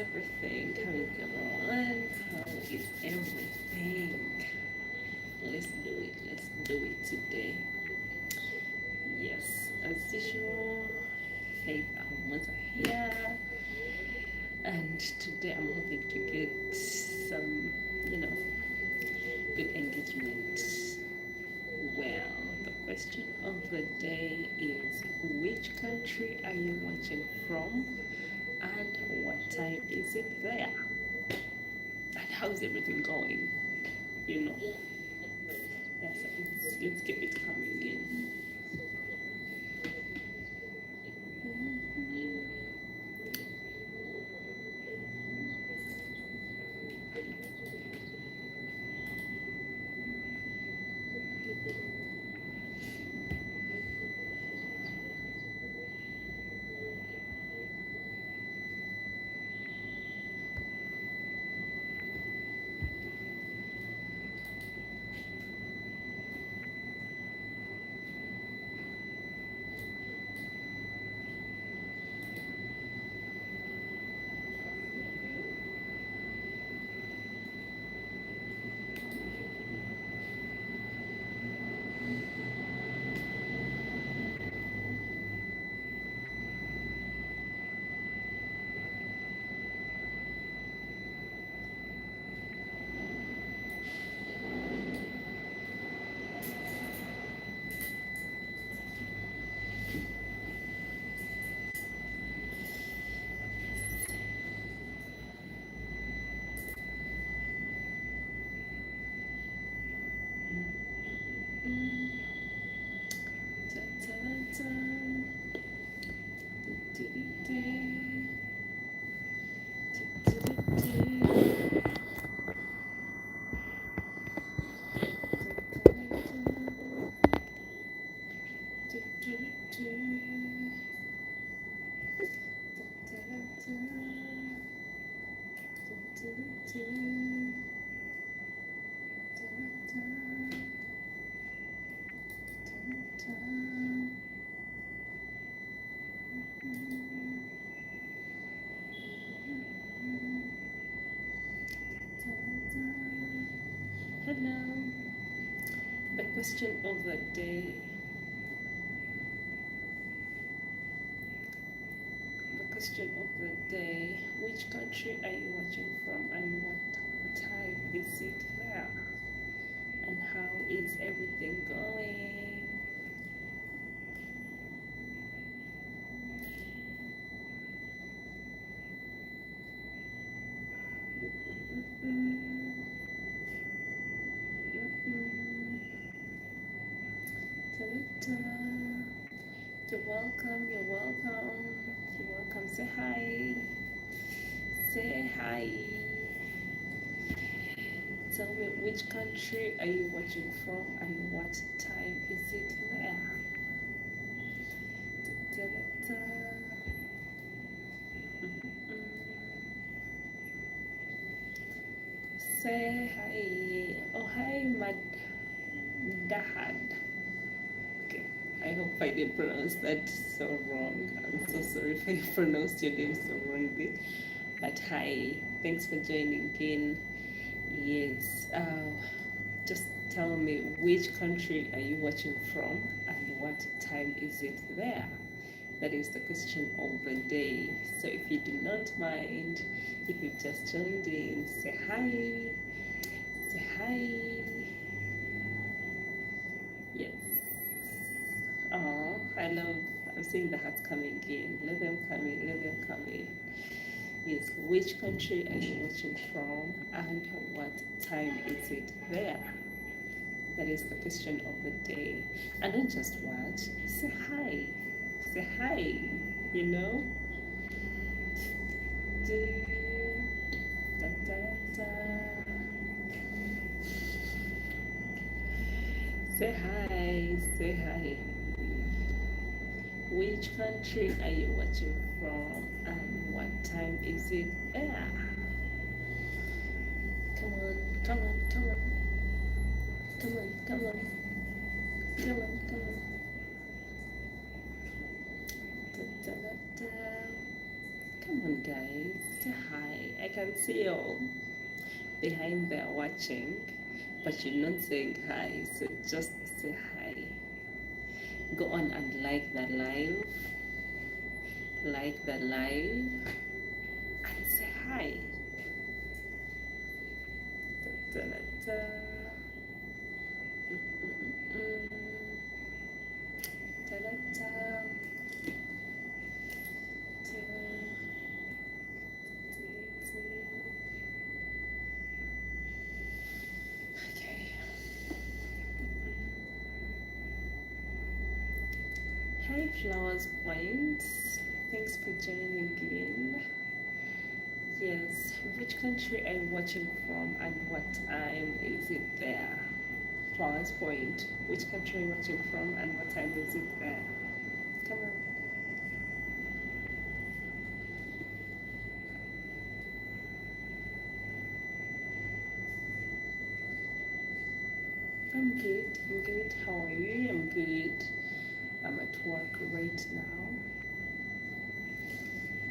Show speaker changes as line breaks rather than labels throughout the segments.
everything? How is everyone? How is everything? Let's do it. Let's do it today. Yes, as usual, Faith Almonds are here, and today I'm hoping to get some, you know, good engagement. Well, the question of the day is which country are you watching from and what time is it there? And how's everything going? You know, yes, let's keep it coming in. Dun, dun, dun. Du, du, du, du, du, du. Du, du, du. Dun, dun, dun. Du, du, du. Dun, dun, dun, dun. Dun, dun. Hello. The question of the day. The question of the day. Which country are you watching from and what time is it there? And how is everything going? Mm, mm, ta-da-da. You're welcome, you're welcome, you're welcome. Say hi. Say hi. Tell me which country are you watching from and what time is it there? Da-da-da. Mm-mm. Say hi. Oh, hi, Dahad. Okay. I hope I didn't pronounce that so wrong. I'm so sorry if I pronounced your name so wrongly. But hi, thanks for joining in. Yes, just tell me which country are you watching from and what time is it there? That is the question of the day. So if you do not mind, if you've just joined in, say hi. Say hi. Yes. Oh, I love. I'm seeing the hearts coming in. Let them come in. Let them come in. Yes. Which country are you watching from, and what time is it there? That is the question of the day. And don't just watch. Say hi. Say hi. You know. Do, da, da, da. Say hi. Say hi. Which country are you watching from and what time is it there? Come on, come on, come on. Come on, come on. Come on, come on. Da, da, da, da. Come on, guys. Say hi. I can see you all behind there watching, but you're not saying hi. So just say hi. Go on and like the live. Like the live. And say hi. Da, da, da, da. Da, da, da. Okay. Hi, Flowers Point. Thanks for joining in. Yes, which country are you watching from and what time is it there? Flowers Point. Which country are you watching from and what time is it there? Come on. I'm good. I'm good. How are you? I'm good. I'm at work right now.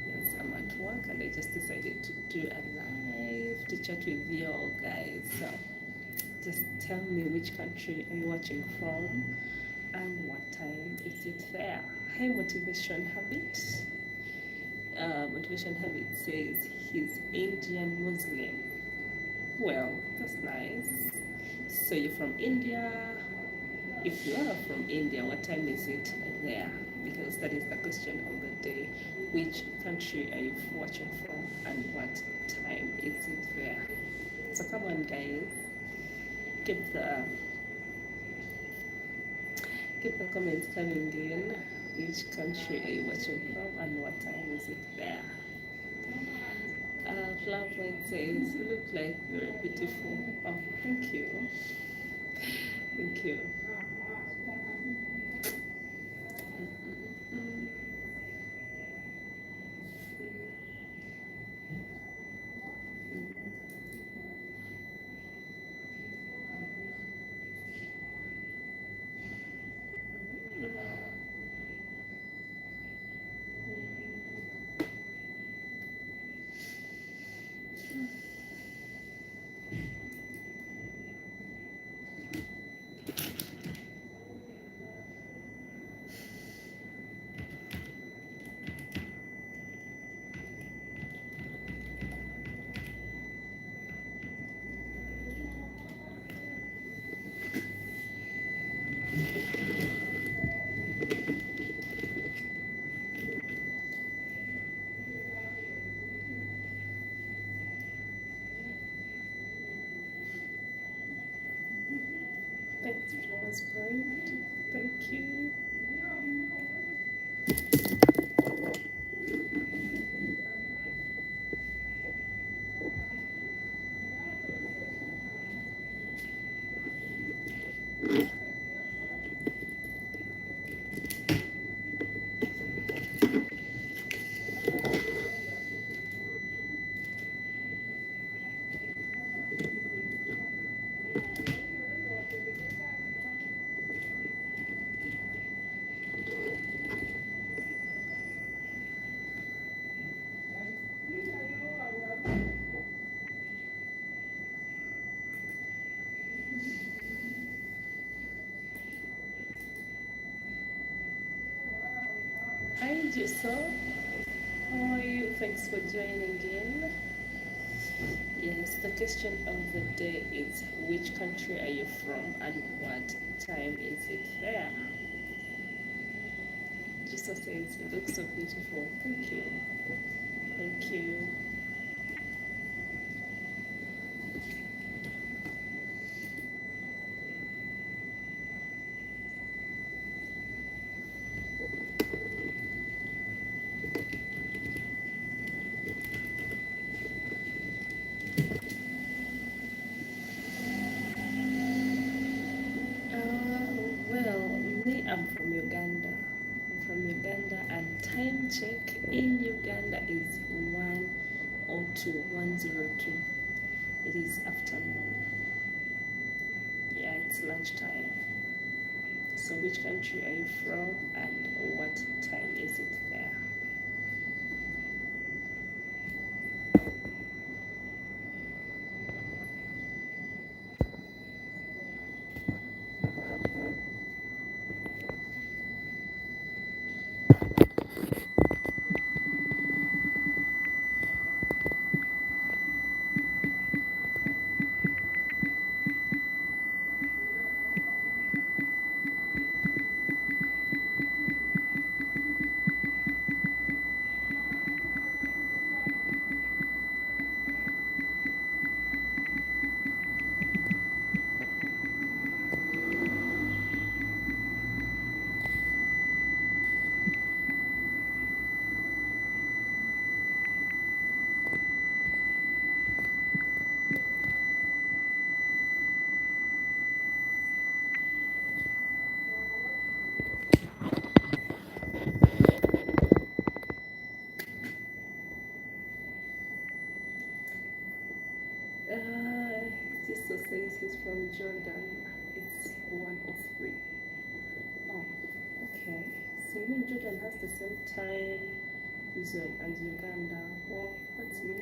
Yes, I'm at work and I just decided to do a live to chat with you all guys. So just tell me which country are you watching from and what time is it there? Hi, Motivation Habit. Motivation Habit says he's Indian Muslim. Well, that's nice. So you're from India. If you are from India, what time is it there? Because that is the question of the day. Which country are you watching from and what time is it there? So come on, guys. Keep the comments coming in. Which country are you watching from and what time is it there? Flower Point says, you look like you're beautiful. Oh, thank you. Thank you. Thanks, Flowers Point. Thank you. Hi, Jisoo. How are you? Thanks for joining in. Yes, the question of the day is which country are you from and what time is it there? Jisoo says you look so beautiful. Thank you. Thank you. Well, me, I'm from Uganda. I'm from Uganda, and time check in Uganda is 1:02, 1:02. It is afternoon. Yeah, it's lunchtime. So, which country are you from, and what time is it there? time as Uganda. Well, that's me.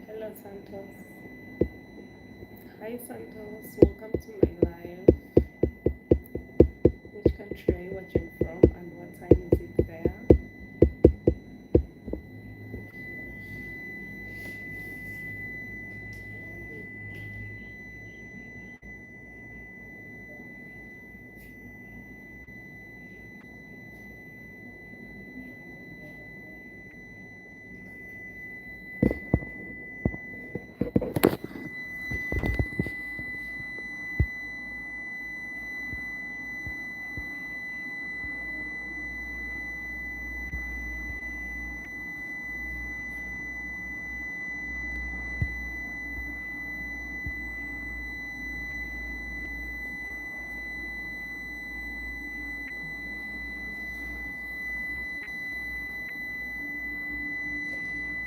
Hello, Santos. Hi, Santos. Welcome to my live. Which country are you watching from and what time is it there?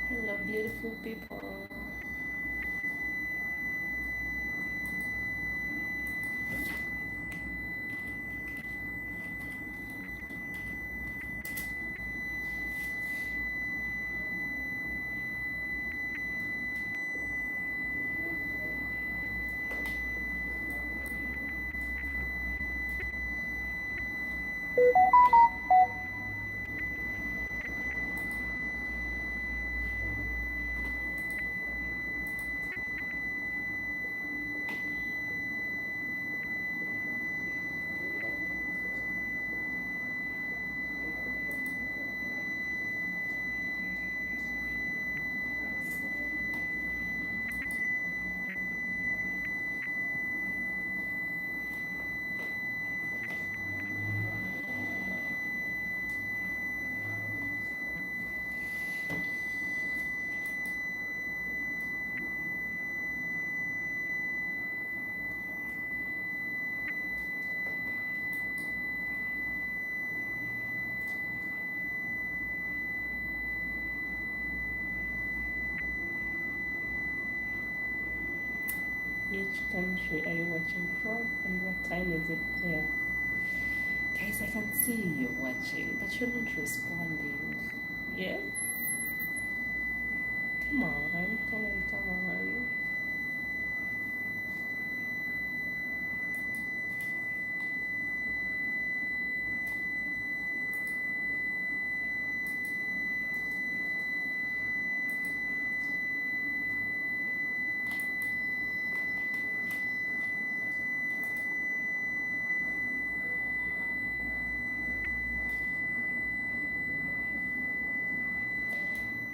Hello, beautiful people. Which country are you watching from and what time is it there? Guys, I can see you watching, but you're not responding. Yeah? Come on, come on, come on.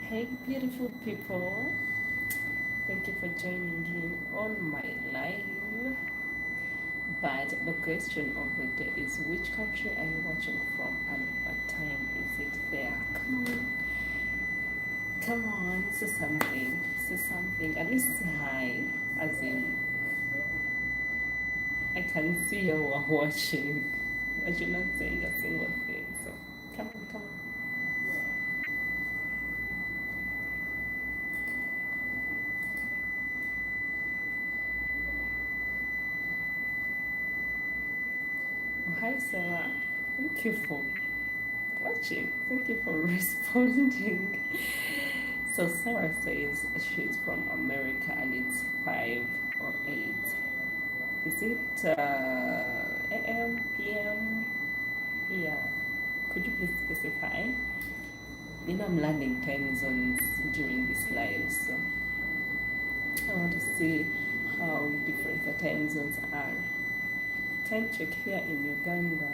Hey, beautiful people. Thank you for joining in on my live. But the question of the day is which country are you watching from and what time is it there? Come on. Come on, say something. Say something. At least say hi. As in, I can see you are watching. But you're not saying a single thing. So come on, come on. Hi, Sarah. Thank you for. What watching. Thank you for responding. So Sarah says she's from America and it's 5 or 8. Is it AM, PM? Yeah. Could you please specify? You know, I'm learning time zones during this live, so I want to see how different the time zones are. Time check here in Uganda,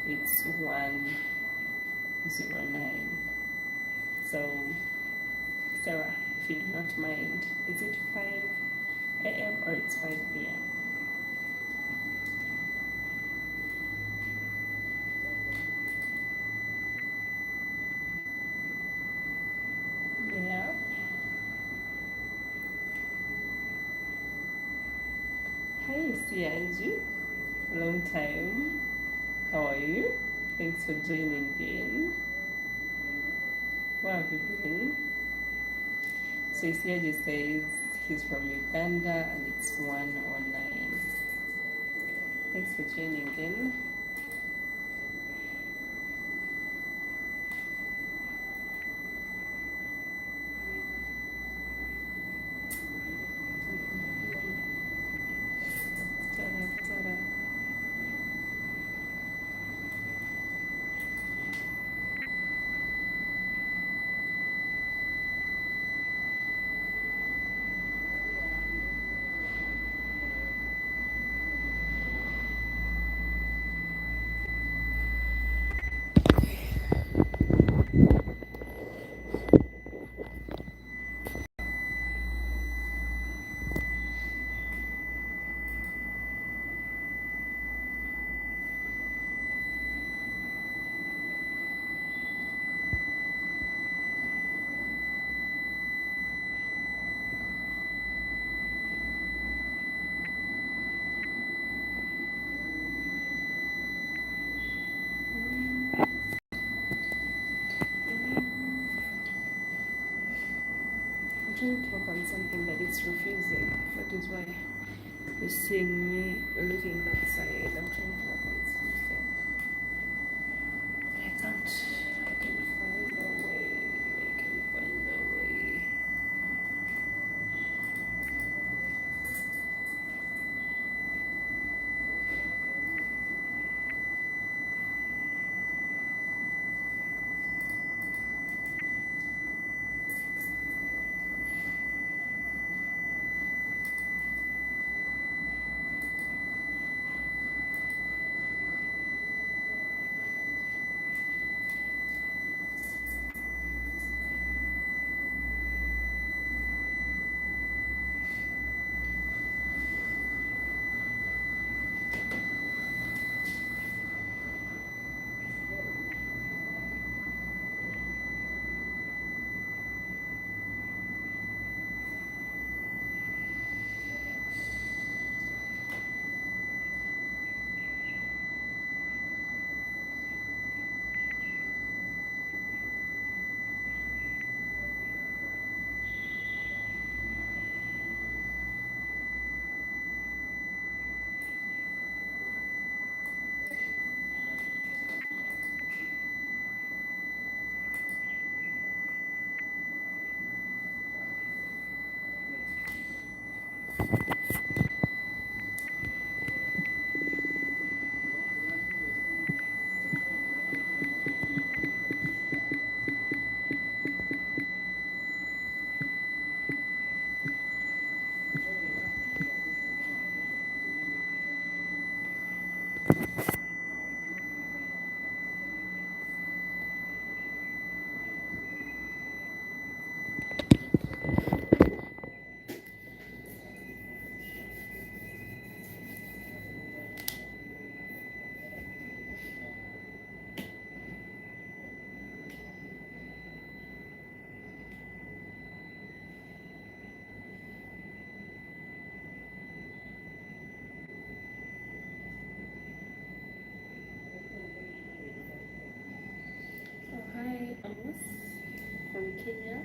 it's 1:09. So, Sarah, if you do not mind, is it 5 a.m. or it's 5 p.m.? Yeah. Hi, Sianji. Long time. How are you? Thanks for joining in. Where have you been? So Sianji says he's from Uganda and it's 1:09. Thanks for joining in. I'm trying to talk on something but it's refusing. That is why you're seeing me looking that side. I'm trying to work on something. I can't. I can find a way. I can find a way. Hi, Amos from Kenya,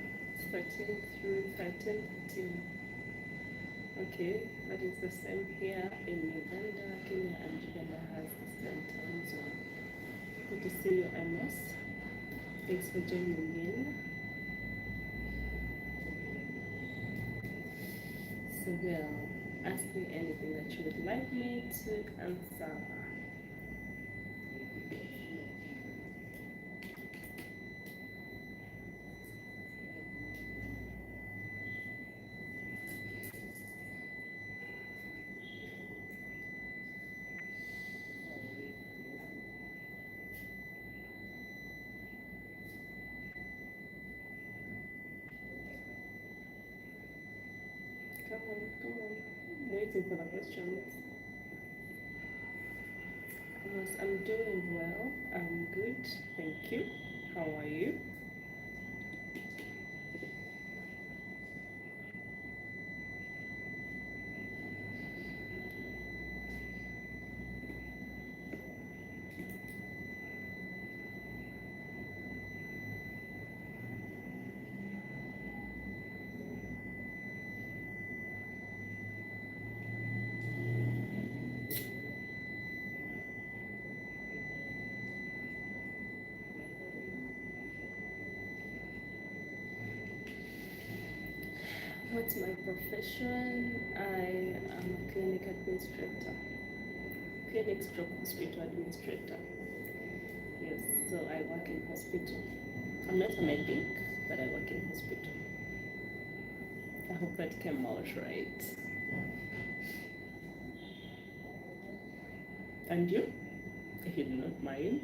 13 through 13. Okay, that is the same here in Uganda. Kenya and Uganda has the same time zone. Good to see you, Amos. Thanks for joining in. So, well, ask me anything that you would like me to answer. Come on, come on. I'm waiting for the questions. Yes, I'm doing well. I'm good. Thank you. How are you? What's my profession? I am a clinic administrator, clinic stroke hospital administrator. Yes, so I work in hospital. I'm not a medic, but I work in hospital. I hope that came out right. And you, if you do not mind?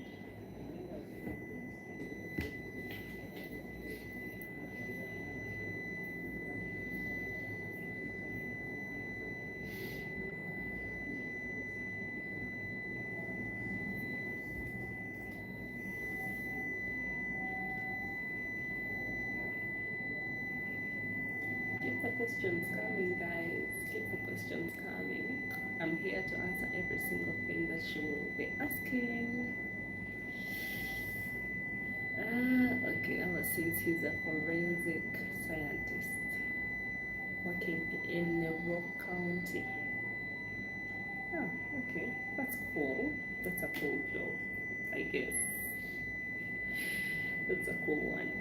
Keep the questions coming, guys. Keep the questions coming. I'm here to answer every single thing that you will be asking. Okay, Ella says he's a forensic scientist working in Rock County. Oh, okay, that's cool. That's a cool job, I guess. That's a cool one.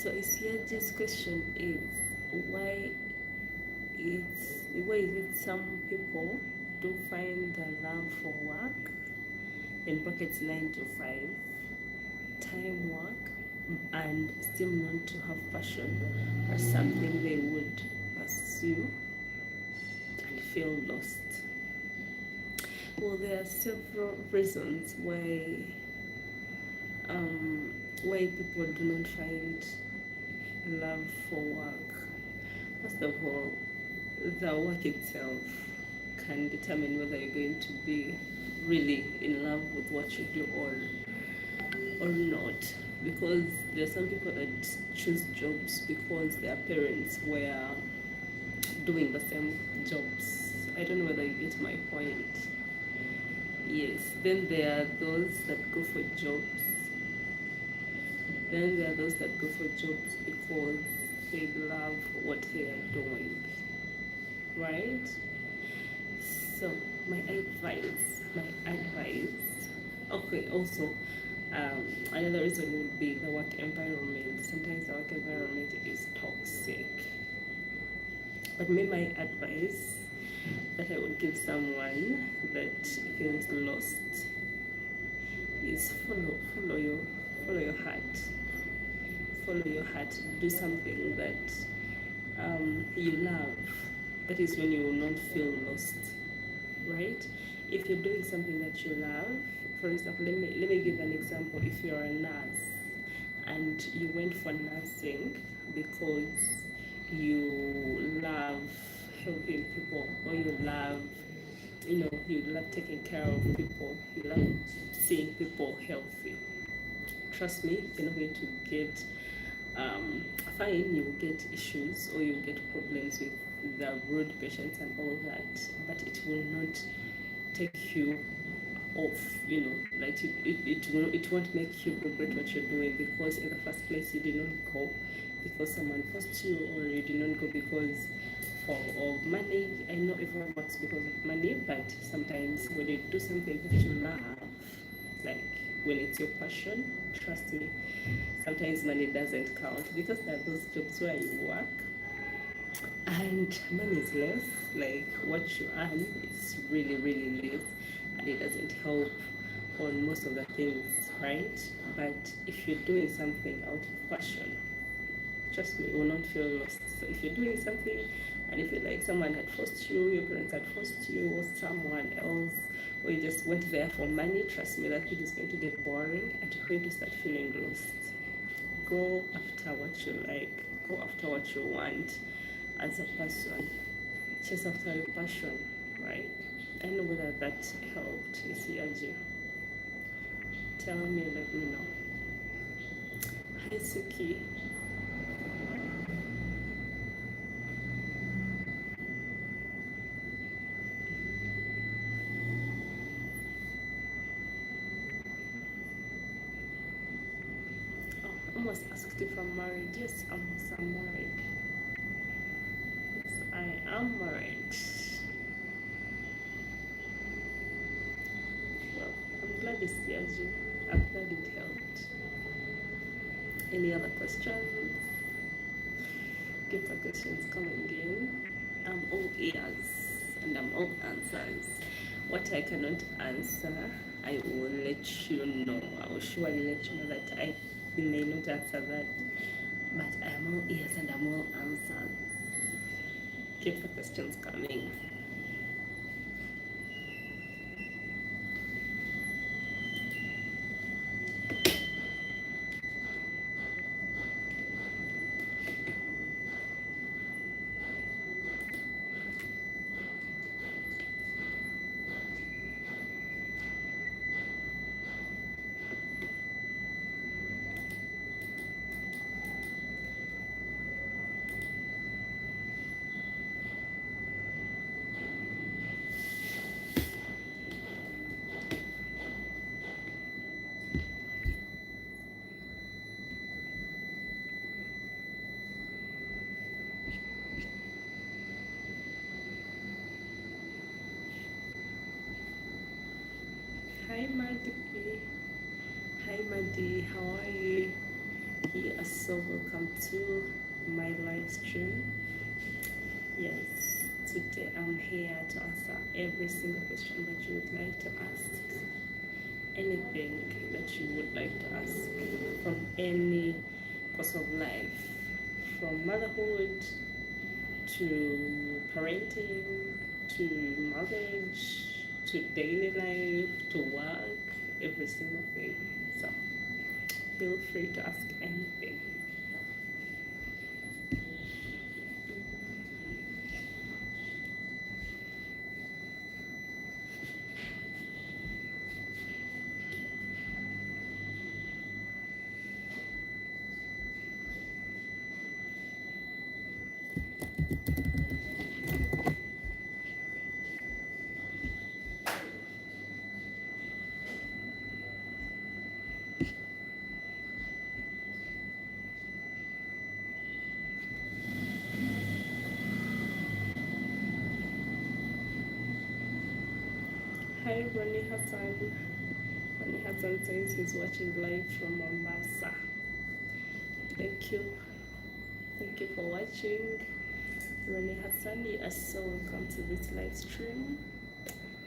So Isiaji's question is why why is it some people do find the love for work, in brackets 9 to 5, time work, and seem not to have passion for something they would pursue and feel lost? Well, there are several reasons why people do not find love for work. First of all, the work itself can determine whether you're going to be really in love with what you do or not. Because there are some people that choose jobs because their parents were doing the same jobs. I don't know whether you get my point. Yes. Then there are those that go for jobs. Then there are those that go for jobs because they love what they are doing. Right? So my advice. Okay, also, another reason would be the work environment. Sometimes the work environment is toxic. But my advice that I would give someone that feels lost is follow your heart. Follow your heart. Do something that you love. That is when you will not feel lost, right? If you're doing something that you love, for example, let me give an example. If you're a nurse and you went for nursing because you love helping people, or you love taking care of people, you love seeing people healthy, trust me, you're not going to get fine. You will get issues or you will get problems with the rude patients and all that, but it will not take you off, like it won't make you regret what you're doing, because in the first place you did not go because someone forced you, or you did not go because of money. I know everyone works because of money, but sometimes when you do something that you love, like when it's your passion, trust me, sometimes money doesn't count, because there are those jobs where you work and money is less, like what you earn is really, really less, and it doesn't help on most of the things, right? But if you're doing something out of passion, trust me, you will not feel lost. So if you're doing something and if you like someone had forced you, your parents had forced you, or someone else, or you just went there for money, trust me, that thing is going to get boring and you're going to start feeling lost. Go after what you like. Go after what you want as a person. Chase after your passion, right? I know whether that helped, Isiaji. Tell me, let me know. Hi, Suki. Almost asked if I'm married. Yes, I'm married. Yes, I am married. Well, I'm glad it's Yaji. I'm glad it helped. Any other questions? Keep the questions coming in. I'm all ears and I'm all answers. What I cannot answer, I will let you know. I will surely let you know that I may not answer that, but I am all ears and I'm all answers. Keep the questions coming. Hi, Maddy. Hi, Maddy. How are you? You are so welcome to my live stream. Yes, today I'm here to answer every single question that you would like to ask. Anything that you would like to ask from any course of life, from motherhood to parenting to marriage to daily life to work, every single thing. So feel free to ask anything. Hi, Ronnie Hassan. Ronnie Hassan says he's watching live from Mombasa. Thank you. Thank you for watching. Ronnie Hassan, you are so welcome to this live stream.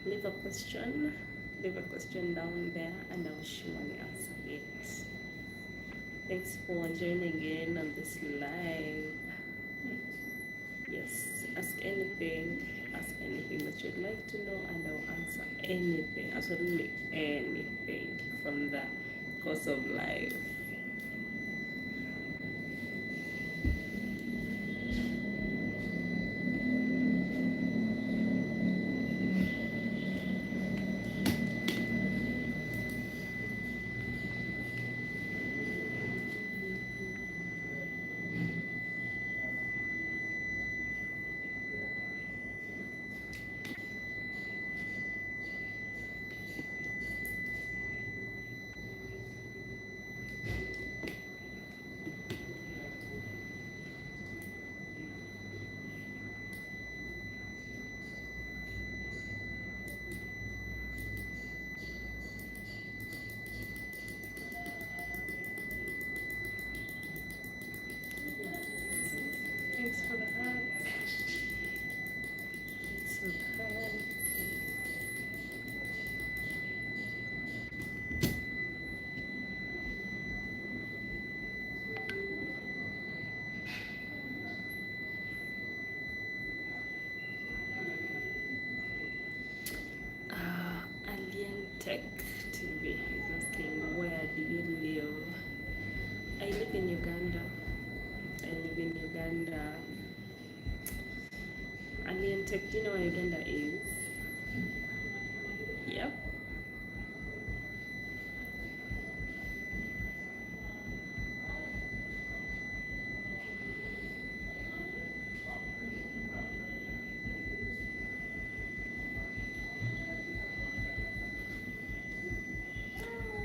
Leave a question. Leave a question down there and I'll surely answer it. Thanks for joining in on this live. Yes, ask anything that you'd like to know, and I'll answer anything, absolutely anything from the course of life. Thanks for the hearts. Thanks for the hearts. Alien Tech TV is asking, where do you live? I live in Uganda. Alien Tech, do you know where Uganda is? Yep.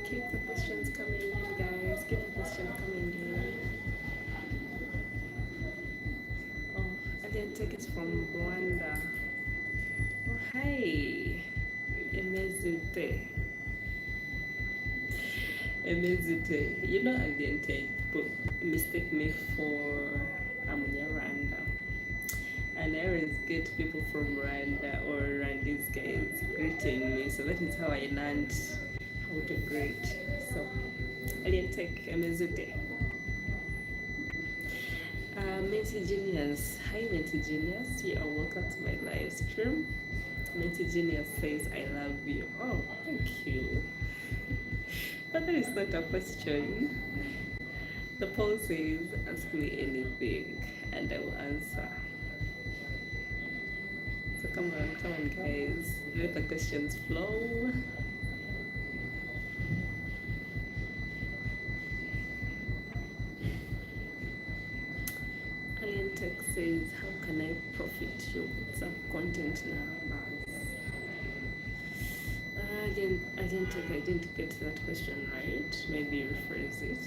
Keep the questions coming in, guys. Keep the questions coming in. Oh, Alien Tech is from Rwanda. Oh, hi. Emezute. Emezute. You know Alien Tech, but mistake me for Rwanda. And I always get people from Rwanda or Rwandese guys greeting me. So that is how I learned how to greet. So, Alien Tech, Emezute. Minty Genius. Hi, Minty Genius. You are welcome to my live stream. Minty Genius says, I love you. Oh, thank you. But that is not a question. The poll says, ask me anything, and I will answer. So come on, guys. Let the questions flow. Alien Tech says, how can I profit your WhatsApp content now? Alien Tech, I didn't get that question right. Maybe rephrase it.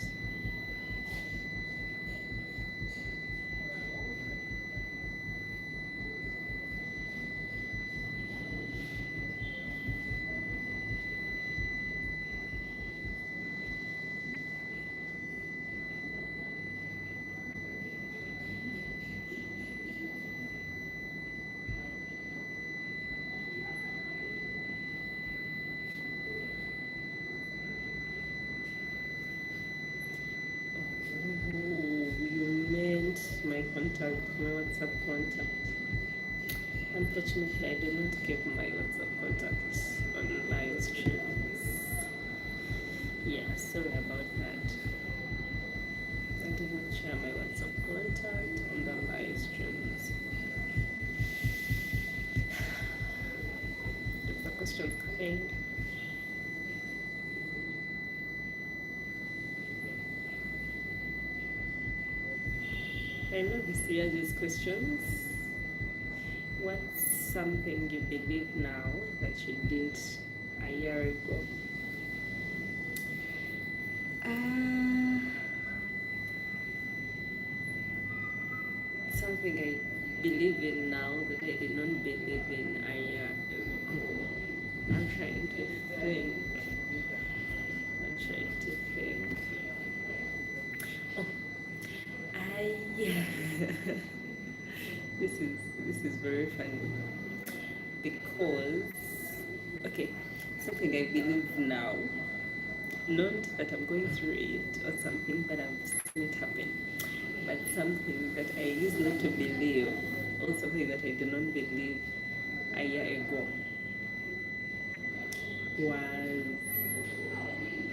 contact, my WhatsApp contact. Unfortunately, I do not give my WhatsApp contacts on live streams. Yeah, sorry about that. I did not share my WhatsApp contact on the live streams. If the question coming. I know this year these questions. What's something you believe now that you didn't a year ago? Something I believe in now that I did not believe in a year ago. I'm trying to think. Oh, yeah. This is very funny because something I believe now, not that I'm going through it or something, but I've seen it happen. But something that I used not to believe, or something that I did not believe a year ago, was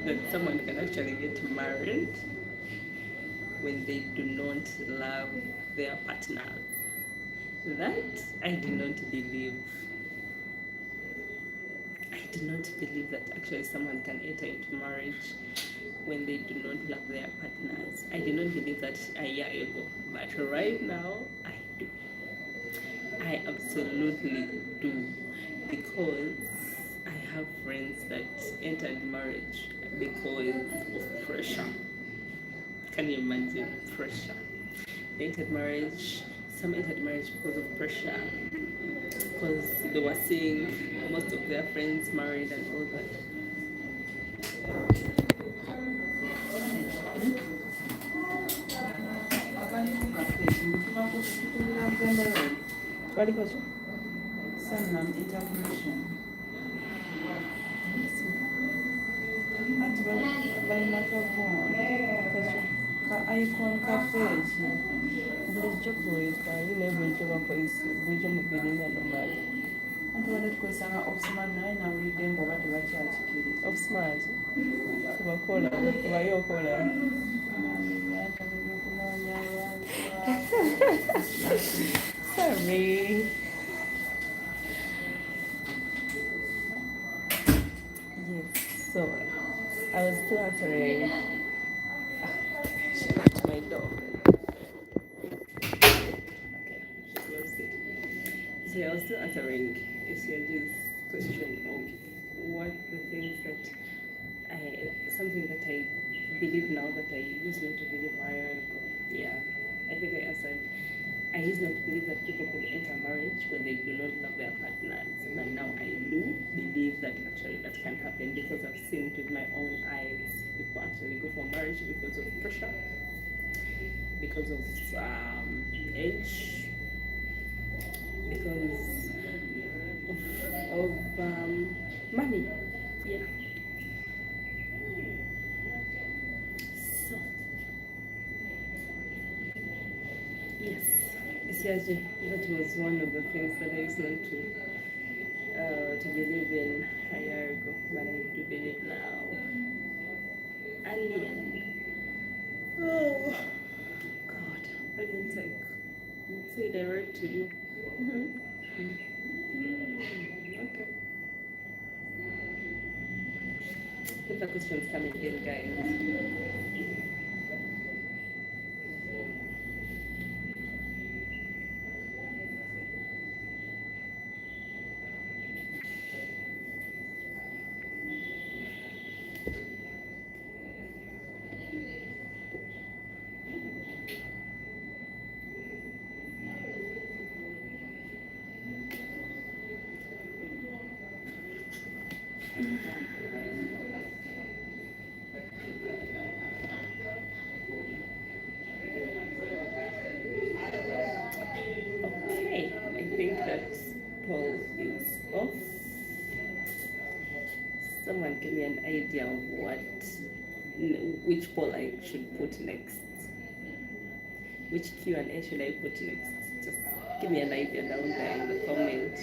that someone can actually get married when they do not love their partners. That I did not believe. I did not believe that actually someone can enter into marriage when they do not love their partners. I did not believe that a year ago, but right now I do. I absolutely do, because I have friends that entered marriage because of pressure. Can you imagine pressure? They entered marriage. Some entered marriage because of pressure, because they were seeing most of their friends married and all that.
Sanlam International. Balina ka icon cafe bulijjo kuweka bino bulijjo bakozesa bulijjo mu biringa nomali anti wadde tukozesa nga Opsmart naye nawulidde ng'oba tebakyakikiriza Opsmart kubakola kubayo okola kunoonya sorry. Yes, so I was still answering my dog. Okay, she closed it. So I was still answering Isiaji's question of what the things that something that I believe now that I used not to believe a year ago. Yeah, I think I answered. I used not to believe that people could enter marriage when they do not love their partners, but now I do believe that actually that can happen because I've seen it with my own eyes. People actually go for marriage because of pressure, because of age, because of money. Yeah. So yes. That was one of the things that I used not to believe in a year ago, but I do believe now. Alien. Oh God, I didn't say direct to you. Okay. If the question's coming in, guys. Okay, I think that poll is off. Someone give me an idea of which poll I should put next. Which Q&A should I put next? Just give me an idea down there in the comment.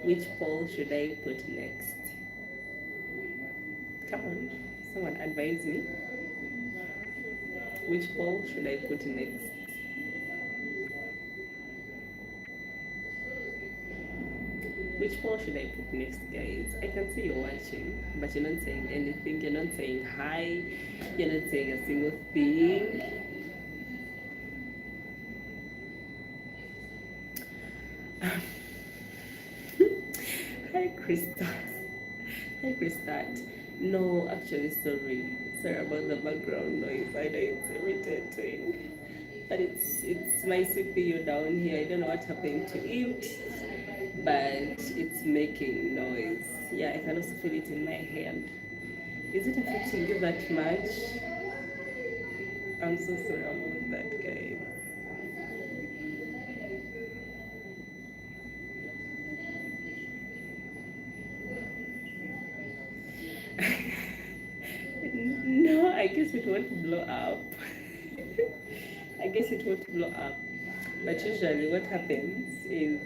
Which poll should I put next? Come on, someone advise me. Which poll should I put next? Which poll should I put next, guys? I can see you're watching, but you're not saying anything. You're not saying hi. You're not saying a single thing. Hi, Krista. Hi, Krista. No, actually, sorry. Sorry about the background noise. I know it's irritating. But it's my CPU down here. I don't know what happened to it, but it's making noise. Yeah, I can also feel it in my hand. Is it affecting you that much? I'm so sorry about that, guys. No, I guess it won't blow up. I guess it won't blow up. But usually what happens is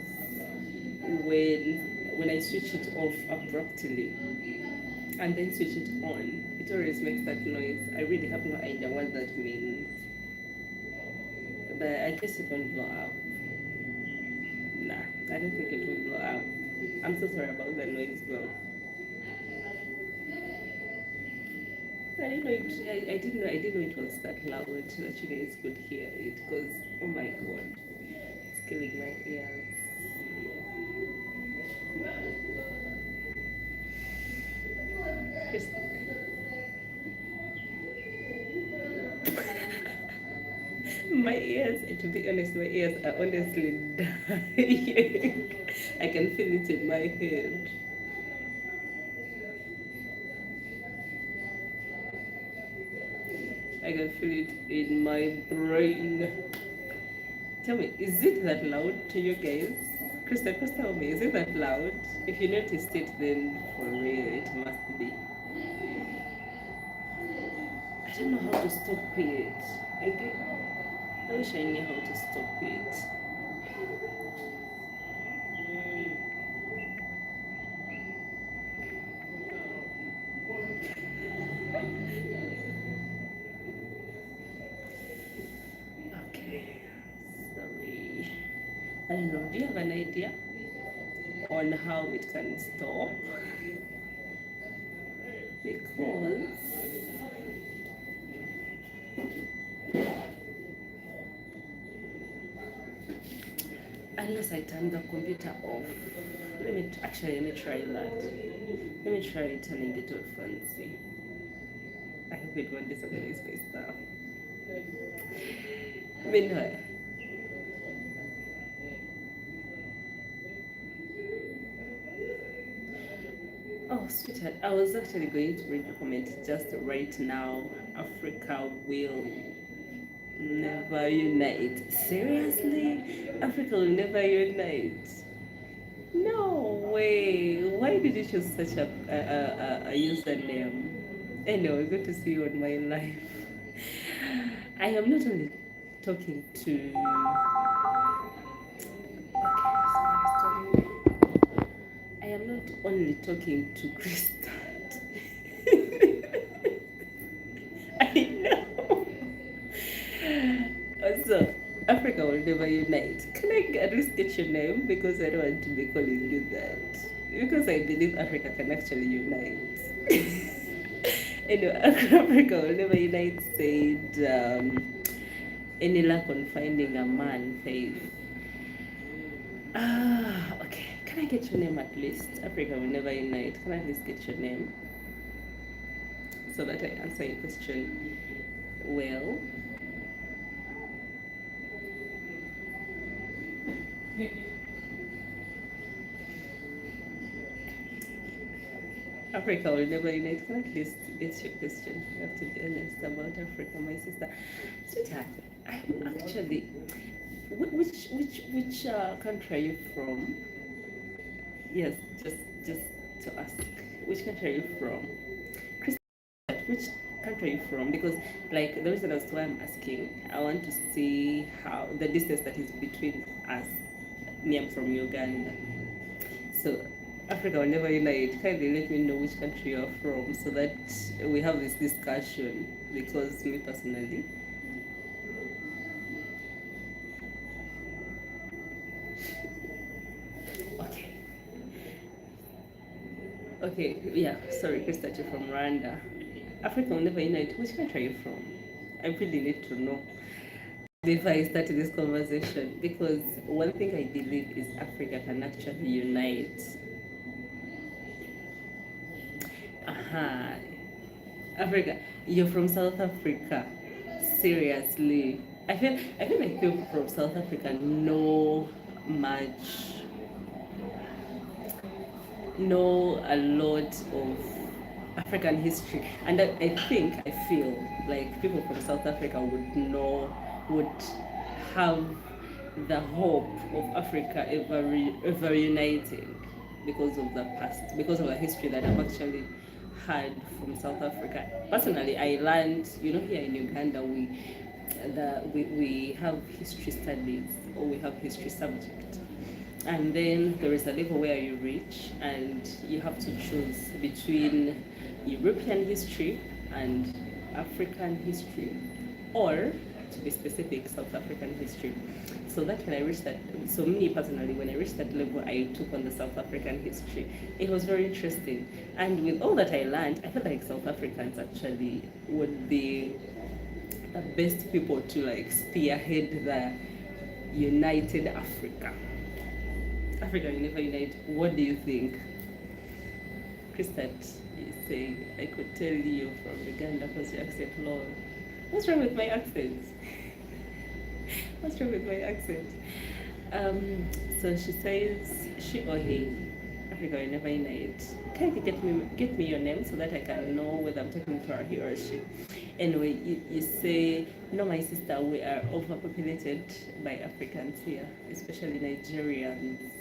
when I switch it off abruptly and then switch it on, it always makes that noise. I really have no idea what that means. But I guess it won't blow up. Nah, I don't think it will blow up. I'm so sorry about the noise, bro. I didn't know I didn't know it was that loud that you guys could hear it, because oh my god, it's killing my ears. My ears, to be honest, my ears are honestly dying. I can feel it in my head. I can feel it in my brain. Tell me, is it that loud to you guys? Krista, please tell me, is it that loud? If you noticed it, then for real, it must be. I don't know how to stop it. I wish I knew how to stop it. Okay, sorry. I don't know, do you have an idea on how it can stop? Because unless I turn the computer off. Let me try that. Let me try turning it off and see. I hope it won't disorganize my stuff. Meanwhile, oh sweetheart, I was actually going to read the comment just right now. Africa will never unite. Seriously? Africa will never unite? No way. Why did you choose such a username? Anyway, good to see you on my life. I am not only talking to... I am not only talking to Krista. I know. Also, Africa will never unite. Can I at least get your name? Because I don't want to be calling you that. Because I believe Africa can actually unite. Anyway, Africa will never unite said, any luck on finding a man, Faith? Okay. Can I get your name at least? Africa will never unite. Can I at least get your name? So that I answer your question well. Africa will never unite. Can I at least get your question? You have to be honest about Africa, my sister. Sweetheart, I'm actually... Which country are you from? Yes, just to ask. Which country are you from? Chris, which country are you from? Because like the reason as to why I'm asking, I want to see how the distance that is between us. Me, I'm from Uganda. So Africa will never unite. Kindly let me know which country you're from so that we have this discussion. Because me personally, okay, okay, yeah. Sorry, Krista, you're from Rwanda. Africa will never unite. Which country are you from? I really need to know before I start this conversation because one thing I believe is Africa can actually unite. Aha, Africa, you're from South Africa. Seriously, I feel like people from South Africa much know a lot of African history, and I feel like people from South Africa would have the hope of Africa ever uniting because of the past, because of the history that I've actually had from South Africa. Personally, I learned, here in Uganda, we have history studies, or we have history subject, and then there is a level where you reach and you have to choose between European history and African history, or to be specific, South African history. So that when I reached that, so me personally, when I reached that level, I took on the South African history. It was very interesting. And with all that I learned, I feel like South Africans actually would be the best people to like spearhead the united Africa. Africa will never unite. What do you think? Krista is saying, I could tell you from Uganda because your accent low. What's wrong with my accent? What's wrong with my accent? So she says, she or he, Africa will never unite. Can you get me your name so that I can know whether I'm talking to her, he or she? Anyway, you say, no, my sister, we are overpopulated by Africans here, especially Nigerians.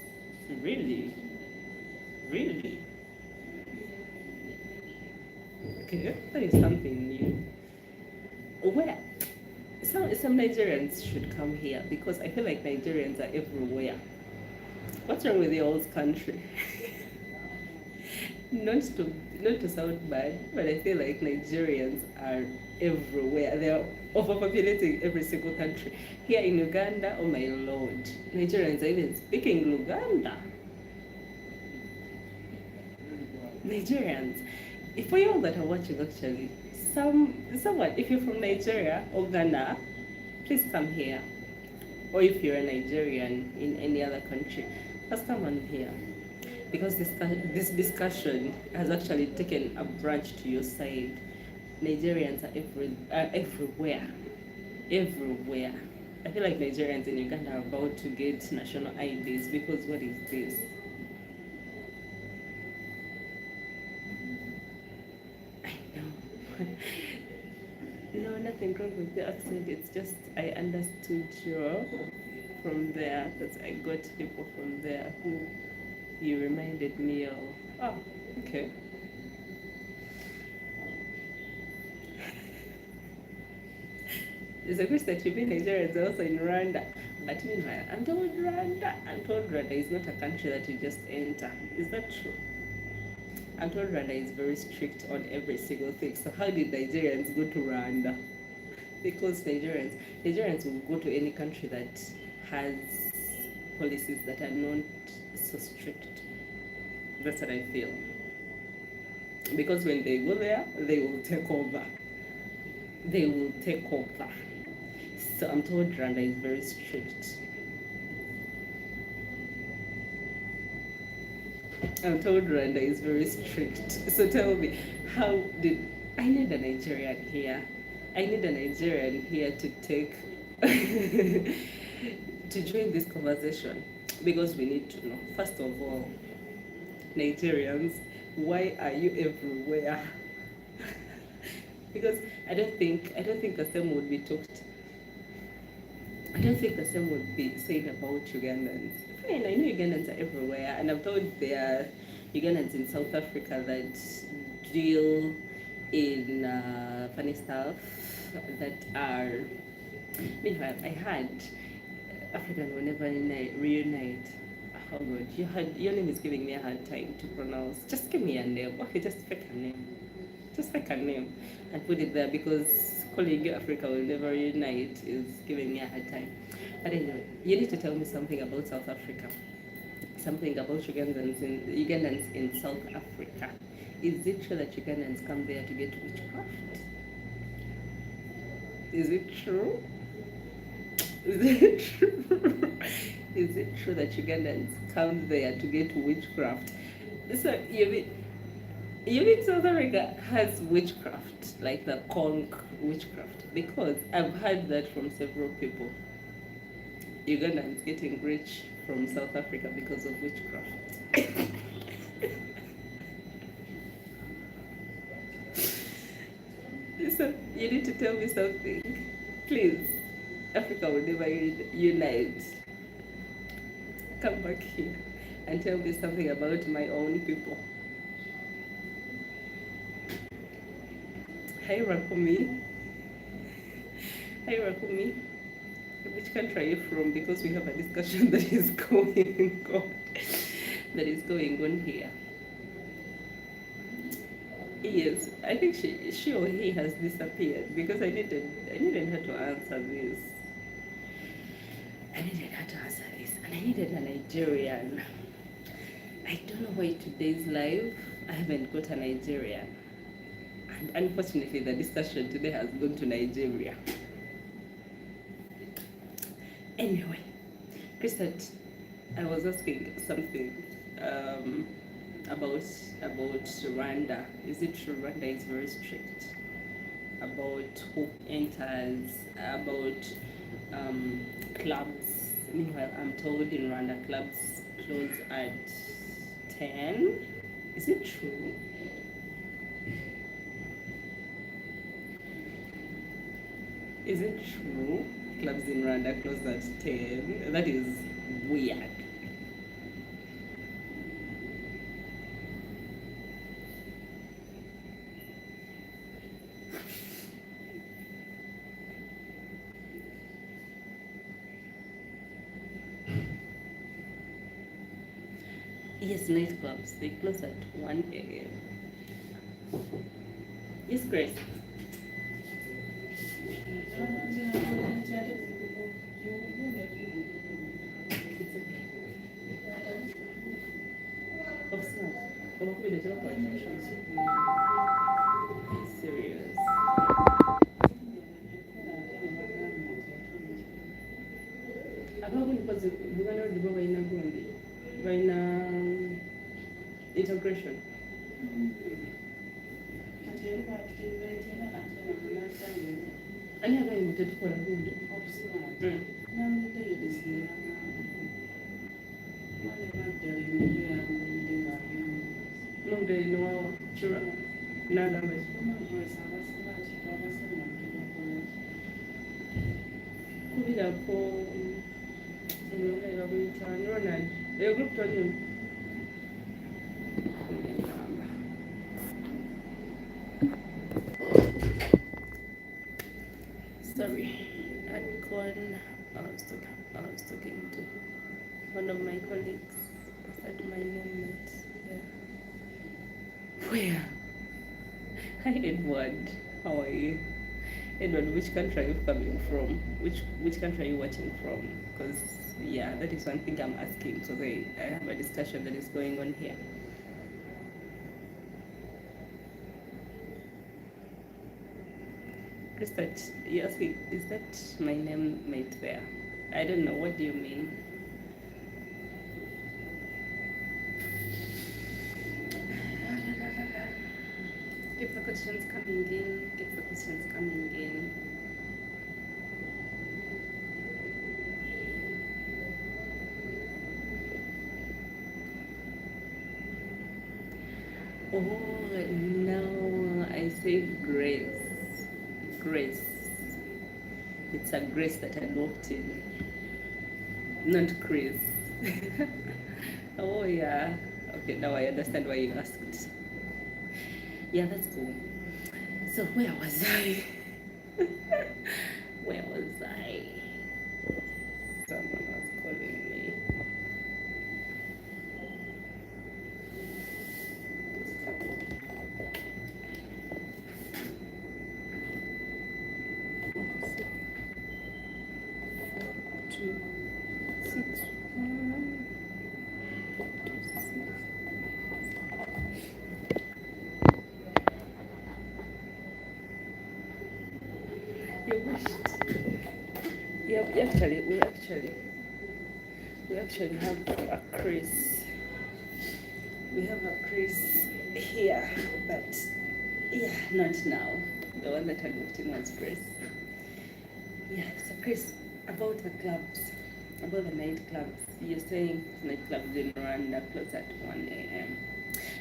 Really? Really? Okay, that is something new. Where? Some Nigerians should come here because I feel like Nigerians are everywhere. What's wrong with the old country? not to sound bad, but I feel like Nigerians are everywhere. They are overpopulating every single country. Here in Uganda, oh my lord, Nigerians are even speaking Luganda. Nigerians, for you all that are watching, actually, someone, if you're from Nigeria or Ghana, please come here. Or if you're a Nigerian in any other country, just come on here. Because this discussion has actually taken a branch to your side. Nigerians are everywhere. Everywhere. I feel like Nigerians in Uganda are about to get national IDs because what is this? No, nothing wrong with the accent. It's just I understood you from there because I got people from there who you reminded me of. Oh, okay. It's a question that you mean Nigerians are also in Rwanda. But meanwhile, I'm told Rwanda is not a country that you just enter. Is that true? I'm told Rwanda is very strict on every single thing. So how did Nigerians go to Rwanda? Because Nigerians will go to any country that has policies that are not so strict. That's what I feel. Because when they go there, they will take over. They will take over. So I'm told Rwanda is very strict. I'm told Rwanda is very strict. So tell me, how did I need a Nigerian here? I need a Nigerian here to take to join this conversation because we need to know. First of all, Nigerians, why are you everywhere? Because I don't think the same would be talked. I don't think the same would be said about Ugandans. Fine, I know Ugandans are everywhere, and I'm told there are Ugandans in South Africa that deal
in funny stuff that are. Meanwhile, I had African whenever reunite. Oh God, your name is giving me a hard time to pronounce. Just give me a name. Okay, just pick a name. Just pick a name and put it there because calling you Africa will never reunite is giving me a hard time. But anyway, you need to tell me something about South Africa. Something about Ugandans in South Africa. Is it true that Ugandans come there to get witchcraft? Is it true? Is it true? Is it true that Ugandans come there to get witchcraft? So you mean South Africa has witchcraft, like the conch witchcraft? Because I've heard that from several people. Ugandans getting rich from South Africa because of witchcraft. So you need to tell me something, please. Africa will never unite. Come back here and tell me something about my own people. Hi Rakumi. Hi Rakumi. Which country are you from? Because we have a discussion that is going on here. Yes, I think she or he has disappeared because I needed her to answer this. And I needed a Nigerian. I don't know why today's live I haven't got a Nigerian. And unfortunately the discussion today has gone to Nigeria. Anyway, Chrisette, I was asking something about Rwanda. Is it true Rwanda is very strict about who enters, about clubs? Meanwhile, I'm told in Rwanda clubs close at 10. Is it true? Is it true? Clubs in Rwanda close at 10. That is weird. Yes, nightclubs, they close at 1 a.m. Yes, Grace. Serious. Because integration. Ani agayimite tukola gundi. Nonde no chura. Nagamba. Kubira ko Ronald. Your group told you. Sorry, I was talking to one of my colleagues. I said my name. Yeah. Where? Hi Edward, how are you? Edward, which country are you coming from? Which country are you watching from? Because yeah, that is one thing I'm asking. So I have a discussion that is going on here. Chrisette, you asking, is that my name made there? I don't know. What do you mean? Keep the questions coming in. Keep the questions coming in. Oh, no, I say grace. Grace. It's a grace that I walked in, not Chris. Oh, yeah. Okay, now I understand why you asked. Yeah, that's cool. So where was I? Where was I? Someone was calling me. Two, six, one, two, six. You wished. Yeah, we actually have a Chris. We have a Chris here, but yeah, not now. The one that I looked in was Chris. Yeah, so Chris, about the clubs, about the nightclubs. You're saying nightclubs in Rwanda close at 1 a.m.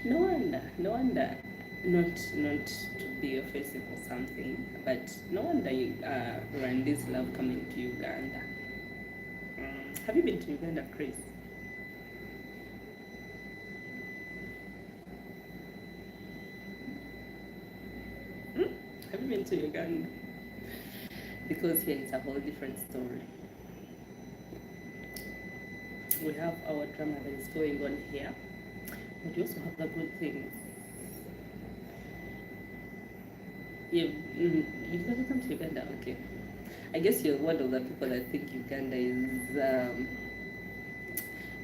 No wonder. Not to be offensive or something, but no wonder Rwandese love coming to Uganda. Have you been to Uganda, Chris? Have you been to Uganda? Because here it's a whole different story. We have our drama that is going on here, but we also have the good things. You've never come to Uganda, okay? I guess you're one of the people that think Uganda is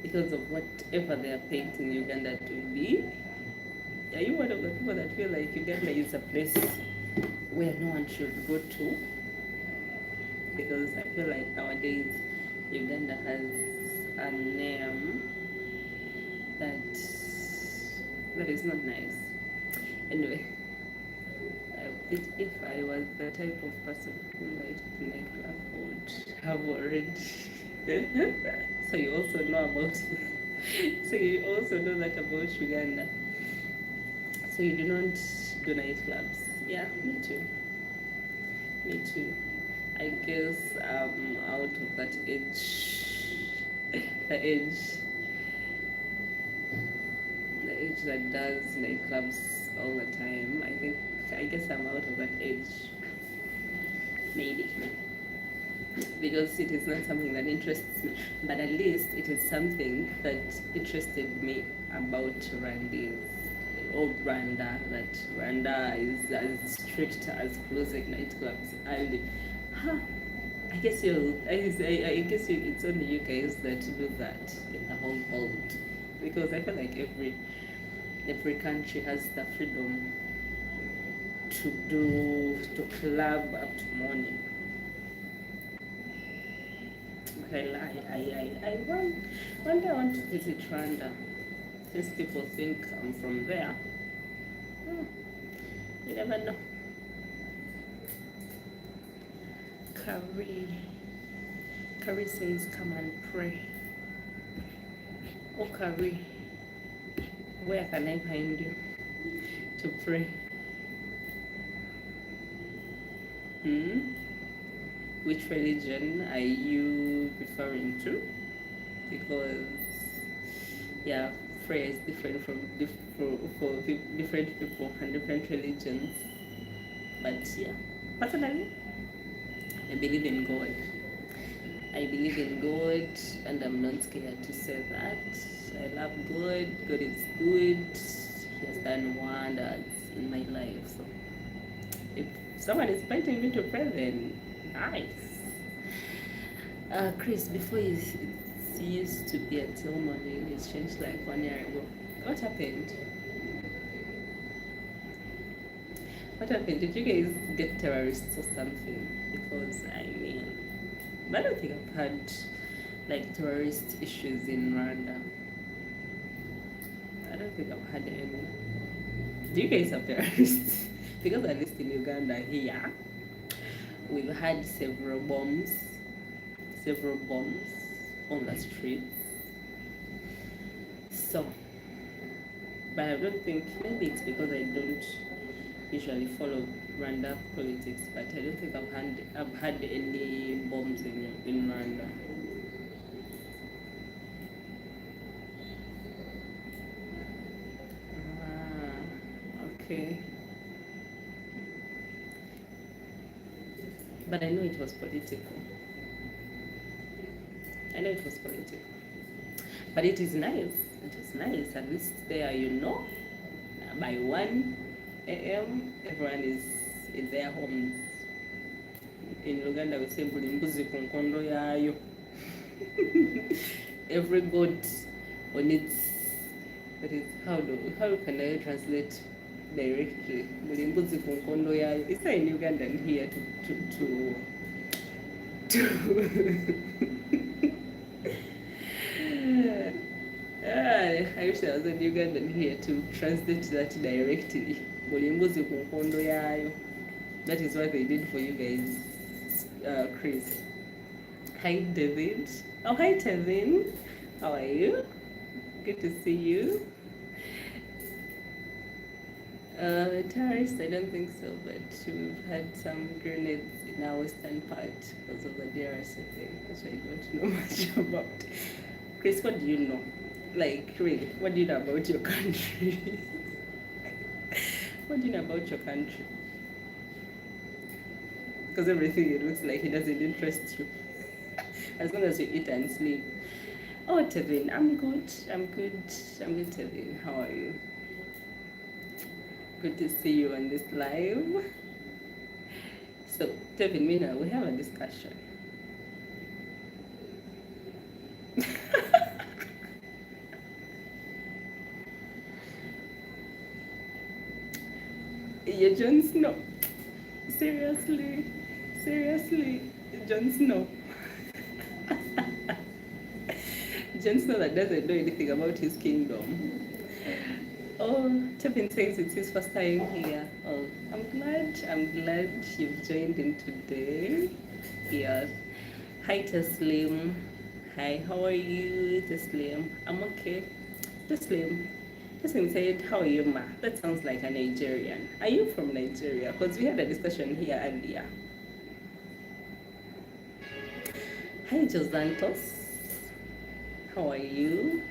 because of whatever they are painting Uganda to be. Are you one of the people that feel like Uganda is a place where no one should go to? Because I feel like nowadays Uganda has a name that is not nice. Anyway, if I was the type of person who liked nightclub, would have already. So you also know about. So you also know that about Uganda. So you do not do nightclubs. Yeah, me too. Me too. I guess out of that age, the age that does nightclubs all the time. I guess I'm out of that age. Maybe. Because it is not something that interests me. But at least it is something that interested me about Rwandese. Old Rwanda, that Rwanda is as strict as closing nightclubs. And I guess it's only you guys that do that in the whole world, because I feel like every country has the freedom to club up to morning. But one day I want to visit Rwanda, since people think I'm from there. You never know. Carrie says, come and pray. Oh, Carrie, where can I find you to pray? Which religion are you referring to? Because, yeah, prayer is different for different people and different religions. But yeah, personally, I believe in God. I believe in God, and I'm not scared to say that. I love God. God is good. He has done wonders in my life. So if someone is pointing me to pray, then nice. Chris, before it used to be until morning, it's changed like 1 year ago. What happened? What happened? Did you guys get terrorists or something? Because I don't think I've had like terrorist issues in Rwanda. I don't think I've had any. Do you guys have terrorists? Because at least in Uganda here, we've had several bombs on the streets. So, but I don't think, maybe it's because I don't usually follow Rwanda politics, but I don't think I've had any bombs in Rwanda. Okay. But I know it was political. I know it was political. But it is nice. It is nice. At least there, by 1 a.m., everyone is in their homes. In Uganda, we say mbuzi ku nkondo yayo. Every goat on its, that is, how can I translate directly? Mbuzi ku nkondo yayo. It's not in Ugandan here to I wish I was in Ugandan here to translate that directly. Mbuzi ku nkondo yayo. That is what they did for you guys, Chris. Hi, David. Oh, hi, Tevin. How are you? Good to see you. Terrorists, I don't think so, but we've had some grenades in our western part because of the DRC thing, which I don't know much about. Chris, what do you know? Like, really, what do you know about your country? What do you know about your country? Because everything, it looks like it doesn't interest you. As long as you eat and sleep. Oh, Tevin, I'm good, Tevin. How are you? Good to see you on this live. So, Tevin, Mina, we have a discussion. Yeah, Jon Snow. Seriously, Jon Snow. Jon Snow that doesn't know anything about his kingdom. Oh, Tevin says it's his first time here. Oh, I'm glad you've joined in today. Yes. Hi, Teslim. Hi, how are you, Teslim? I'm okay. Teslim said, how are you, ma? That sounds like a Nigerian. Are you from Nigeria? Because we had a discussion here earlier. Hi, Josantos. How are you?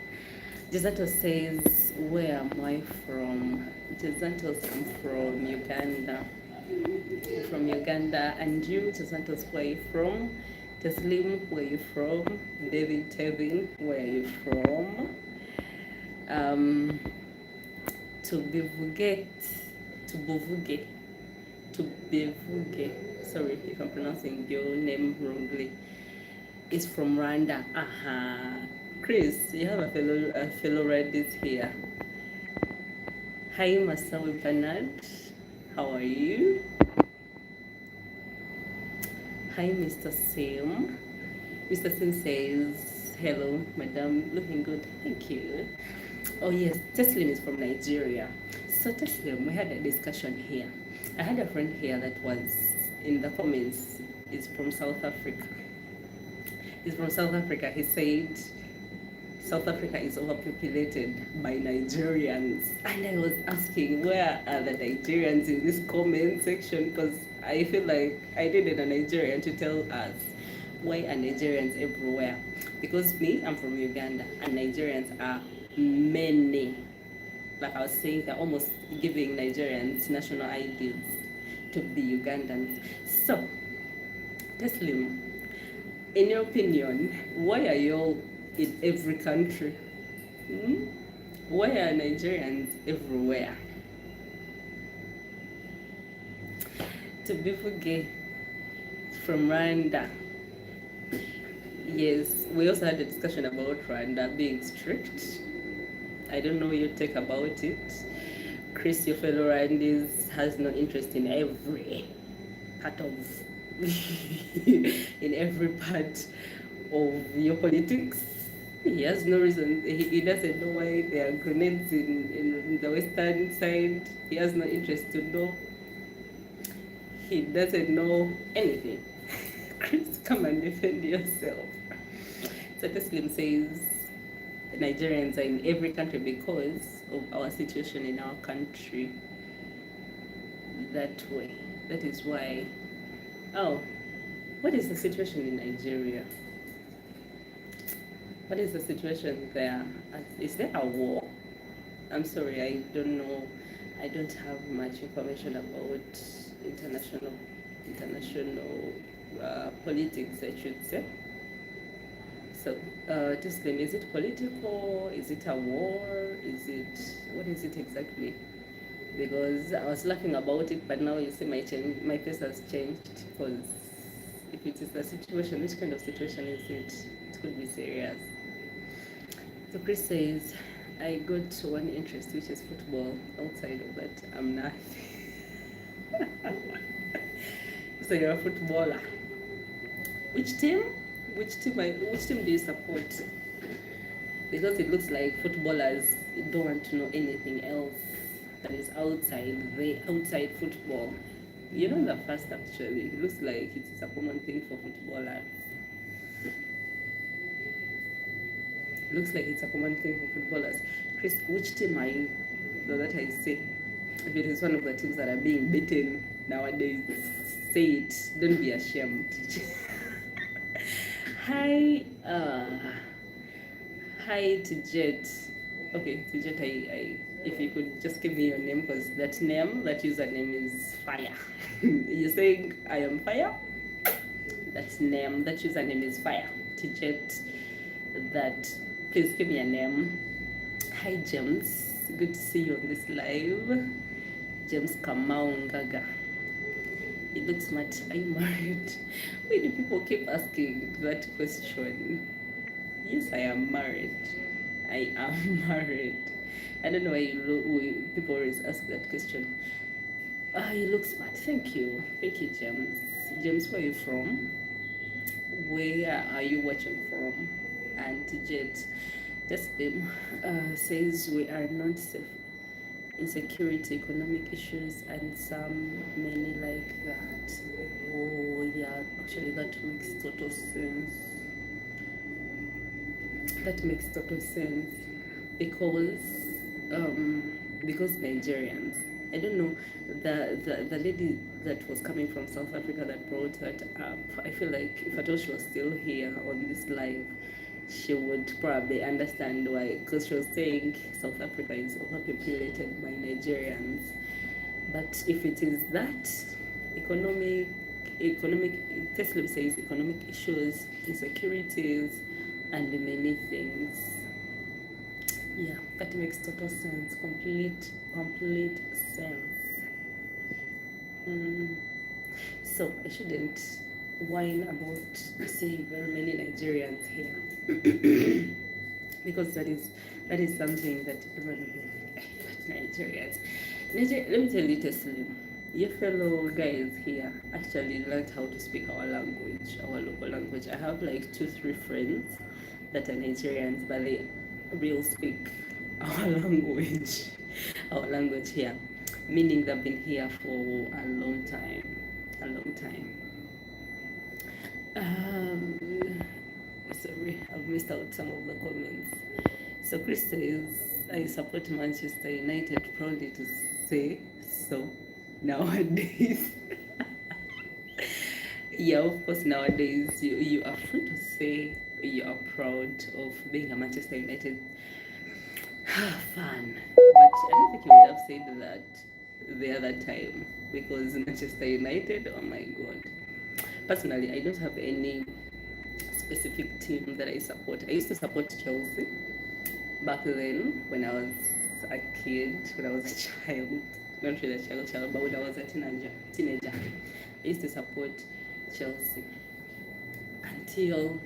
Josantos says, where am I from? Josantos, I'm from Uganda. From Uganda. And you, Josantos, where are you from? Teslim, where are you from? David Tevin, where are you from? Tubivuge, sorry if I'm pronouncing your name wrongly, is from Rwanda. Chris, you have a fellow Reddit here. Hi, Masawi Bernard. How are you? Hi, Mr. Sim. Mr. Sim says, hello, madam. Looking good. Thank you. Oh, yes. Teslim is from Nigeria. So, Teslim, we had a discussion here. I had a friend here that was in the comments, is from South Africa. He's from South Africa. He said South Africa is overpopulated by Nigerians. And I was asking, where are the Nigerians in this comment section? Because I feel like I needed a Nigerian to tell us why are Nigerians everywhere. Because me, I'm from Uganda, and Nigerians are many. Like I was saying, they're almost giving Nigerians national IDs to be Ugandans. So, Teslim, in your opinion, why are you all in every country? Why are Nigerians everywhere? To be forget from Rwanda. Yes, we also had a discussion about Rwanda being strict. I don't know your take about it. Chris, your fellow Rwandese, has no interest in every part of in every part of your politics. He has no reason. He doesn't know why there are grenades in the western side. He has no interest to know. He doesn't know anything. Chris, come and defend yourself. So Teslim says Nigerians are in every country because of our situation in our country. That way. That is why. Oh, what is the situation in Nigeria? What is the situation there? Is there a war? I'm sorry, I don't know. I don't have much information about international
politics, I should say. So, Tislim, is it political? Is it a war? What is it exactly? Because I was laughing about it, but now you see my face has changed. Because if it is a situation, which kind of situation is it? It could be serious. So Chris says, I got one interest, which is football. Outside of that, I'm not. So you're a footballer. Which team? Which team do you support? Because it looks like footballers don't want to know anything else that is outside football. You know the first actually. It looks like it's a common thing for footballers. It looks like it's a common thing for footballers. Chris, which team are you? So that I say, if it is one of the teams that are being beaten nowadays, say it. Don't be ashamed. Hi, Tijet. Okay, Tijet, I if you could just give me your name, because that username is fire. You're saying I am fire? That username is fire. Tijet, please give me a name. Hi, James. Good to see you on this live. James Kamau Ngaga. You look smart. Are you married? Why do people keep asking that question? Yes, I am married. I am married. I don't know why people always ask that question. You look smart. Thank you. Thank you, James. James, where are you from? Where are you watching from? And Jet, says we are not safe. Insecurity, economic issues, and many like that. Oh yeah, actually that makes total sense. That makes total sense because Nigerians. I don't know, the lady that was coming from South Africa that brought that up. I feel like if at all she was still here on this live, she would probably understand why, because she was saying South Africa is overpopulated by Nigerians. But if it is that economic, Tesla says economic issues, insecurities, and many things. Yeah, that makes total sense. Complete sense. So I shouldn't whine about saying very many Nigerians here. Because that is something that everyone will be like, but Nigerians. Let me tell you, Teslim, your fellow guys here actually learned how to speak our language, our local language. I have like 2-3 friends that are Nigerians, but they will speak our language here, meaning they've been here for a long time. Sorry, I've missed out some of the comments. So Chris says, I support Manchester United, proudly to say so nowadays. Yeah, of course, nowadays you are free to say you are proud of being a Manchester United fan. But I don't think you would have said that the other time, because Manchester United, oh my God. Personally, I don't have any specific team that I support. I used to support Chelsea back then when I was a kid, when I was a child. Not really a child, but when I was a teenager. I used to support Chelsea until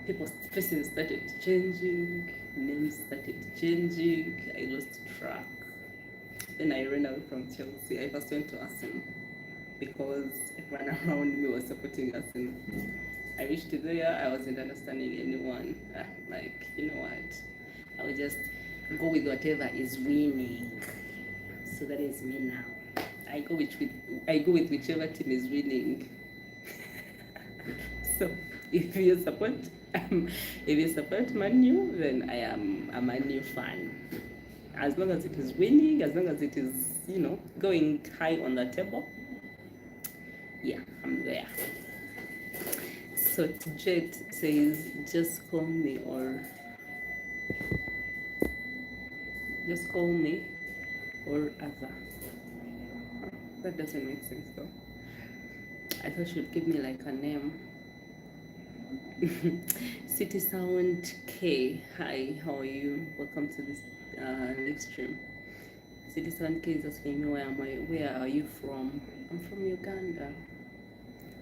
people's faces started changing, names started changing. I lost track. Then I ran away from Chelsea. I first went to Arsenal because everyone around me was supporting Arsenal. I reached there, I wasn't understanding anyone. Like, you know what? I would just go with whatever is winning. So that is me now. I go with whichever team is winning. So if you support Man U, then I am a Man U fan. As long as it is winning, as long as it is, going high on the table, yeah, I'm there. So Jet says, just call me or other. That doesn't make sense though.
I thought she'd give me like a name. City Sound K. Hi, how are you? Welcome to this live stream. City Sound K is asking me where are you from? I'm from Uganda.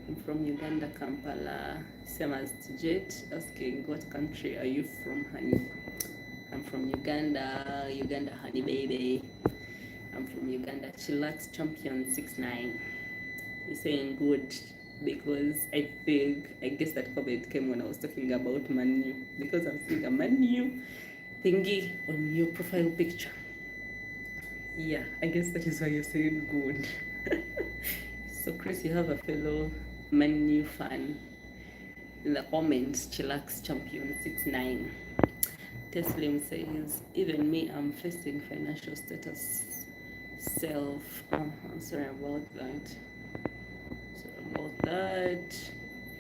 I'm from Uganda, Kampala. Same as Jet asking what country are you from, honey? I'm from Uganda, Uganda, honey baby. I'm from Uganda. Chillax Champion 69. You're saying good because I guess that comment came when I was talking about Manu, because I'm seeing a Manu thingy on your profile picture. Yeah, I guess that is why you're saying good. So Chris, you have a fellow Manu fan in the comments. Chillax Champion 69. Teslim says, even me, I'm facing financial status self. I'm sorry about that.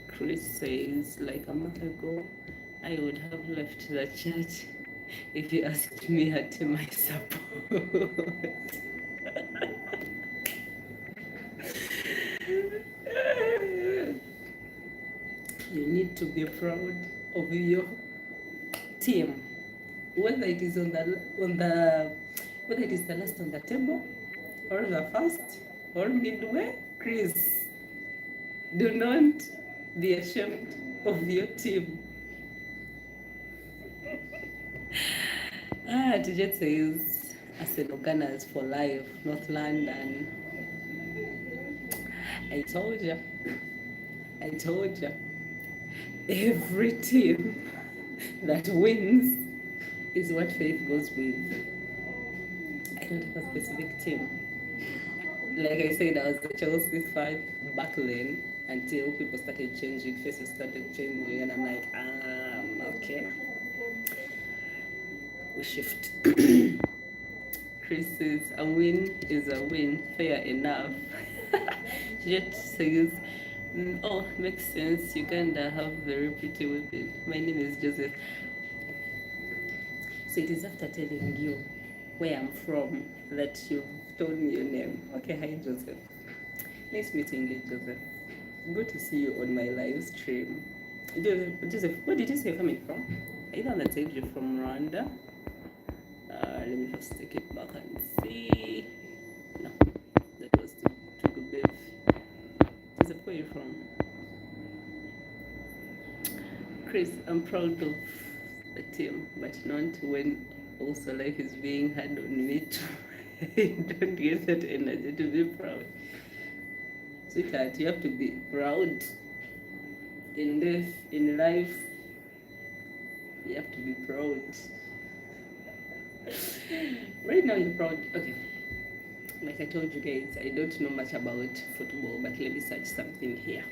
Chris says, like a month ago, I would have left the chat if you asked me at my support. You need to be proud of your team, whether it is whether it is the last on the table or the first or midway. Chris, do not be ashamed of your team. Tijet says, Arsenal Gunners for life, North London. I told you. Every team that wins is what Faith goes with. I don't have a specific team. Like I said, I was a Chelsea fan back then until people started changing, faces started changing, and I'm like, okay. We shift. Chris says, a win is a win, fair enough. Jet says, oh, makes sense. Uganda have very pretty women. My name is Joseph. So it is after telling you where I'm from that you've told me your name. Okay, hi Joseph. Nice meeting you, Joseph. Good to see you on my live stream. Joseph, where did you say you're coming from? Either that said you're from Rwanda. Let me just take it back and see. No, that was too good. Joseph, where are you from? Chris, I'm proud of the team, but not when also life is being hard on me too. Don't get that energy to be proud. Sweetheart, you have to be proud in this, in life. You have to be proud. Right now you're proud. Okay. Like I told you guys, I don't know much about football, but let me search something here.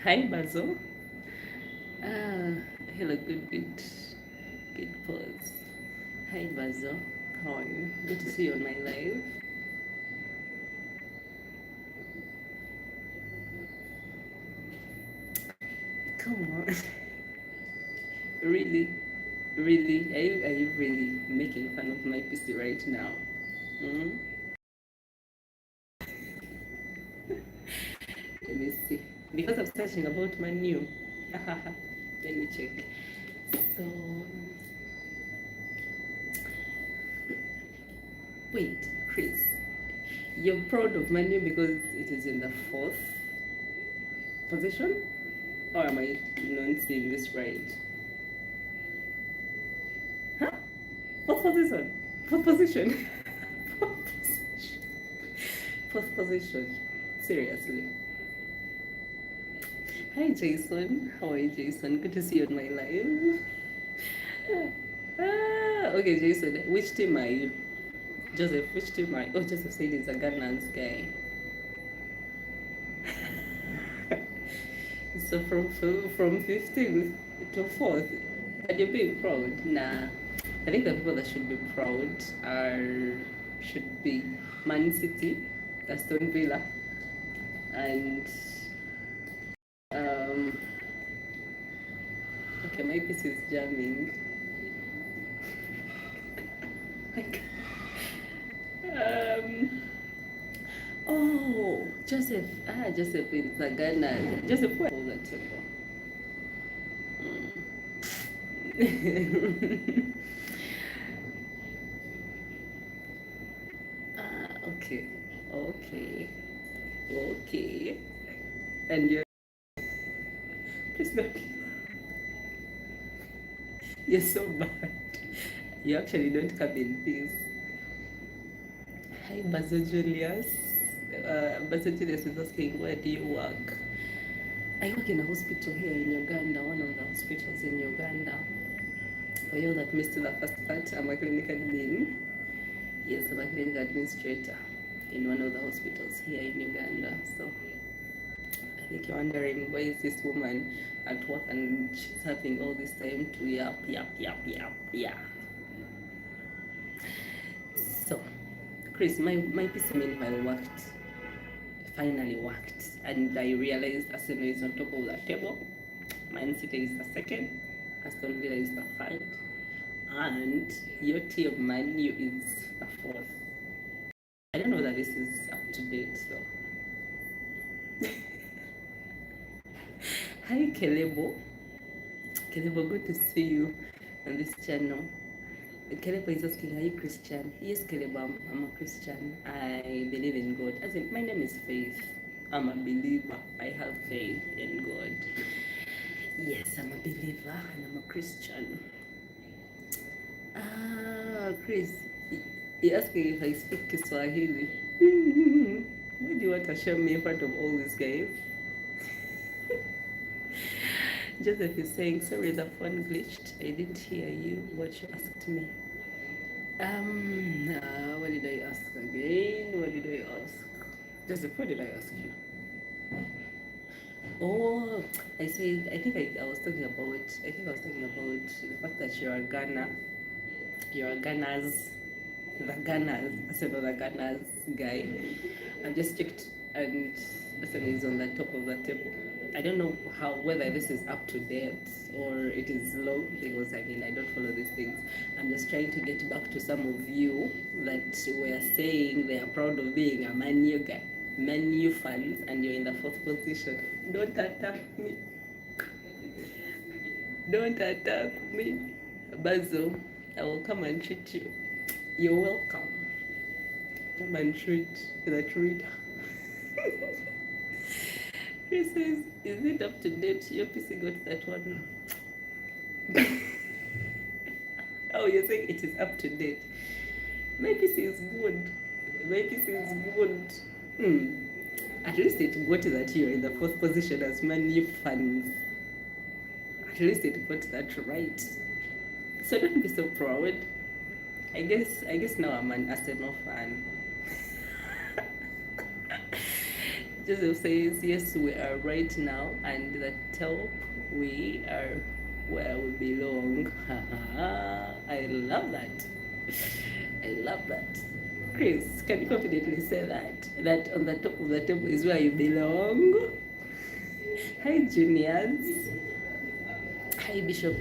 Hi Basil. Hello, good pause. Hi Basil, how are you? Good to see you on my live. Come on. Really? Are you really making fun of my PC right now? Let me see. Because I'm searching about my new. Let me check. So, wait, Chris, you're proud of Manu because it is in the 4th position? Or am I not seeing this right? Huh? Fourth position? Fourth position? Fourth position? Seriously? Hi Jason, how are you Jason? Good to see you on my live. Okay Jason, which team are you? Joseph, which team are you? Oh, Joseph said he's a Gunners guy. So from 15th to 4th, are you being proud? Nah, I think the people that should be proud should be
Man City, Aston Villa, and okay, my piece is jamming. Oh, Joseph. Joseph in Ghana. Joseph, where was that table? Okay, okay, okay. And you're please not. You're so bad. You actually don't come in peace. Hi, Basil Julius. Basil Julius is asking, where do you work? I work in a hospital here in Uganda, one of the hospitals in Uganda. For you that missed the first part, I'm a clinical admin. Yes, I'm a clinical administrator in one of the hospitals here in Uganda. So I think you're wondering, why is this woman at work and she's having all this time to yap. So, Chris, my PC meanwhile worked, finally worked, and I realized Arsenal is on top of the table, Man City is the second, Aston Villa is the third, and your team Man U is the fourth. I don't know that this is up to date though. Hi Kelebo. Kelebo, good to see you on this channel. Kelebo is asking, are you Christian? Yes, Kelebo, I'm a Christian. I believe in God. As in, my name is Faith. I'm a believer. I have faith in God. Yes, I'm a believer and I'm a Christian. Chris, you're asking if I speak Kiswahili. Why do you want to show me in front of all these guys? Joseph is saying, sorry, the phone glitched. I didn't hear you, what you asked me. What did I ask again? What did I ask? Joseph, what did I ask you? Oh, I said, I was talking about the fact that you're a Ghana. You're a Ghana's, I said, the Ghana's guy. I just checked and Arsenal is on the top of the table. I don't know whether this is up to date or it is low, because I mean I don't follow these things. I'm just trying to get back to some of you that were saying they are proud of being a Man U guy, Man U fans, and you're in the fourth position. Don't attack me. Don't attack me. Basil, I will come and treat you. You're welcome. Come and treat the treat. He says, is it up to date? Your PC got that one. Oh, you're saying it is up to date. My PC is good. My PC is good. At least it got that you're in the fourth position as Man U fans. At least it got that right. So don't be so proud. I guess now I'm an Arsenal fan. Joseph says, yes, we are right now, and the top, we are where we belong. I love that. I love that. Chris, can you confidently say that on the top of the table is where you belong? Hi, juniors. Hi, Bishop.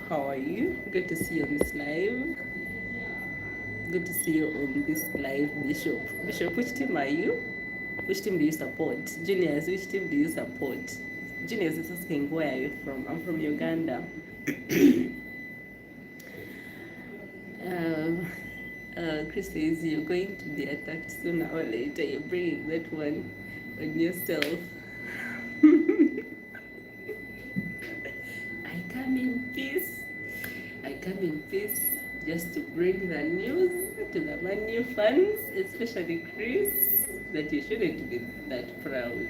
How are you? Good to see you on this live. Good to see you on this live, Bishop. Bishop, which team are you? Which team do you support? Juniors, which team do you support? Juniors is asking, where are you from? I'm from Uganda. Chris says, you're going to be attacked sooner or later. You're bringing that one on yourself. I come in peace. Just to bring the news to the Man U fans, especially Chris, that you shouldn't be that proud.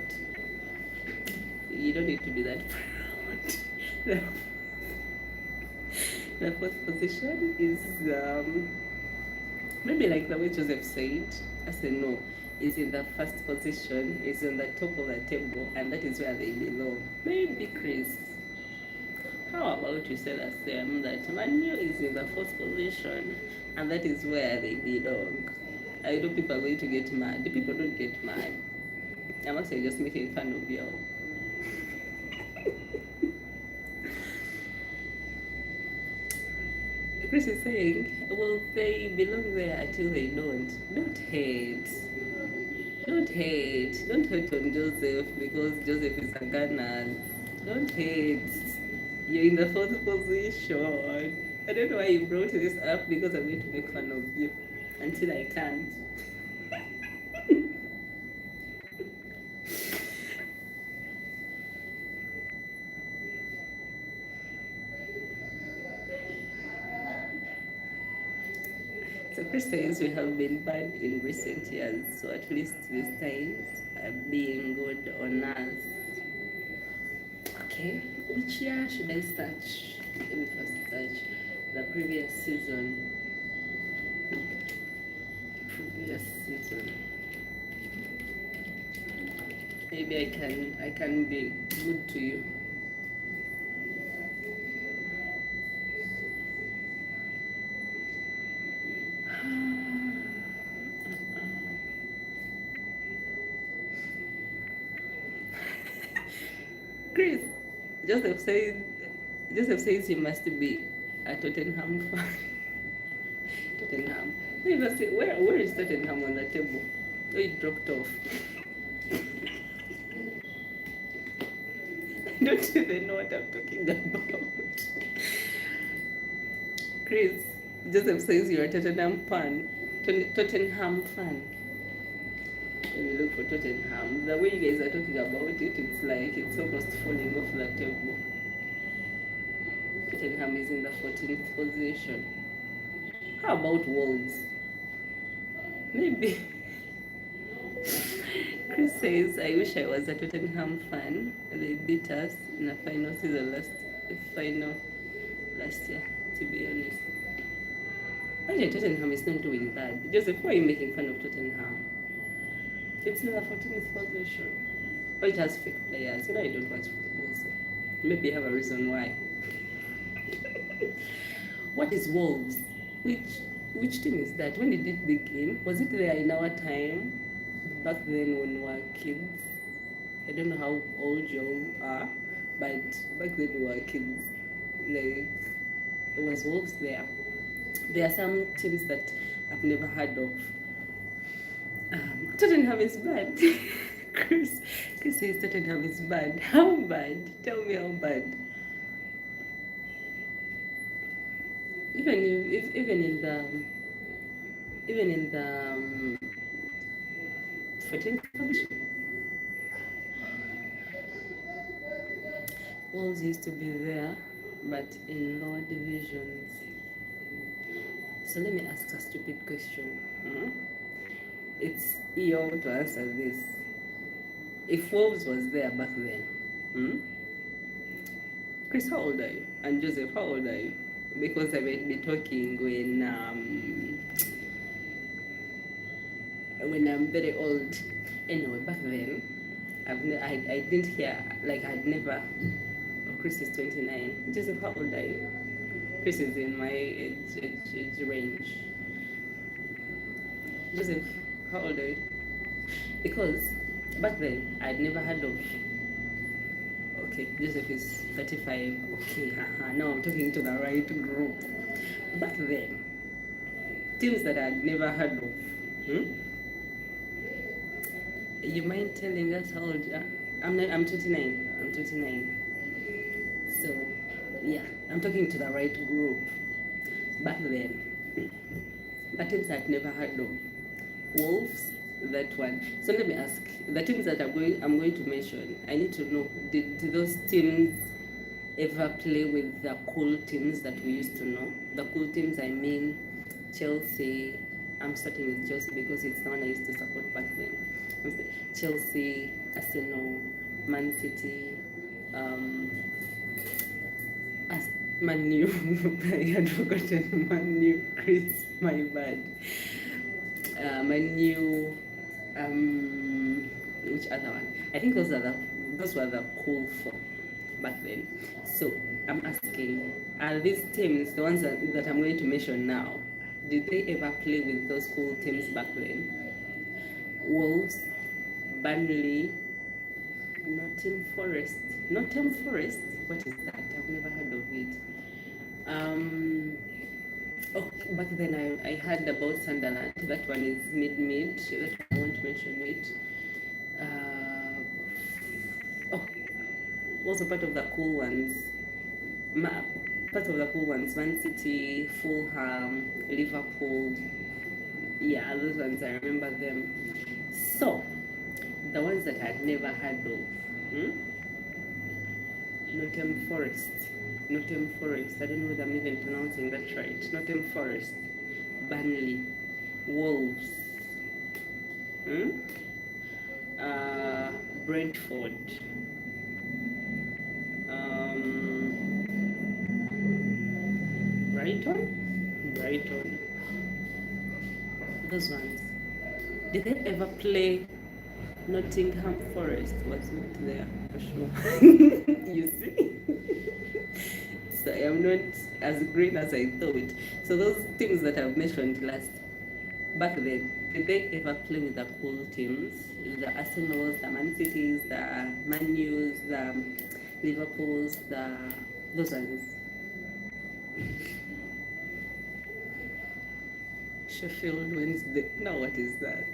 You don't need to be that proud. The fourth position is maybe like the way Joseph said, Arsenal is in the first position, is on the top of the table, and that is where they belong. Maybe Chris, how about you tell us them that Man U is in the fourth position, and that is where they belong?
I know people are going to get mad. The people don't get mad. I'm actually just making fun of you. Chris is saying, well, they belong there until they don't. Don't hate. Don't hate. Don't hate on Joseph because Joseph is a Ghana. Don't hate. You're in the fourth position. I don't know why you brought this up because I'm going to make fun of you until I can't. So Chris says we have been bad in recent years, so at least these times are being good on us. Okay, which year should I search? Let me first search the previous season. Previous season. Maybe I can be good to you. Chris, Joseph says he must be a Tottenham fan. Tottenham. Where is Tottenham on the table? Oh, it dropped off. I don't even know what I'm talking about. Chris, Joseph says you're a Tottenham fan. Tottenham fan. When you look for Tottenham, the way you guys are talking about it, it's like it's almost falling off the table. Tottenham is in the 14th position. How about Wolves? Maybe. Chris says, I wish I was a Tottenham fan. They beat us in the final last year, to be honest. Actually, Tottenham is not doing bad. Joseph, why are you making fun of Tottenham? It's in the 14th position. But it has fake players. You know, I don't watch football, so maybe you have a reason why. What is Wolves? Which team is that? When did it begin? Was it there in our time? Back then when we were kids? I don't know how old you are, but back then we were kids. Like, it was Wolves there. There are some teams that I've never heard of. Tottenham is bad. Chris says Tottenham is bad. How bad? Tell me how bad. Even in the 14th position. Wolves used to be there, but in lower divisions. So let me ask a stupid question. It's your to answer this. If Wolves was there back then, Chris, how old are you? And Joseph, how old are you? Because I might be talking when I'm very old. Anyway, back then, I didn't hear, like I'd never. Oh, Chris is 29. Joseph, how old are you? Chris is in my age range. Joseph, how old are you? Because back then I'd never heard of. Okay, Joseph is 35. Okay, now I'm talking to the right group. Back then, teams that I'd never heard of. You mind telling us how old you are? I'm 29. I'm 29. So, yeah, I'm talking to the right group. Back then, but teams I'd never heard of. Wolves, that one. So let me ask, the teams that I'm going to mention, I need to know, did those teams ever play with the cool teams that we used to know? The cool teams, I mean Chelsea. I'm starting with Chelsea because it's the one I used to support back then. Chelsea, Arsenal, Man City, Man U. I had forgotten Man U. Chris, my bad. Man U. Which other one? I think those were the cool four back then. So I'm asking, are these teams the ones that I'm going to mention now? did they ever play with those cool teams back then? Wolves, Burnley, Nottingham Forest. Nottingham Forest? What is that? I've never heard of it. Oh, back then I heard about Sunderland. That one is mid. That I won't mention it. Oh, also part of the cool ones. Part of the cool ones. Man City, Fulham, Liverpool. Yeah, those ones I remember them. So, the ones that I'd never heard of. Nottingham Forest. Nottingham Forest. I don't know whether I'm even pronouncing that right. Nottingham Forest. Burnley. Wolves. Brentford. Brighton. Those ones. Did they ever play? Nottingham Forest was not there for sure. You see? So I am not as green as I thought. So those teams that I've mentioned last, back then, did they ever play with the cool teams? The Arsenals, the Man Cities, the Man U's, the Liverpools, those ones. Sheffield Wednesday. Now what is that?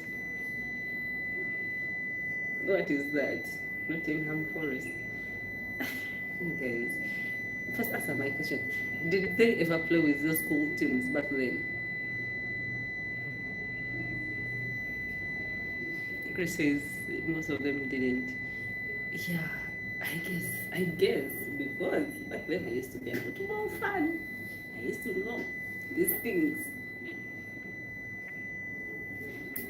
What is that? Nottingham Forest. You guys, first answer my question. Did they ever play with those cool teams back then? Chris says most of them didn't. Yeah, I guess because back then I used to be a football fan. I used to know these things.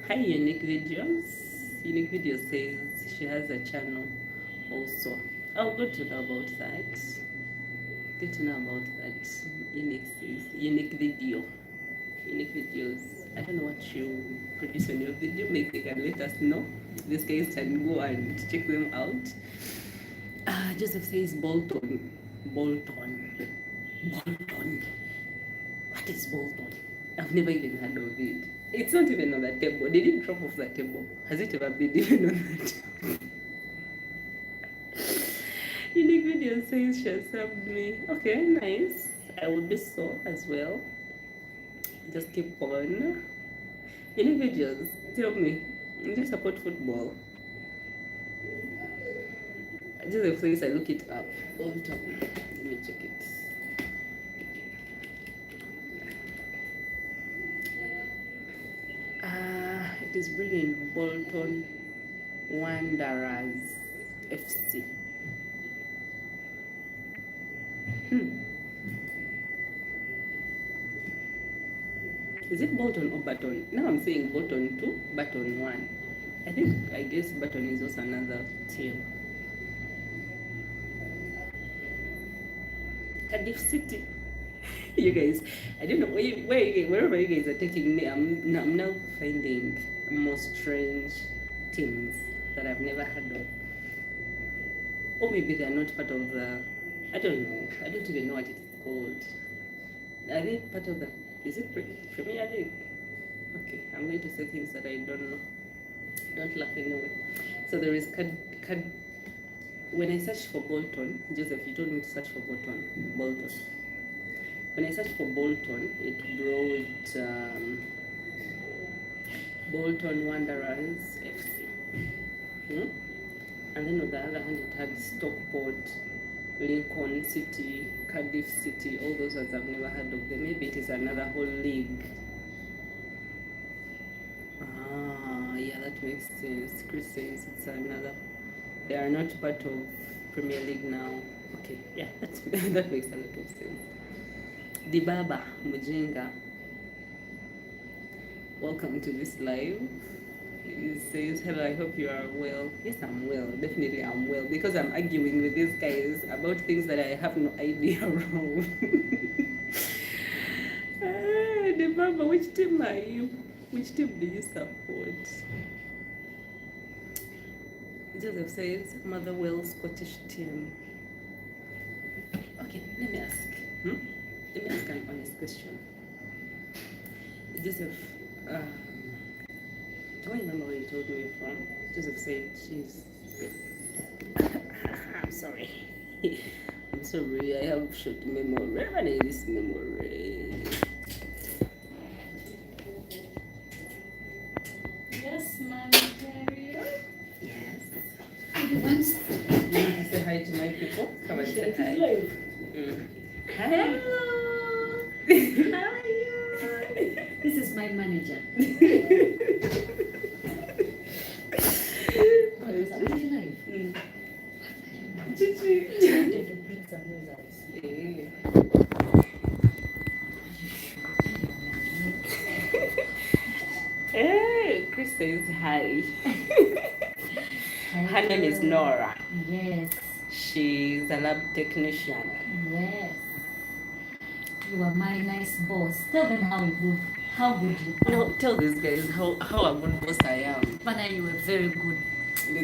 Hi, Unique Videos. Unique Video says she has a channel also. Oh, good to know about that. Good to know about that. Unique says Unique Video. Unique Videos. I don't know what you produce on your video. Maybe they can let us know. These guys can go and check them out. Joseph says Bolton. Bolton. What is Bolton? I've never even heard of it. It's not even on the table. Did it drop off the table? Has it ever been even on the table? Unique Video says she has served me. Okay, nice. I will be so as well. Just keep on. Unique Videos, tell me, do you support football? Joseph says I look it up all the time. Let me check it. It is bringing Bolton Wanderers FC. Is it Bolton or Button? Now I'm saying Bolton 2, Button 1. I guess Button is also another team. Cardiff City. You guys, I don't know wherever you guys are taking me. I'm now finding more strange teams that I've never heard of. Or maybe they're not part of the, I don't know. I don't even know what it's called. Are they part of the, is it Premier League? Okay, I'm going to say things that I don't know. Don't laugh anyway. So there is when I search for Bolton, Joseph, you told me to search for Bolton. When I searched for Bolton, it brought Bolton Wanderers FC. And then on the other hand, it had Stockport, Lincoln City, Cardiff City. All those ones I've never heard of them. Maybe it is another whole league. Yeah, that makes sense. Chris says it's another. They are not part of Premier League now. Okay, yeah, that makes a lot of sense. Dibaba Mujinga, welcome to this live. He says, hello, I hope you are well. Yes, I'm well. Definitely I'm well, because I'm arguing with these guys about things that I have no idea of. Dibaba, which team are you? Which team do you support? Joseph says, Motherwell Scottish team. Okay, let me ask. Let me ask an honest question.
Joseph, do I remember where he told me from? Joseph said she's. I'm sorry. I'm sorry, I have short memory. What is this memory?
Yes, Mom, Terry.
Yes.
You want
You want to say hi to my people? Come and say hi. Hello. How are you?
This is my manager.
Chris says hi. Her name is Nora.
Yes.
She's a lab technician.
Yes. You are my nice boss. Tell them how good you are.
No, tell these guys how a good boss I am.
Father, you are very good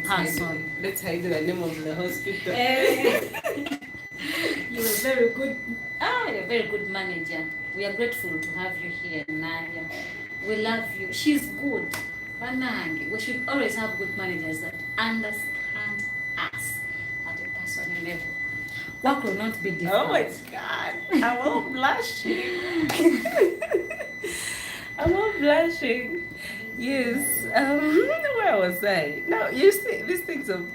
person.
Let's hide the name of the hospital.
You are very good. You're a very good manager. We are grateful to have you here, Naya. We love you. She's good. Banangi. We should always have good managers that understand us at a personal level. Work will not be difficult.
Oh my God! I'm all blushing. I'm all blushing. Yes. Where was I? Now you see these things of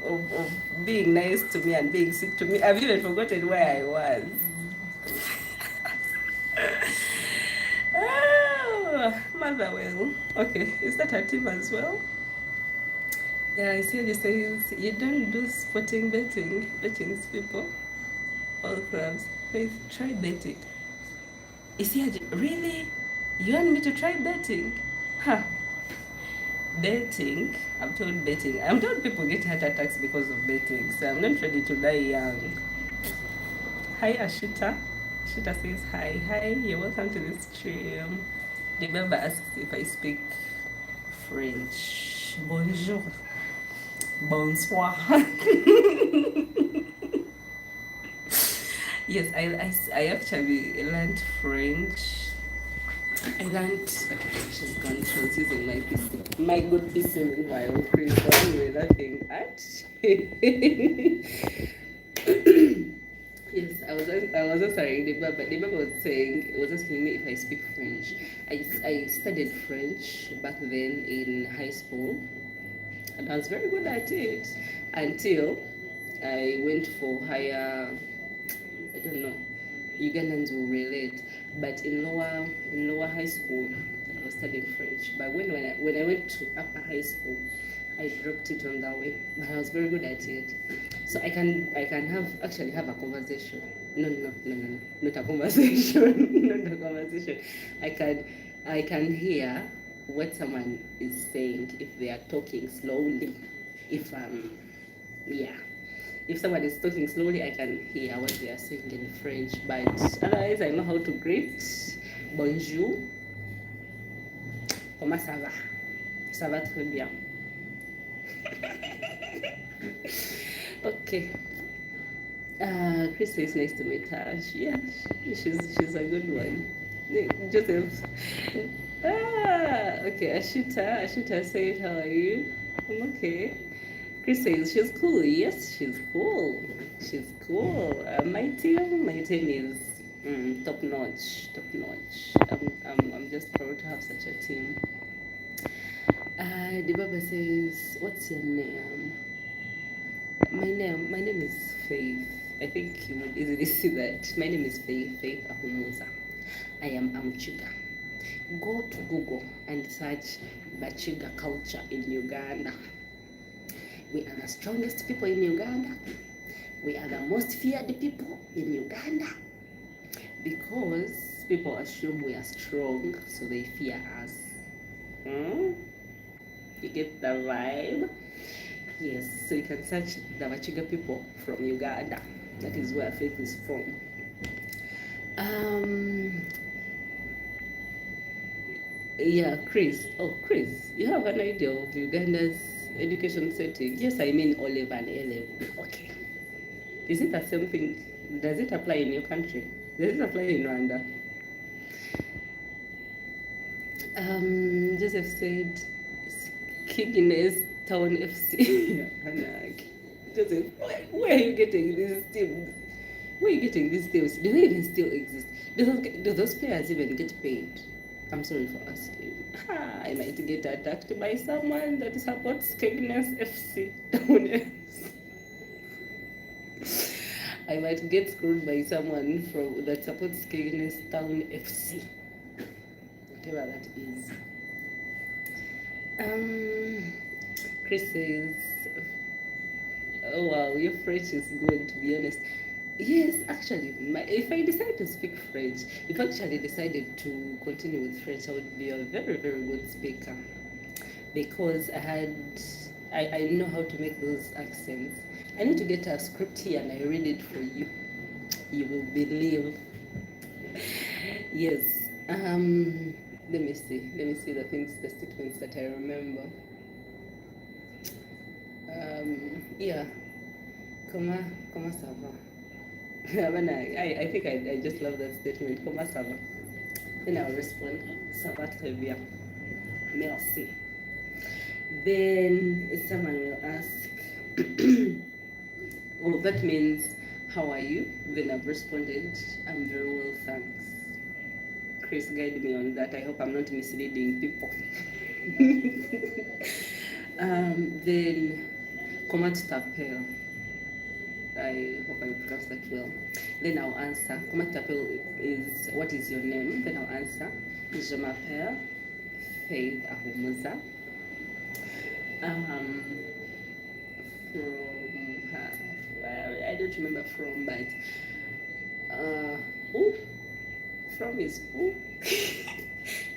being nice to me and being sick to me. I've even forgotten where I was. Oh, Motherwell. Okay, is that her team as well? Yeah, I see you says you don't do sporting betting, people, all clubs. Please try betting. Is he really? You want me to try betting? Huh. Betting? I'm told betting. I'm told people get heart attacks because of betting, so I'm not ready to die young. Hi, Ashita. Ashita says hi. Hi, you're welcome to the stream. The Baba asks if I speak French. Bonjour. Bonsoir. Yes, I actually learned French. I learned. She's gone. She was using my PC. My good PC meanwhile. Chris, anyway, that thing. Yes, I was answering the Baba. The Baba was asking me if I speak French. I studied French back then in high school, and I was very good at it until I went for higher. I don't know. Ugandans will relate, but in lower high school, I was studying French. But when I went to upper high school, I dropped it on that way. But I was very good at it, so I can actually have a conversation. No, not a conversation, not a conversation. I can hear what someone is saying if they are talking slowly. If someone is talking slowly, I can hear what they are saying in French. But otherwise, I know how to greet. Bonjour. Comment ça va? Ça va très bien. Okay. Chris says nice to meet her. She's a good one. Joseph. Okay. Ashita said, how are you? I'm okay. Chris says she's cool. Yes, she's cool. She's cool. My team is top notch. I'm just proud to have such a team. The Baba says, what's your name? My name is Faith. I think you would easily see that. My name is Faith Ahumuza. I am Amchiga. Go to Google and search Bachiga culture in Uganda. We are the strongest people in Uganda. We are the most feared people in Uganda because people assume we are strong, so they fear us. You get the vibe? Yes, so you can search the Bachiga people from Uganda. That is where Faith is from. Yeah, Chris. Oh, Chris, you have an idea of Uganda's education setting? Yes, I mean O-level and A-level. Okay. Is it the same thing? Does it apply in your country? Does it apply in Rwanda?
Joseph said, Kigines Town FC. Yeah, and like, Joseph, where are you getting these teams? Where are you getting these teams? Do they even still exist? Do those players even get paid? I'm sorry for asking. I might get attacked by someone that supports Kignes FC Town FC. I might get screwed by someone from that supports Kignes Town FC, whatever that is. Chris says, "Oh wow, your French is good. To be honest, yes, actually, if I decide to speak French, if I actually decided to continue with French, I would be a very very good speaker because I know how to make those accents. I need to get a script here and I read it for you. You will believe. Yes. Let me see. Let me see the statements that I remember. Yeah. Comment ça va? I think I just love that statement. Comment ça va? Then I'll respond, ça va très bien. Merci. Then someone will ask, well, that means, how are you? Then I've responded, I'm very well, thanks. Chris, guide me on that. I hope I'm not misleading people. Then, comment tu t'appelles? I hope I pronounced that well. Then I'll answer. Comment tu t'appelles is, what is your name? Then I'll answer, je m'appelle Faith Ahumuza. I don't remember from, but from is who?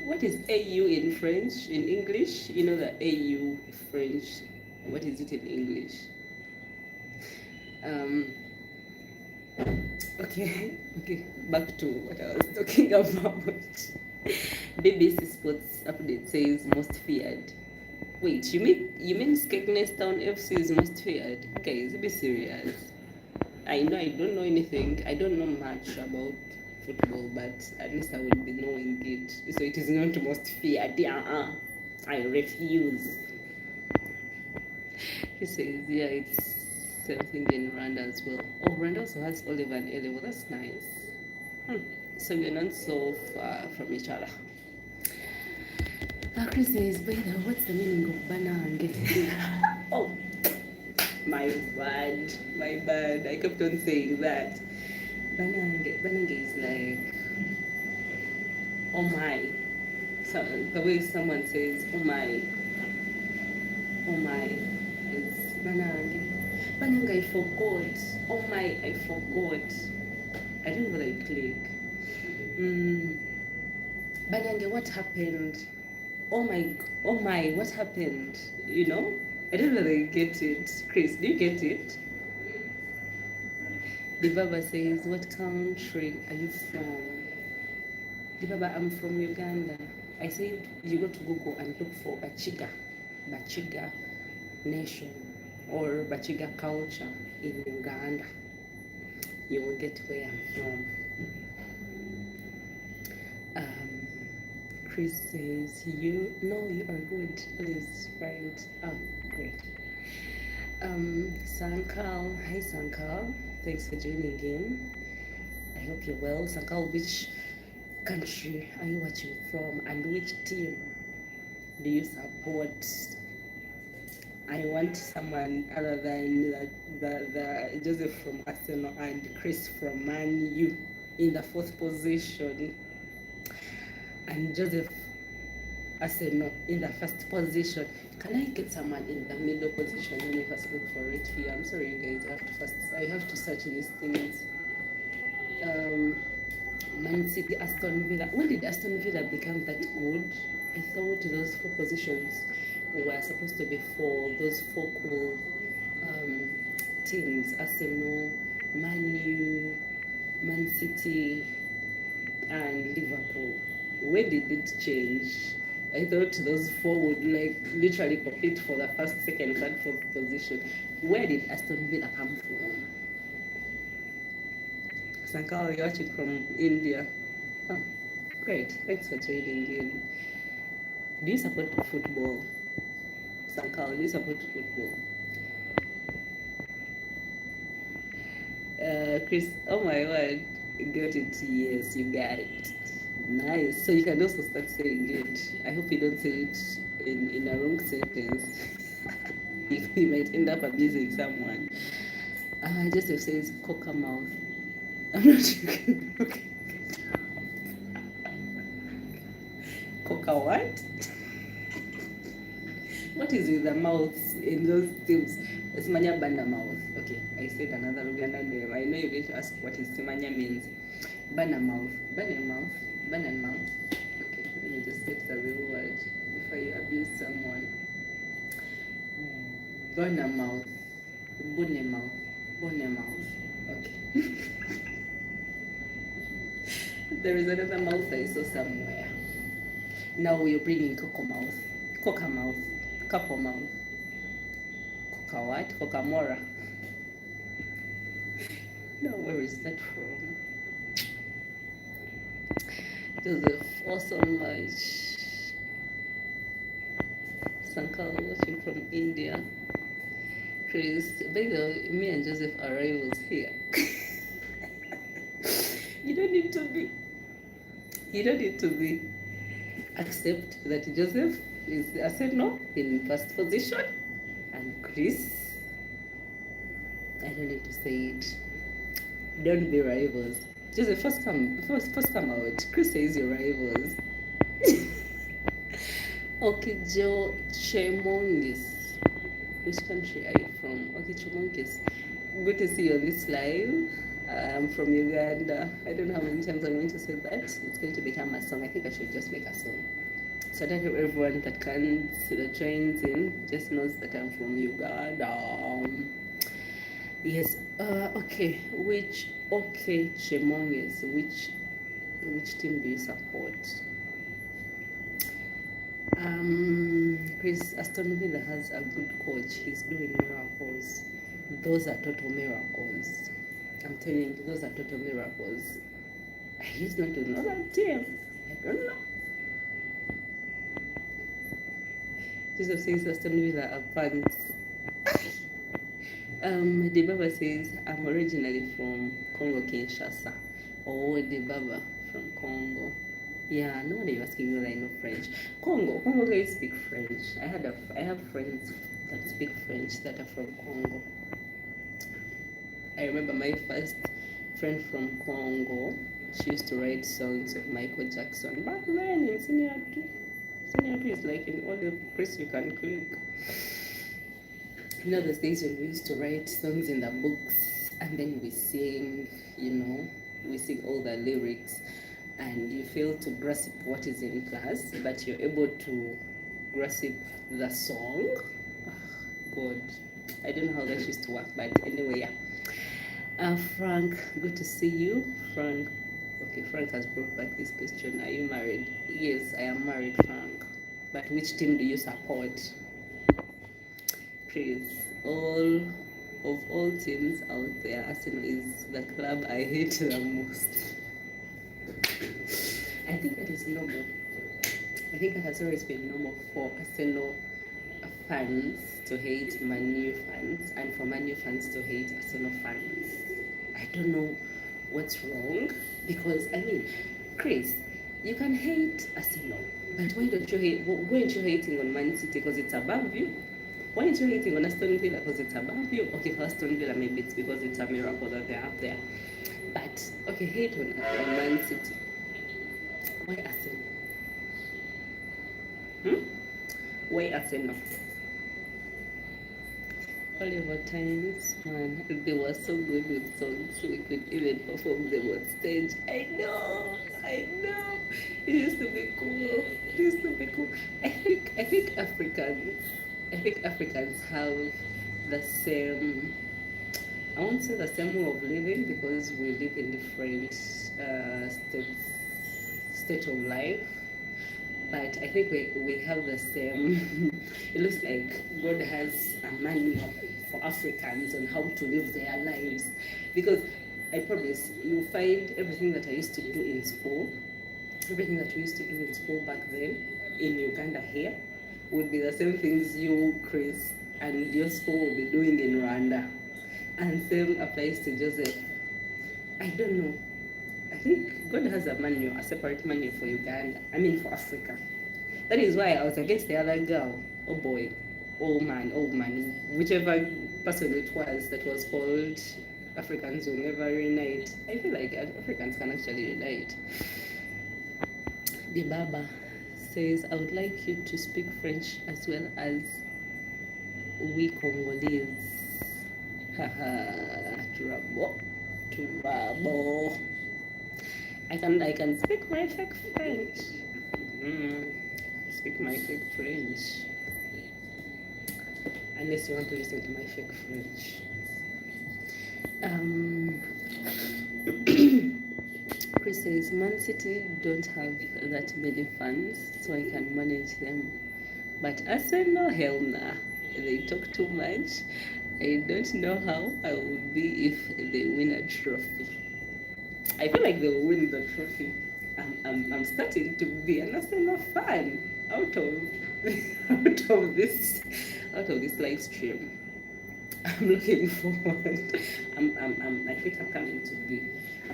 What is AU in French? In English, you know the AU French. What is it in English? Okay, back to what I was talking about. BBC Sports Update says most feared. Wait, you mean Skegness Town FC is most feared? Guys, be serious. I know I don't know anything. I don't know much about football, but at least I will be knowing it. So it is not most feared. I refuse. He says, yeah, it's same thing in Rwanda as well. Oh, Rwanda also has Oliver and A-level. That's nice. So we're not so far from each other. Chris says, by the way, what's the meaning of Banange? Oh, my bad. I kept on saying that. Banange is like, oh my. So the way someone says, oh my, is Banange. Banange, I forgot. Oh my, I forgot. I don't know whether I click. Banange, what happened? Oh my, what happened? You know? I don't know whether you get it. Chris, do you get it? Dibaba says, what country are you from? Dibaba, I'm from Uganda. I said you go to Google and look for Bachiga nation or Bachiga culture in Uganda. You will get where I'm from. Chris says, you are good. Please find. Oh, great. Sankal, hi Sankal. Thanks for joining in. I hope you're well. Sankal, which country are you watching from and which team do you support? I want someone other than the Joseph from Arsenal and Chris from Man U in the 4th position, and Joseph Arsenal in the 1st position. Can I get someone in the middle position? Let me first look for it here. I'm sorry, you guys. I have to search these things. Man City, Aston Villa. When did Aston Villa become that good? I thought those 4 positions were supposed to be for those 4 cool teams: Arsenal, Man U, Man City, and Liverpool. When did it change? I thought those 4 would like literally compete for the 1st, 2nd, 3rd, 4th position. Where did Aston Villa come from? Sankar, you're watching from India. Oh, great. Thanks for joining in. Do you support football? Sankal, do you support football? Chris, oh my word, you got it. Yes, you got it. Nice. So you can also start saying it. I hope you don't say it in a wrong sentence. You might end up abusing someone. Joseph says coca mouth. I'm not joking. Okay. Coca what? What is with the mouths in those things? Simanya banda mouth. Okay, I said another Uganda name. I know you're going to ask what is Simanya means. Banda mouth. Banda mouth. Banda mouth. Okay, let me just get the real word before you abuse someone. Banda mouth. Bone mouth. Bone mouth. Okay. There is another mouth I saw somewhere. Now you're bringing cocoa mouth. Coca mouth. Couple mouth. Coca what? Cocamora. No, where is that from? Joseph, awesome much. Sankal watching from India. Chris, by the way, me and Joseph are rivals here. You don't need to be. You don't need to be. Accept that Joseph is the Arsenal in first position, and Chris, I don't need to say it. Don't be rivals. Joseph, first come out. Chris says your rivals. Okay, Joe Chemongis. Which country are you from? Okay, Chemongis. Good to see you on this live. I'm from Uganda. I don't know how many times I'm going to say that. It's going to become a song. I think I should just make a song. So that everyone that joins in just knows that I'm from Uganda. Yes. Okay. Chemongis. Which team do you support? Chris, Aston Villa has a good coach. He's doing miracles. Those are total miracles. I'm telling you, those are total miracles. I used not to know that team. I don't know. Joseph says Aston Villa are fans. Debaba says I'm originally from Congo Kinshasa. Oh, Debaba from Congo. Yeah, nobody asking whether I know French. Congo guys speak French. I have friends that speak French that are from Congo. I remember my first friend from Congo. She used to write songs of Michael Jackson back then in senior two. Senior two is like in all the press you can click. You know those days when we used to write songs in the books and then we sing, we sing all the lyrics and you fail to grasp what is in class, but you're able to grasp the song. Oh, God, I don't know how that used to work, but anyway, yeah. Frank, good to see you. Frank, okay, Frank has brought back this question. Are you married? Yes, I am married, Frank. But which team do you support? Please, all teams out there, Arsenal is the club I hate the most. I think that is normal. I think that has always been normal for Arsenal fans to hate Man U fans and for Man U fans to hate Arsenal fans. I don't know what's wrong because Chris, you can hate Arsenal, but why aren't you hating on Man City because it's above you? Why aren't you hating on Aston Villa because it's above you? Okay, for Aston Villa maybe it's because it's a miracle that they're up there. But okay, hate on Man City. Why Arsenal? Why Arsenal? Oliver Times, man, they were so good with songs, we could even perform them on stage. I know. It used to be cool. I think Africans have the same. I won't say the same way of living because we live in different state of life. But I think we have the same. It looks like God has a manual for Africans on how to live their lives. Because I promise you'll find everything that I used to do in school, everything that we used to do in school back then,
in Uganda here would be the same things you, Chris, and your school will be doing in Rwanda. And same applies to Joseph. I don't know. I think God has a manual, a separate manual for Uganda. I mean for Africa. That is why I was against the other girl. Oh boy. Oh man. Whichever person it was that was called Africans will never unite. I feel like Africans can actually unite. The Baba says, I would like you to speak French as well as we Congolese. Haha, trouble. I can speak my fake French. Speak my fake French. Unless you want to listen to my fake French. Chris says, Man City don't have that many fans, so I can manage them. But Arsenal, hell nah. They talk too much. I don't know how I would be if they win a trophy. I feel like they will win the trophy. I'm starting to be an Arsenal fan out of this live stream. I'm looking forward. I think I'm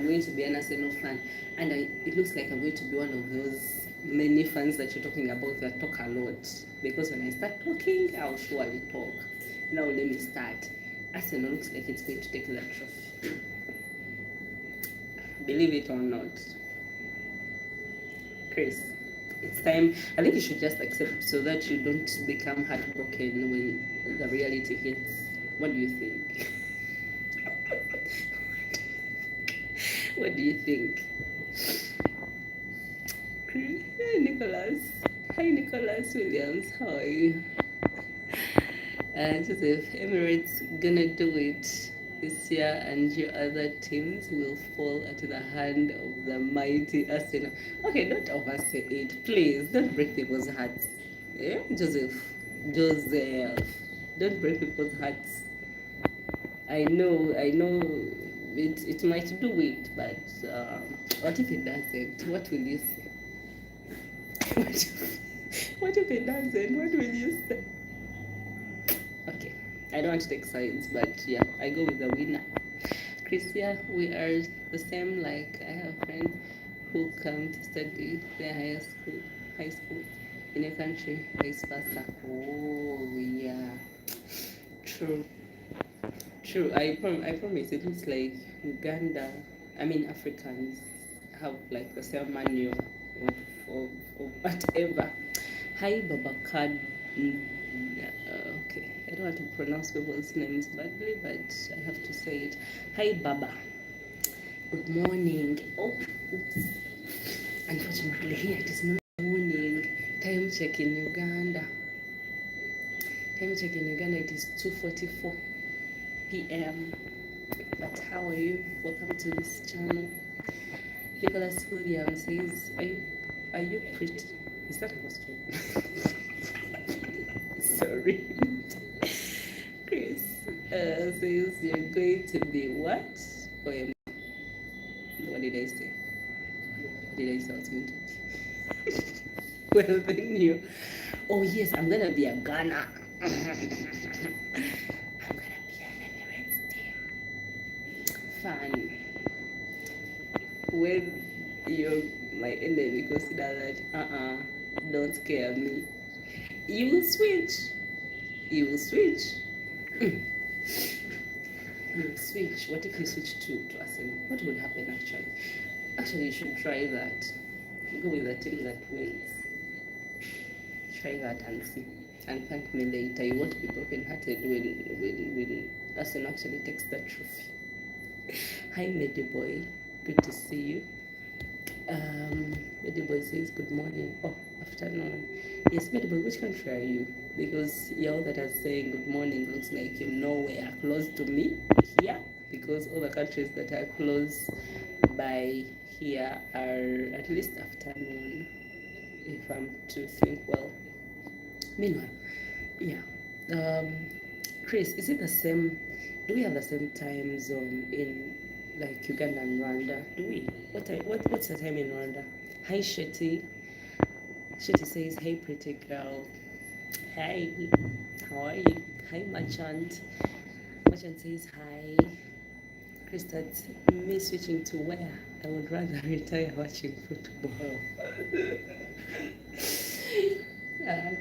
going to be an Arsenal fan, and it looks like I'm going to be one of those many fans that you're talking about that talk a lot. Because when I start talking, I'll surely talk. Now let me start. Arsenal looks like it's going to take that trophy. Believe it or not, Chris, it's time. I think you should just accept so that you don't become heartbroken when the reality hits. What do you think? What do you think? Hey, Nicholas. Hi, Nicholas Williams. How are you? Joseph, Emirates gonna do it this year, and your other teams will fall at the hand of the mighty Arsenal. Okay, don't oversay it, please. Don't break people's hearts. Yeah, Joseph, don't break people's hearts. I know. It might do it, but what if it doesn't? What will you say? What if it doesn't? What will you say? Okay, I don't want to take sides, but yeah, I go with the winner. Chrisia, we are the same. Like, I have friends who come to study their high school in a country, vice versa. Oh yeah, true. I promise. It looks like Uganda. I mean, Africans have like the same manual of whatever. Hi, Babakad. Okay, I don't want to pronounce people's names badly, but I have to say it. Hi, Baba. Good morning. Oh, oops. Unfortunately, here it is not morning. Time check in Uganda. It is 2:44 p.m. But how are you? Welcome to this channel. Nicholas Williams says, are you pretty? Is that a question? Sorry. Chris says you're going to be what? What did I say? What did I say I was going to be? Well, then you. Oh yes, I'm gonna be a Ghana. I'm gonna be an Emirates team. Fun. When you're my enemy, consider that don't scare me. You will switch. You will switch. You will switch. What if you switch to Arsenal? What would happen actually? Actually, you should try that. Go with the team that wins. Try that and see. And thank me later. You won't be broken-hearted when Arsenal actually takes that trophy. Hi, Mediboy. Good to see you. Mediboy says good morning. Oh, afternoon. Yes, Mediboy, which country are you? Because y'all that are saying good morning looks like you're nowhere close to me here. Because all the countries that are close by here are at least afternoon, if I'm to think well. Meanwhile, yeah. Chris, is it the same? Do we have the same time zone in like Uganda and Rwanda? Do we? What's the time in Rwanda? Hi, Shetty.
Shitty says, hey, pretty girl. Hey, how are you? Hi, Merchant. Merchant says, hi. Chris, that's me switching to where I would rather retire watching football.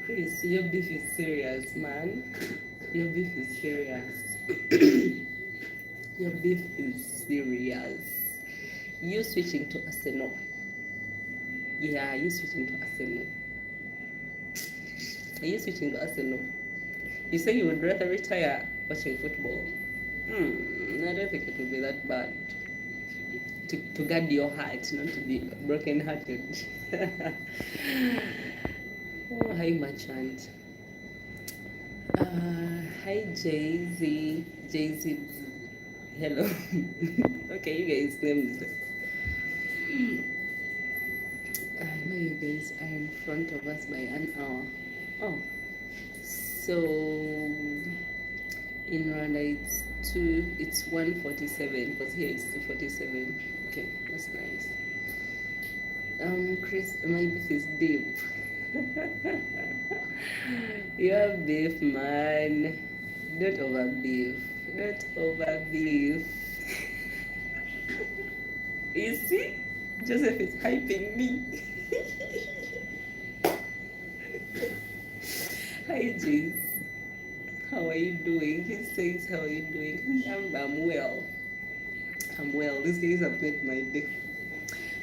Chris, your beef is serious, man. Your beef is serious. Your beef is serious. You switching to Arsenal. Yeah, you switching to Arsenal. Are you switching to Arsenal? You say you would rather retire watching football. I don't think it will be that bad. To guard your heart, not to be broken-hearted. Oh, hi, Merchant. Hi, Jay-Z. Jay-Z. Hello. Okay, you guys named it. I know you guys are in front of us by an hour. Oh, so in Rwanda it's 1:47, but here it's 2:47. Okay, that's nice. Chris, my beef is deep. Your beef, man. Don't over beef. Don't over beef. You see, Joseph is hyping me. Hi, Jace. How are you doing? He says, how are you doing? I'm well. I'm well. These guys have made my day.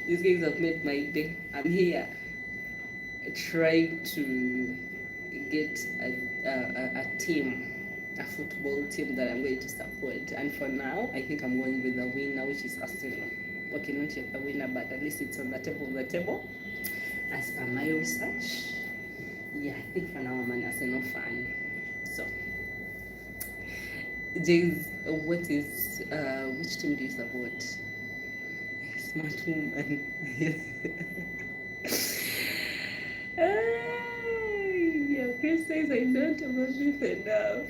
These guys have made my day. I'm here trying to get a team, a football team that I'm going to support. And for now, I think I'm going with the winner, which is Arsenal. Okay, not yet the winner, but at least it's on the table. As per my research, yeah, I think for now I'm an Arsenal fan. So, James, what is which team do you support? Smart woman. Yeah, Chris says I don't have beef enough.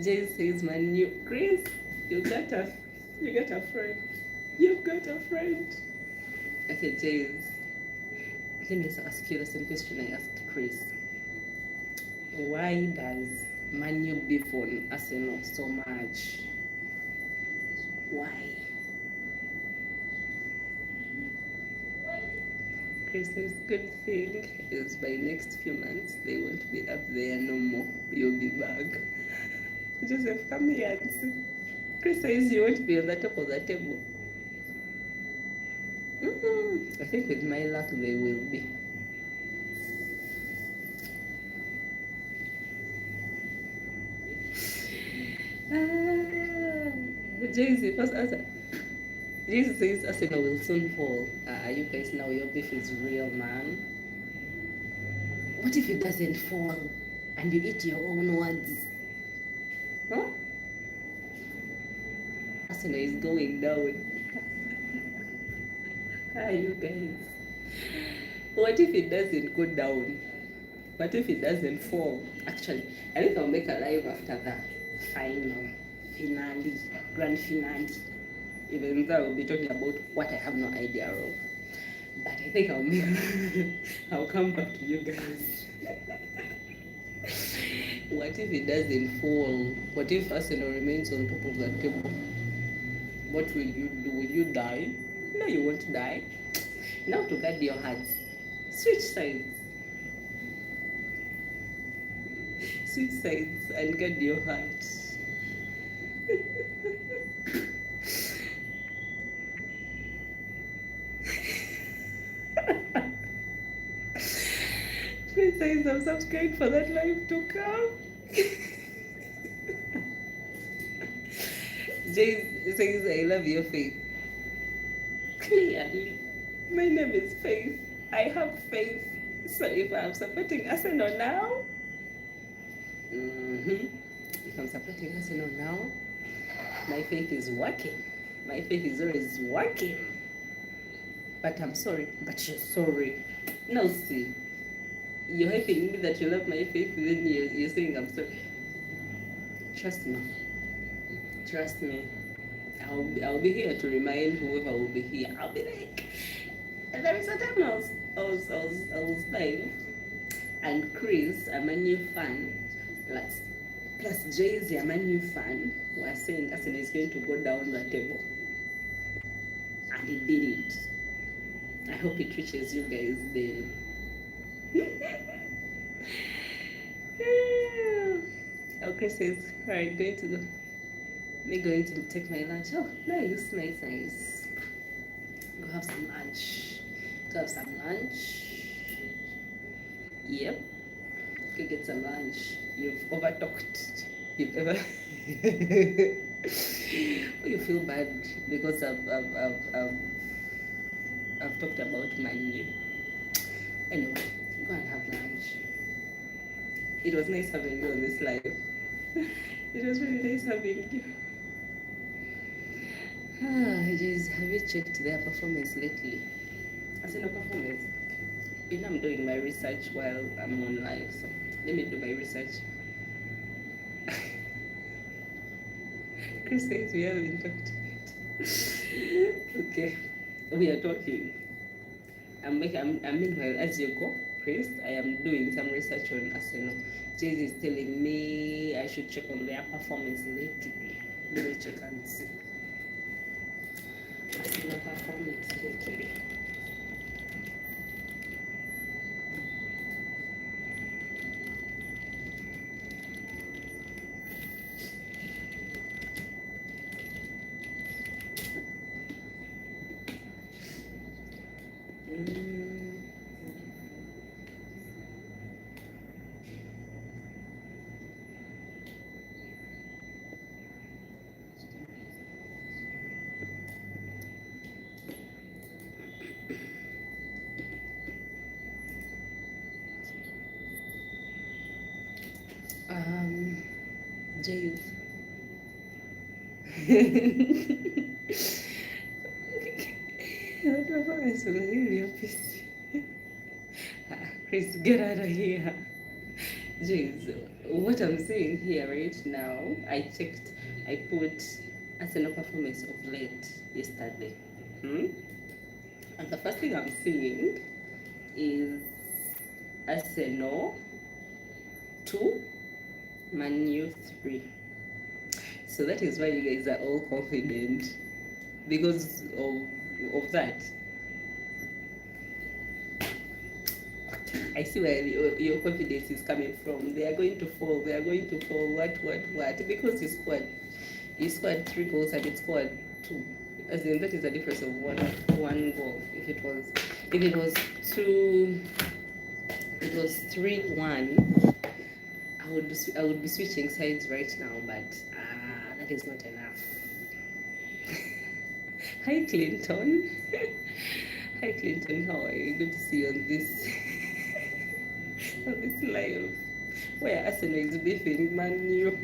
James says, man, Chris, you got a friend. You've got a friend. Okay, James. Let me just ask you the same question I asked Chris. Why does Manu beef on Arsenal so much? Why? Chris says, good thing is by next few months they won't be up there no more. You'll be back. Joseph, come here and see. Chris says you won't be on the top of the table. I think with my luck they will be. Jay-Z, first answer. Jay-Z says Arsenal will soon fall. You guys know your beef is real, man. What if it doesn't fall and you eat your own words? Huh? Arsenal is going down. Hi, you guys. What if it doesn't go down? What if it doesn't fall? Actually, I think I'll make a live after the final finale, grand finale. Even though I will be talking about what I have no idea of. But I think I'll come back to you guys. What if it doesn't fall? What if Arsenal remains on top of the table? What will you do? Will you die? No, you won't die. Now to guard your hearts. Switch sides. Switch sides and guard your heart. Please say some subscribe for that live to come. Jay says, I love your faith. Clearly, my name is Faith. I have faith. So if I'm supporting Arsenal now, if I'm supporting Arsenal now, my faith is working. My faith is always working. But I'm sorry. But you're sorry. No, see. You're hyping me that you love my faith, then you're saying I'm sorry. Trust me. Trust me. I'll be here to remind whoever will be here. I'll be like, And there is a time I was live, and Chris, a Man U fan, plus Jay-Z, a Man U fan, was saying Arsenal is going to go down the table. And he did it. I hope it reaches you guys then. Oh, Chris says, alright, going to go. Me going to take my lunch. Oh, nice. Go have some lunch. Yep. Go get some lunch. You've overtalked. You've ever. You feel bad because I've talked about money. Anyway, go and have lunch. It was nice having you on this live. It was really nice having you. Jeez, have you checked their performance lately? I said no performance. You know I'm doing my research while I'm on live, so let me do my research. Chris says we haven't talked yet. Okay, we are talking. I'm meanwhile, as you go, Chris, I am doing some research on Arsenal. Jay is telling me I should check on their performance lately. Let me check and see. Arsenal performance lately. James. Chris, get out of here. James, what I'm saying here right now, I put Arsenal performance of late yesterday. And the first thing I'm seeing is Arsenal 2, Man U 3. So that is why you guys are all confident because of that. I see where your confidence is coming from. They are going to fall. What? Because you scored 3 goals and it scored 2. As in, that is a difference of one goal. If it was 3-1. I would be switching sides right now, but that is not enough. Hi Clinton. Hi Clinton, how are you? Good to see you on this live where Arsenal is beefing Man U.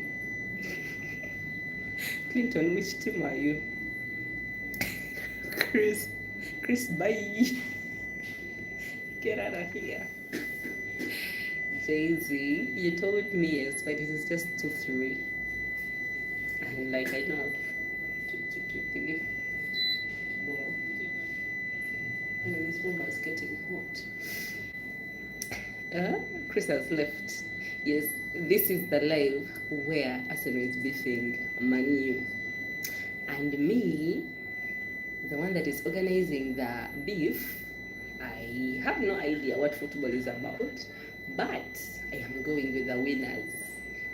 Clinton, which team are you? Chris, bye. Get out of here. Jay-Z, you told me yes, but it is just 2-3. And like I know how to think. Well, this room is getting hot. Chris has left. Yes, this is the live where Arsenal is beefing Man U. And me, the one that is organizing the beef, I have no idea what football is about. But I am going with the winners.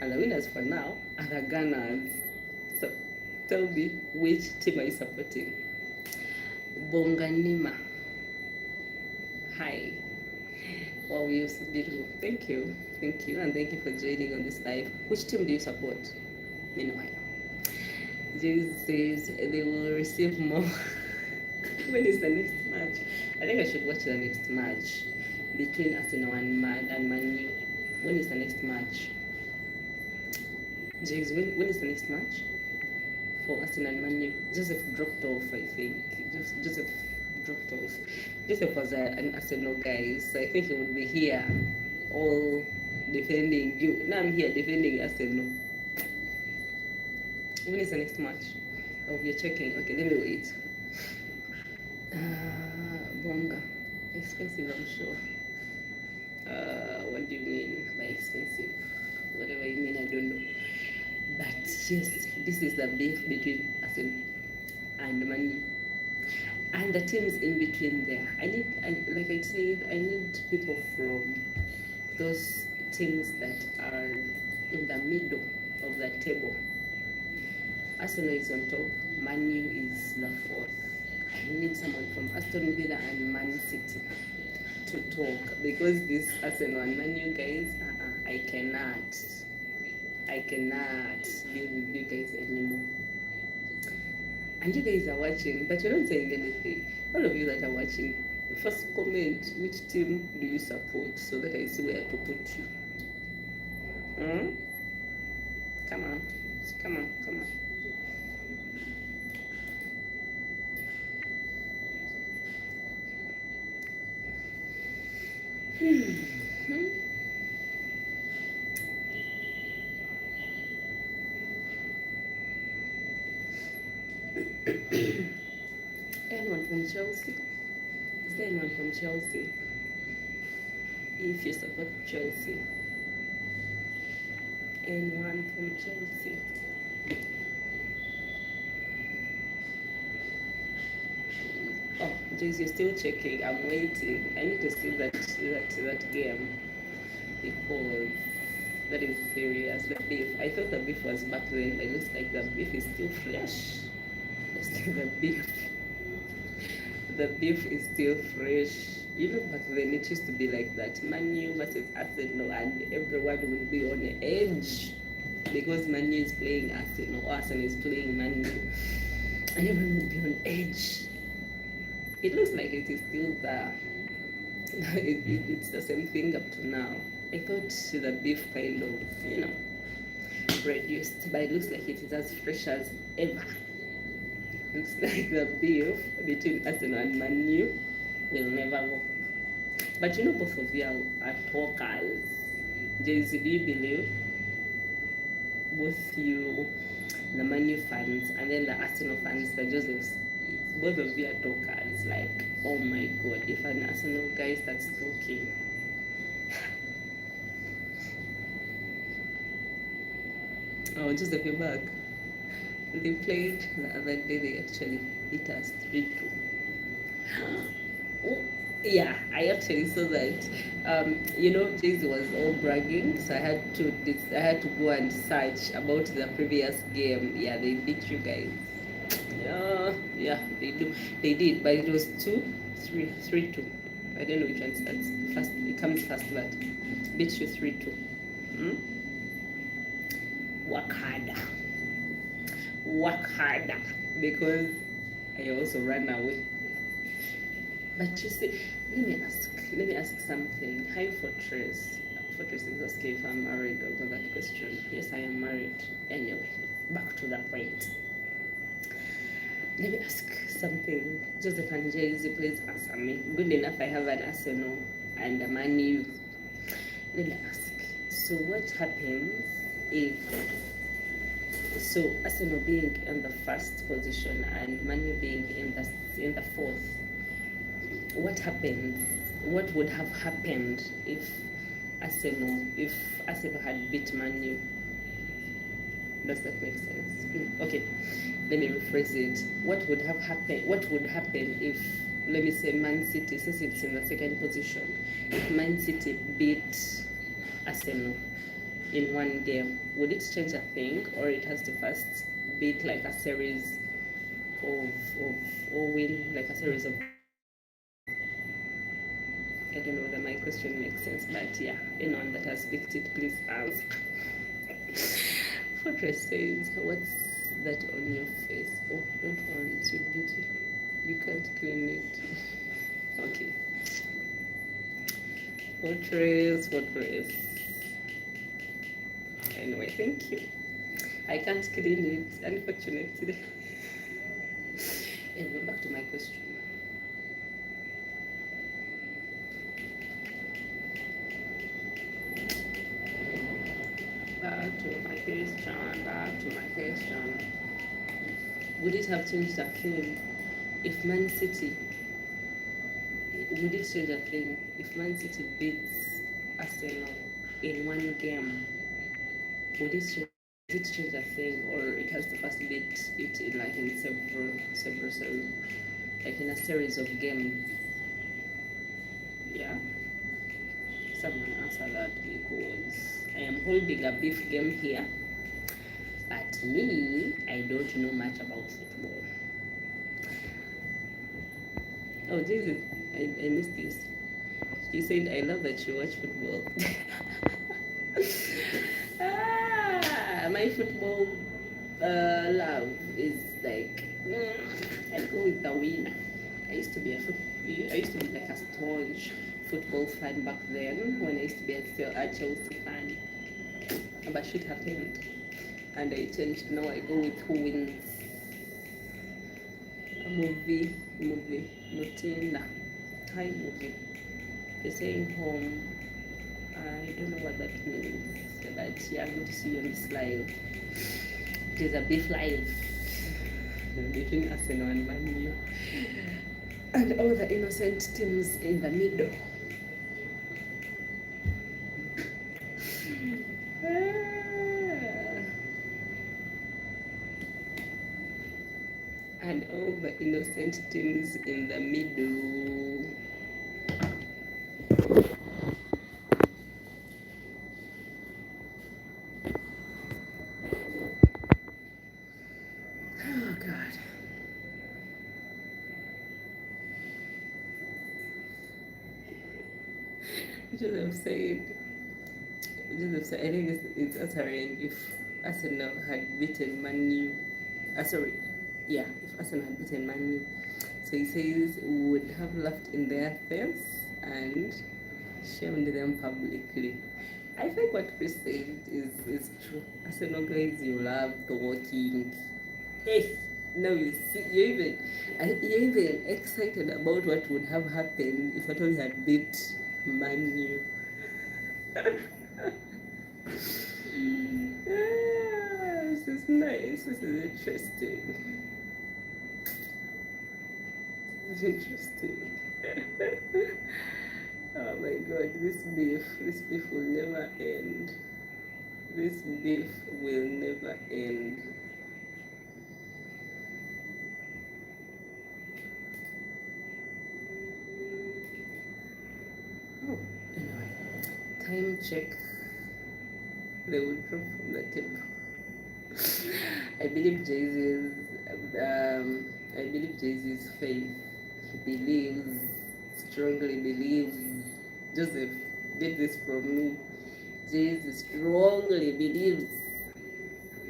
And the winners for now are the Gunners. So tell me, which team are you supporting? Bonganima. Hi. Wow, you're so beautiful. Thank you. And thank you for joining on this live. Which team do you support? Meanwhile, Jay says they will receive more. When is the next match? I think I should watch the next match between Arsenal and Man U. When is the next match? James, when is the next match for Arsenal and Man U? Joseph dropped off, I think. Joseph dropped off. Joseph was an Arsenal guy, so I think he would be here all defending you. Now I'm here defending Arsenal. When is the next match? Oh, you're checking. Okay, let me wait. longer. Expensive, I'm sure. What do you mean by expensive? Whatever you mean, I don't know. But yes, this is the beef between Arsenal and Man U. And the teams in between there. Like I said, I need people from those teams that are in the middle of the table. Arsenal is on top, Man U is the fourth. I need someone from Aston Villa and Man City to talk, because this Arsenal and Man U guys, I cannot deal with you guys anymore. And you guys are watching, but you're not saying anything. All of you that are watching, first comment which team do you support so that I see where to put you. Come on. Anyone from Chelsea? Is there anyone from Chelsea? If you support Chelsea. Anyone from Chelsea? Oh, Jace, you're still checking. I'm waiting. I need to see that game, because that is serious. The beef. I thought the beef was back then, but it looks like the beef is still fresh. Let's see the beef. The beef is still fresh. You know, back then it used to be like that. Man U versus Arsenal, and everyone will be on the edge because Man U is playing Arsenal, or Arsenal is playing Man U, and everyone will be on edge. It looks like it is still there. It's the same thing up to now. I thought the beef kind of, reduced, but it looks like it is as fresh as ever. Looks like the beef between Arsenal and Man U will never go. But both of you are talkers. Jace, do you believe both you, the Man U fans, and then the Arsenal fans, the Josephs, both of you are talkers? Like, oh my God, if an Arsenal guy starts talking. Oh, Joseph, you're back. They played the other day, they actually beat us 3-2. Oh, yeah, I actually saw that. Jace was all bragging, so I had to go and search about the previous game. Yeah, they beat you guys. Yeah, they did, but it was 3-2. I don't know which one starts first. It comes first, but beat you 3-2. Work harder, because I also ran away. But you see, let me ask something. Hi, Fortress. Fortress is asking if I'm married over that question. Yes, I am married. Anyway, back to the point. Let me ask something. Joseph and Jace, please answer me. Good enough, I have an Arsenal and a Man U. Let me ask. So what happens if Arsenal being in the first position and Man U being in the fourth? What happens? What would have happened if Arsenal had beat Man U? Does that make sense? Okay, let me rephrase it. What would happen if, let me say, Man City, since it's in the second position, if Man City beat Arsenal in one game, would it change a thing, or it has to first beat like a series or win like a series of, I don't know whether my question makes sense, but yeah, anyone that has picked it, please answer. Fortress says, what's that on your face? Oh, don't worry, it's your beauty. You can't clean it. Okay. Fortress. Anyway, thank you. I can't clean it, unfortunately. Anyway, back to my question. Back to my question. Would it have changed the thing if Man City
would it change a thing if Man City beats Arsenal in one game? Would it change a thing, or it has to first beat it in like in several, like in a series of games? Yeah. Someone answer that, because I am holding a beef game here. But me, I don't know much about football. Oh, Jesus, I missed this. She said, I love that you watch football. My football love is like, I go with the winner. I used to be like a staunch football fan back then when I used to be a Chelsea fan. But shit happened and I changed. Now I go with who wins. A movie, Mutinda. Hi movie. You're saying home. I don't know what that means. But yeah, good to see you on this live. It is a beef live between Arsenal and Man U. And all the innocent teams in the middle. And all the innocent teams in the middle. Oh God. Joseph said, I think it's answering if Arsenal had beaten Man U. If Arsenal had beaten Man U. So he says we would have laughed in their face and shamed them publicly. I think what Chris said is true. Arsenal guys, you love talking. Hey, now you see, you're even excited about what would have happened if at all had beat Man U. This is nice. This is interesting. This is interesting. Oh my God, this beef will never end. This beef will never end. Oh, anyway, time check. They will drop from the table. I believe Jay-Z's faith. He strongly believes. Joseph did this from me. Jay-Z strongly believes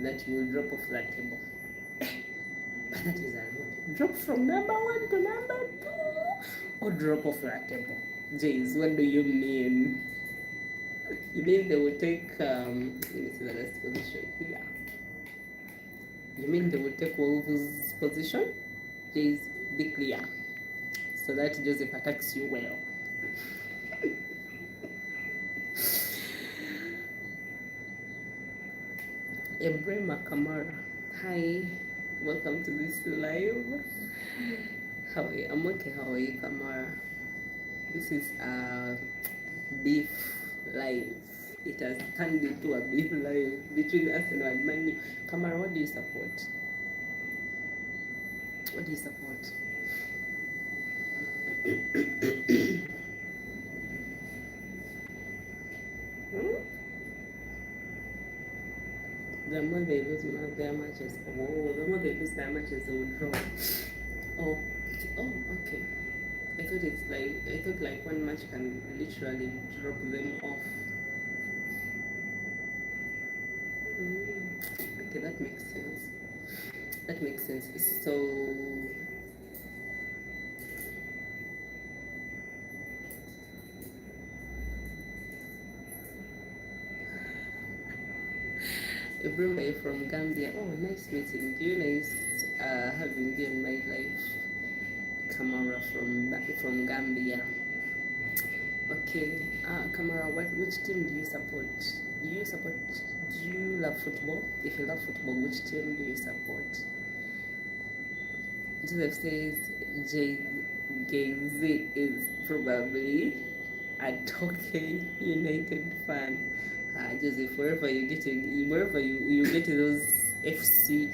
that you will drop off that table. But that is a lot. Drop from number 1 to number 2, or drop off that table. Jay-Z, what do you mean? You mean they will take, let me see the last position here. You mean they will take Wolves' position? Please be clear, so that Joseph attacks you well. Ebrema Kamara, hi, welcome to this live. How are you? I'm okay. How are you, Kamara? This is a beef live. It has turned into a beef live between Arsenal and Man U. Kamara, what do you support? What do you support? The more they lose their matches, the more they lose their matches, they will draw. Oh, okay. I thought like one match can literally drop them off. Okay, that makes sense. So Ibrahim from Gambia. Oh, nice meeting you. Nice having you in my life. Kamara from Gambia. Okay, Kamara, which team do you support? Do you love football? If you love football, which team do you support? Joseph says
Genzi is probably a Toke United fan. Joseph, wherever you get those FC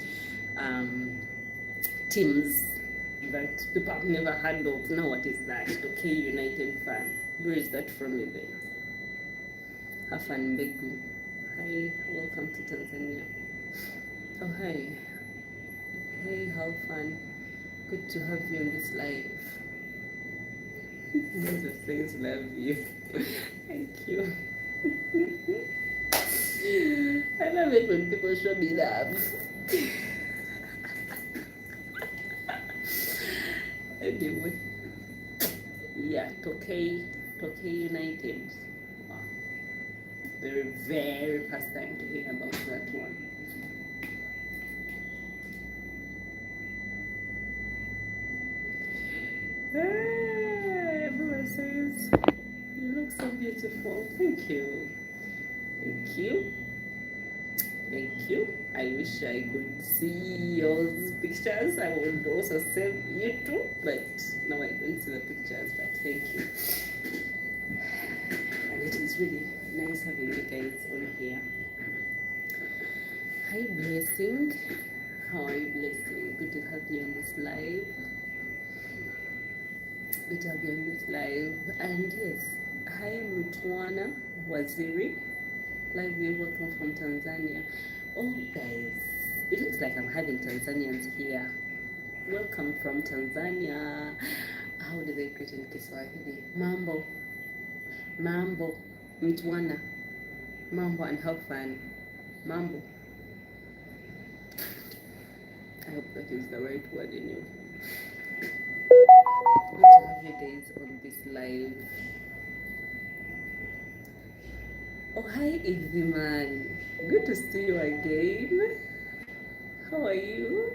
teams that people have never heard of. Now what is that? Toke United fan. Where is that from even? Hafan Begu. Hi, welcome to Tanzania. Oh hi. Hey, how fun. Good to have you on this live. Jesus says love you. Thank you. I love it when people show me love. Anyway. Yeah, Toke United. Wow. Very first time to hear about that one. Everyone says you look so beautiful. Thank you. Thank you. Thank you. I wish I could see your pictures. I would also save you too, but now I don't see the pictures, but thank you. And it is really nice having you guys on here. Hi Blessing. How are you, Blessing? Good to have you on this live. Good to have you on this live. And yes, hi Mutwana Waziri. Live view, welcome from Tanzania. Oh guys, it looks like I'm having Tanzanians here. Welcome from Tanzania. How do they greet in Kiswahili? Mambo. Mambo. Mtwana. Mambo, and how fun. Mambo. I hope that is the right word in you. Good to have you guys on this live. Oh, hi, Iviman. Good to see you again. How are you?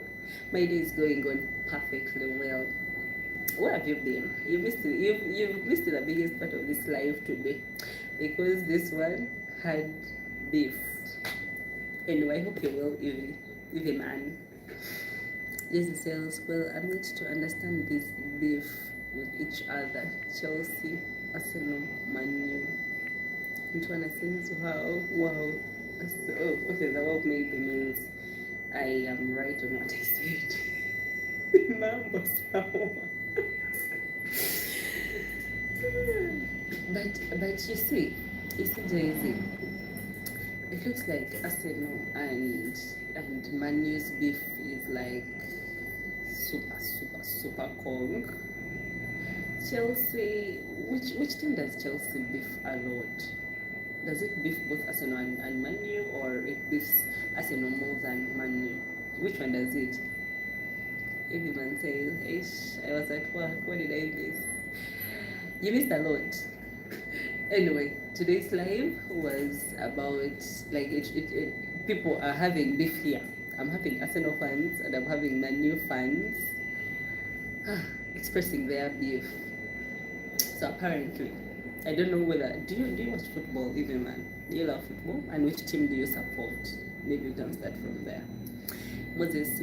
My day is going on perfectly well. Where have you been? You missed it. You've missed the biggest part of this live today because this one had beef. Anyway, I hope you're well, Iviman. Jesus says, well, I'm need to understand this beef with each other. Chelsea, Arsenal, Man U. Antoine says, wow. So, okay, the wow maybe means I am right on what I said. Mambo sawa. But you see, Jay-Z, it looks like Arsenal and Man U's beef is like super Kong. Chelsea, which team does Chelsea beef a lot? Does it beef both Arsenal and Man U, or it beefs Arsenal more than Man U? Which one does it? Everyone says, ish, I was at work, what did I miss? You missed a lot. Anyway, today's live was about, like, people are having beef here. I'm having Arsenal fans and I'm having Man U fans expressing their beef. So apparently, I don't know whether, do you watch football even, man? Do you love football? And which team do you support? Maybe we can start from there. Moses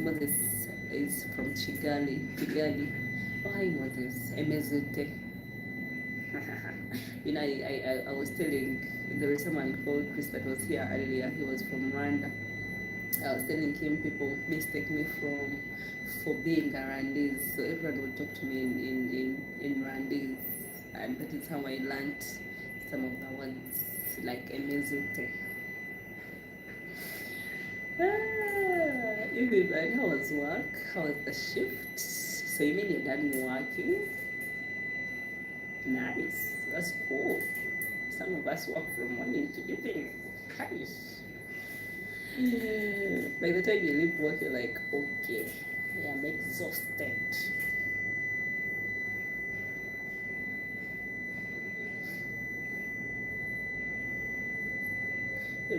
is from Kigali. Oh, hi Moses. Emezute. You know, I was telling, there was someone called Chris that was here earlier. He was from Rwanda. I was telling him people mistake me for being a Rwandese. So everyone would talk to me in Rwandese. And that is how I learned some of the words like Emezute. Everybody, how was work? How was the shift? So you mean you're done working? Nice, that's cool. Some of us work from morning to evening. Nice. By the time you leave work, you're like, okay, I'm exhausted.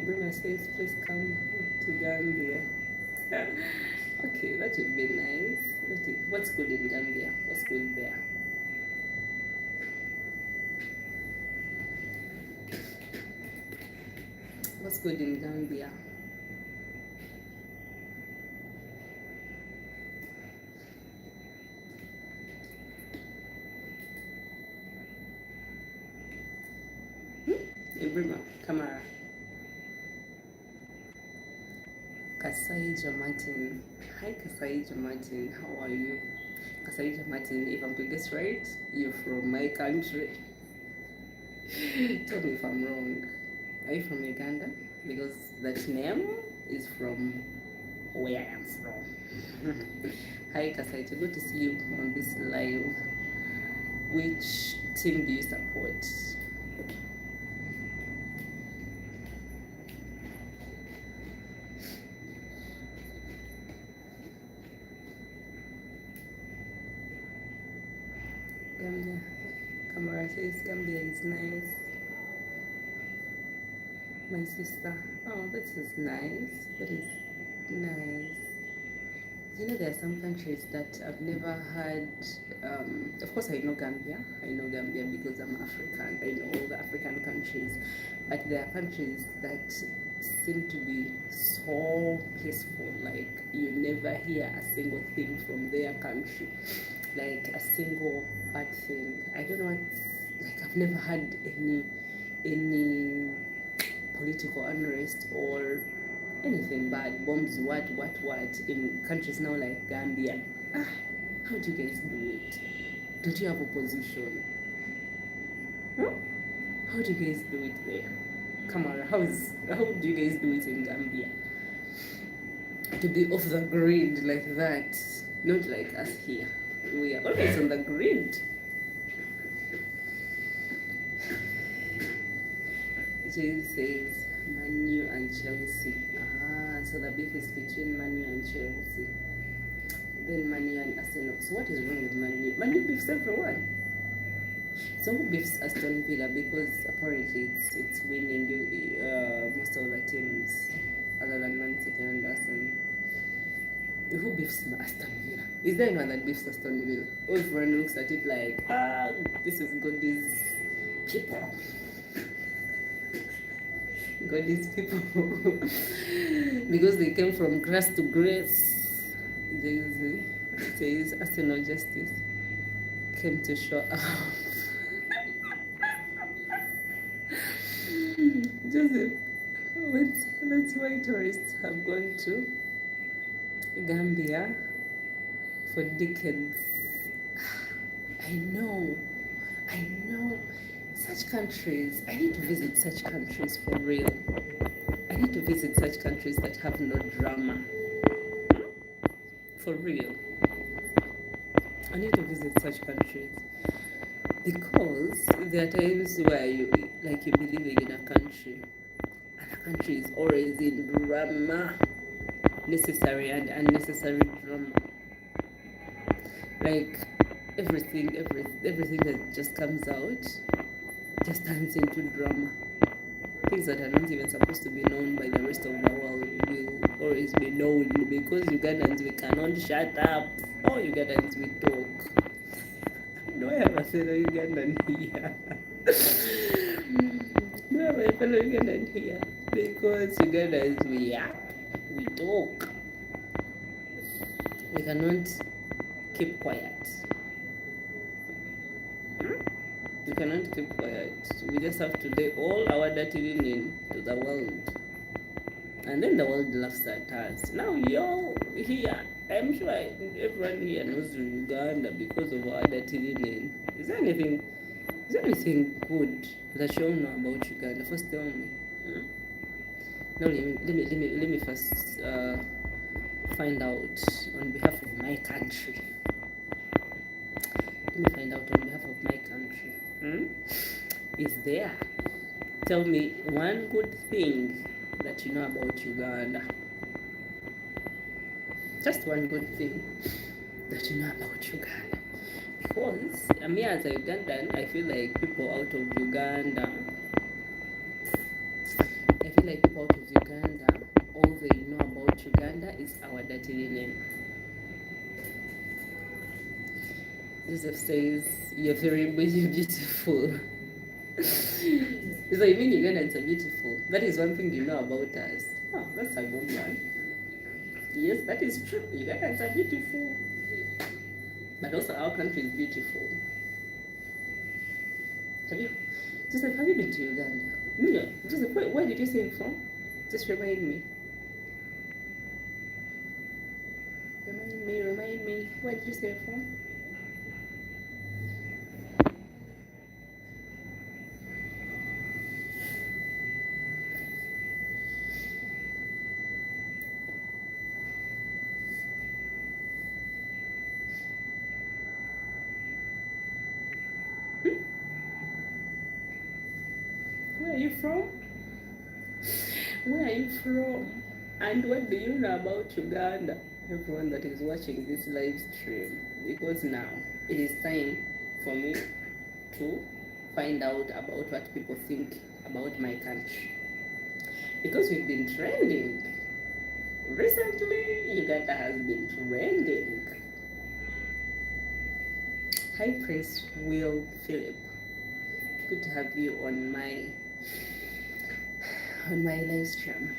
Bruna says, please come to Gambia. Okay, that would be nice. What's good in Gambia? What's good there? What's good in Gambia? Ibrima, Kamara. Kasaija Martin. Hi Kasaija Martin, how are you? Kasaija Martin, if I'm to guess right, you're from my country. Tell me if I'm wrong. Are you from Uganda? Because that name is from where I am from. Hi Kasaija, good to see you on this live. Which team do you support? Gambia. Kamara says Gambia is nice. My sister. Oh, that is nice. That is nice. You know, there are some countries that I've never had. Of course, I know Gambia. I know Gambia because I'm African. I know all the African countries. But there are countries that seem to be so peaceful. Like, you never hear a single thing from their country. Like, a single bad thing. I don't know. Like, I've never had any political unrest or anything bad, bombs, what in countries now like Gambia. How do you guys do it? Don't you have opposition? Huh? How do you guys do it there? Come on, how do you guys do it in Gambia? To be off the grid like that, not like us here. We are always on the grid. Jay says Man U and Chelsea. So the beef is between Man U and Chelsea. Then Man U and Arsenal. So what is wrong with Man U? Man U beefs everyone. So who beefs Aston Villa? Because apparently it's winning most of the teams other than Man City and Arsenal. Who beefs Aston Villa? Is there anyone that beefs Aston Villa? Everyone looks at it like, this is good, these people. God, these people. Because they came from grass to grace. There is Arsenal Justice came to show up. Joseph, that's why tourists have gone to Gambia for decades. I know. Such countries, I need to visit such countries for real. I need to visit such countries that have no drama. For real. I need to visit such countries. Because there are times where you believe in a country, and a country is always in drama. Necessary and unnecessary drama. Like everything that just comes out just turns into drama. Things that are not even supposed to be known by the rest of the world will always be known because Ugandans, we cannot shut up. Oh, Ugandans, we talk. Do I have a fellow Ugandan here? Do I have a fellow Ugandan here? Because Ugandans, we talk. We cannot keep quiet. We cannot keep quiet. We just have to lay all our dirty linen to the world. And then the world laughs at us. Now you're here. I'm sure everyone here knows Uganda because of our dirty linen. Is there anything good that you know about Uganda? First tell me. Now let me first find out on behalf of my country. Let me find out on behalf of my country. Is there? Tell me one good thing that you know about Uganda. Just one good thing that you know about Uganda. Because me as a Ugandan, I feel like people out of Uganda, all they know about Uganda is our dirty linen. Joseph says, you're very beautiful. So you mean Ugandans are beautiful? That is one thing you know about us. Oh, that's a good one. Yes, that is true. Ugandans are beautiful. But also our country is beautiful. Joseph, have you been to Uganda?
Yeah. Joseph, where did you say you're from? Just remind me. Remind me. Where did you say you're from? Where are you from? Where are you from? And what do you know about Uganda? Everyone that is watching this live stream, because now it is time for me to find out about what people think about my country. Because we've been trending. Recently, Uganda has been trending. Hi, Prince Will Philip. Good to have you on my live stream.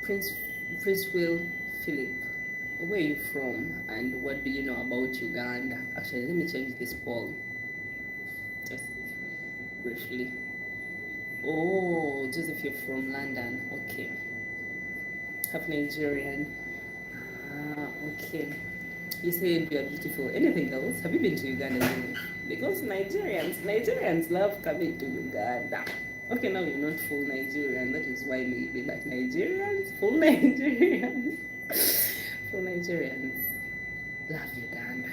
Prince Will Philip, where are you from and what do you know about Uganda? Actually, let me change this poll just briefly. Oh, Joseph, you're from London. Okay. Half Nigerian. Okay. You said you are beautiful. Anything else? Have you been to Uganda? Because Nigerians love coming to Uganda. Okay, now you're not full Nigerian. That is why maybe, but Nigerians, full Nigerians, full Nigerians love Uganda.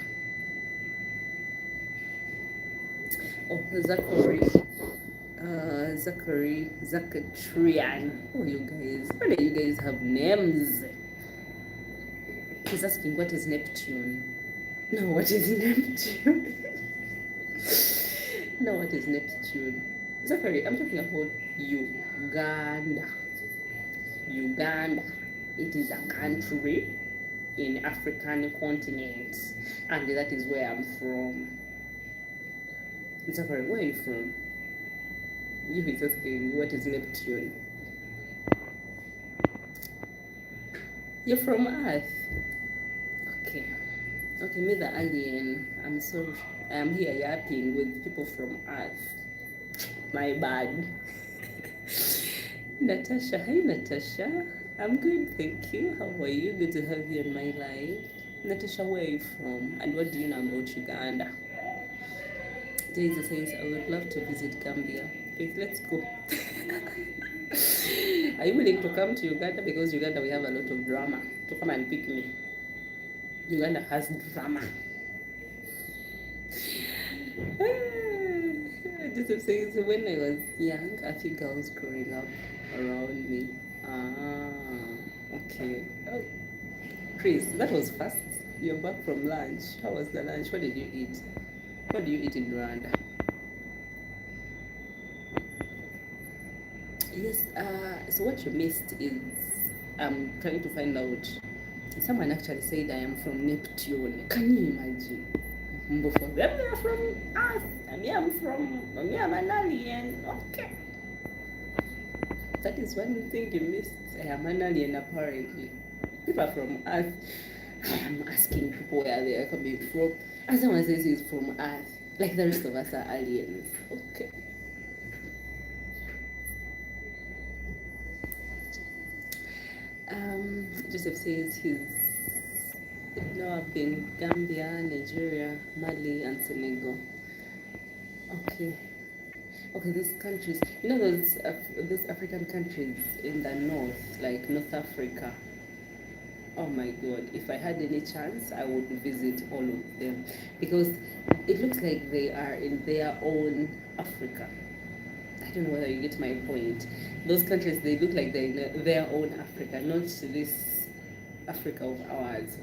Oh, Zacharian. Oh, you guys, why do you guys have names? He's asking what is Neptune. No, what is Neptune? No, what is Neptune? Zachary, I'm talking about Uganda. Uganda. It is a country in African continent, and that is where I'm from. Zachary, where are you from? You is asking what is Neptune. You're from Earth. Okay. Okay, me the alien. I'm sorry. I am here yapping with people from Earth. My bad. Natasha, hi Natasha. I'm good, thank you. How are you? Good to have you in my life. Natasha, where are you from? And what do you know about Uganda? Daisy says, I would love to visit Gambia. Faith, let's go. Are you willing to come to Uganda? Because Uganda, we have a lot of drama. To come and pick me. Uganda has drama. Joseph says, when I was young, a few girls growing up around me. Okay. Oh, Chris, that was fast. You're back from lunch. How was the lunch? What did you eat? What do you eat in Rwanda? Yes, so what you missed is I'm trying to find out. Someone actually said I am from Neptune. Can you imagine? Both of them, they are from Earth. And me, I'm an alien. Okay. That is one thing you missed. I am an alien, apparently. People are from Earth. I am asking people where they are coming from. And someone says he's from Earth. Like the rest of us are aliens. Okay. Joseph says he's I've been Gambia, Nigeria, Mali, and Senegal. Okay. Okay, these countries, you know those African countries in the north, like North Africa. Oh my God, if I had any chance, I would visit all of them because it looks like they are in their own Africa. I don't know whether you get my point. Those countries, they look like they're in their own Africa, not this Africa of ours.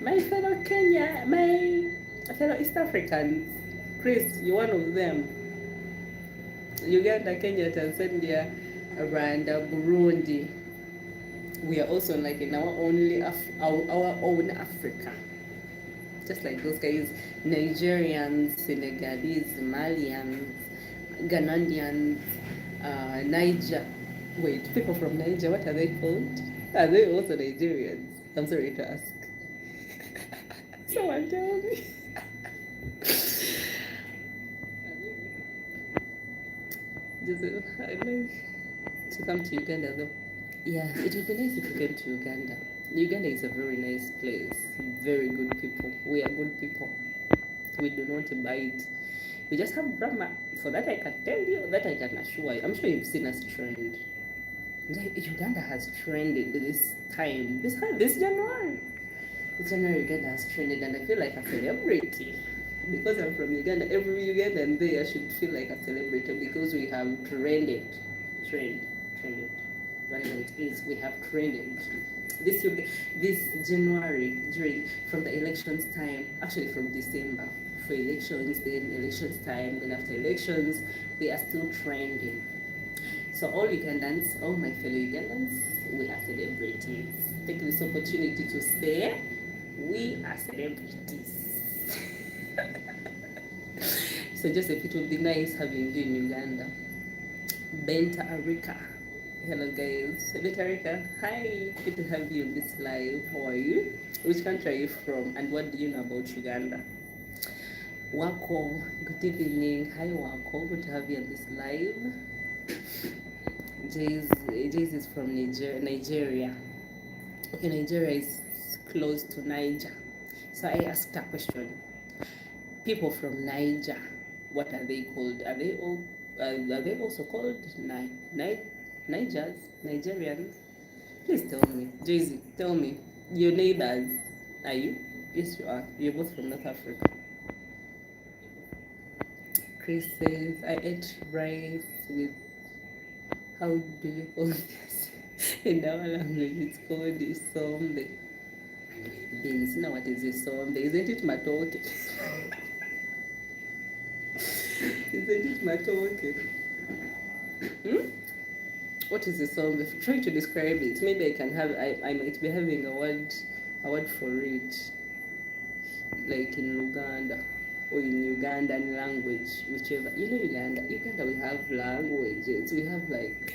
My fellow Kenya, my fellow East Africans, Chris, you're one of them. Uganda, Kenya, Tanzania, Rwanda, Burundi. We are also like in our own Africa. Just like those guys, Nigerians, Senegalese, Malians, Ghanaians, Niger. Wait, people from Niger, what are they called? Are they also Nigerians? I'm sorry to ask. Someone tell me.
Joseph, I'd like to come to Uganda though. Yeah, it would be nice if you came to Uganda. Uganda is a very nice place. Very good people. We are good people. We do not bite. We just have drama. For that I can tell you, that I can assure you. I'm sure you've seen us trend. Uganda has trended this time. This January. This January Uganda has trended and I feel like a celebrity. Because I'm from Uganda, every Ugandan there should feel like a celebrity because we have trended. Whatever it is, we have trended. This January, from the elections time, actually from December, for elections, then elections time, then after elections, we are still trending. So all Ugandans, all my fellow Ugandans, we are celebrities. Take this opportunity to say, we are celebrities. So Joseph, it would be nice having you in Uganda. Benta Arika. Hello guys. Benta Arika. Hi. Good to have you in this live. How are you? Which country are you from? And what do you know about Uganda? Wako. Good evening. Hi Wako. Good to have you in this live. Jays is from Nigeria. Okay, Nigeria is close to Niger. So I asked a question. People from Niger, what are they called? Are they also called Nigerians? Please tell me. Jay-Z, tell me. Your neighbors, are you? Yes, you are. You're both from North Africa. Chris says, I ate rice with, how do you call this? In our language, it's called isombe. Beans. Now what is isombe? Isn't it matoke? Isn't it matoke? What is isombe? Try to describe it. Maybe I might be having a word for it. Like in Uganda. Or in Ugandan language, whichever. You know Uganda we have languages. We have like,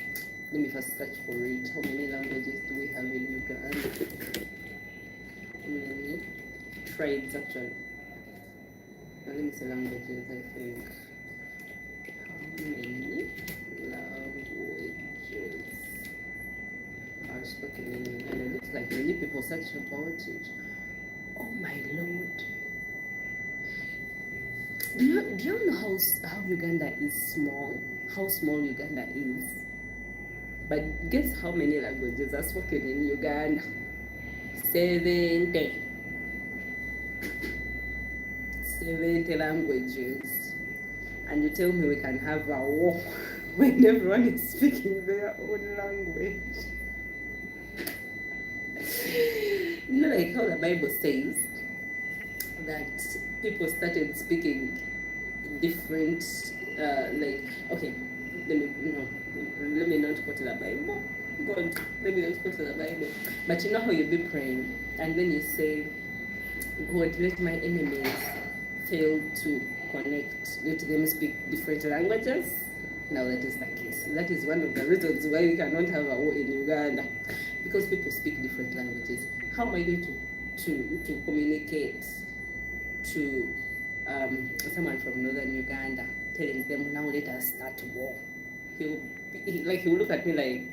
let me first search for it. How many languages do we have in Uganda? How many tribes actually? Now, let me say languages, I think. How many languages are spoken in Uganda? It looks like many people search about it. Oh my lord. Do you know how Uganda is small? How small Uganda is? But guess how many languages are spoken in Uganda? 70. 70 languages. And you tell me we can have a war when everyone is speaking their own language. You know, like how the Bible says that people started speaking different, like, okay, let me not quote the Bible. God, let me not quote the Bible. But you know how you be praying, and then you say, God, let my enemies fail to connect, let them speak different languages. Now that is the case. That is one of the reasons why we cannot have a war in Uganda, because people speak different languages. How am I going to communicate to someone from northern Uganda, telling them, now let us start war? He will look at me like,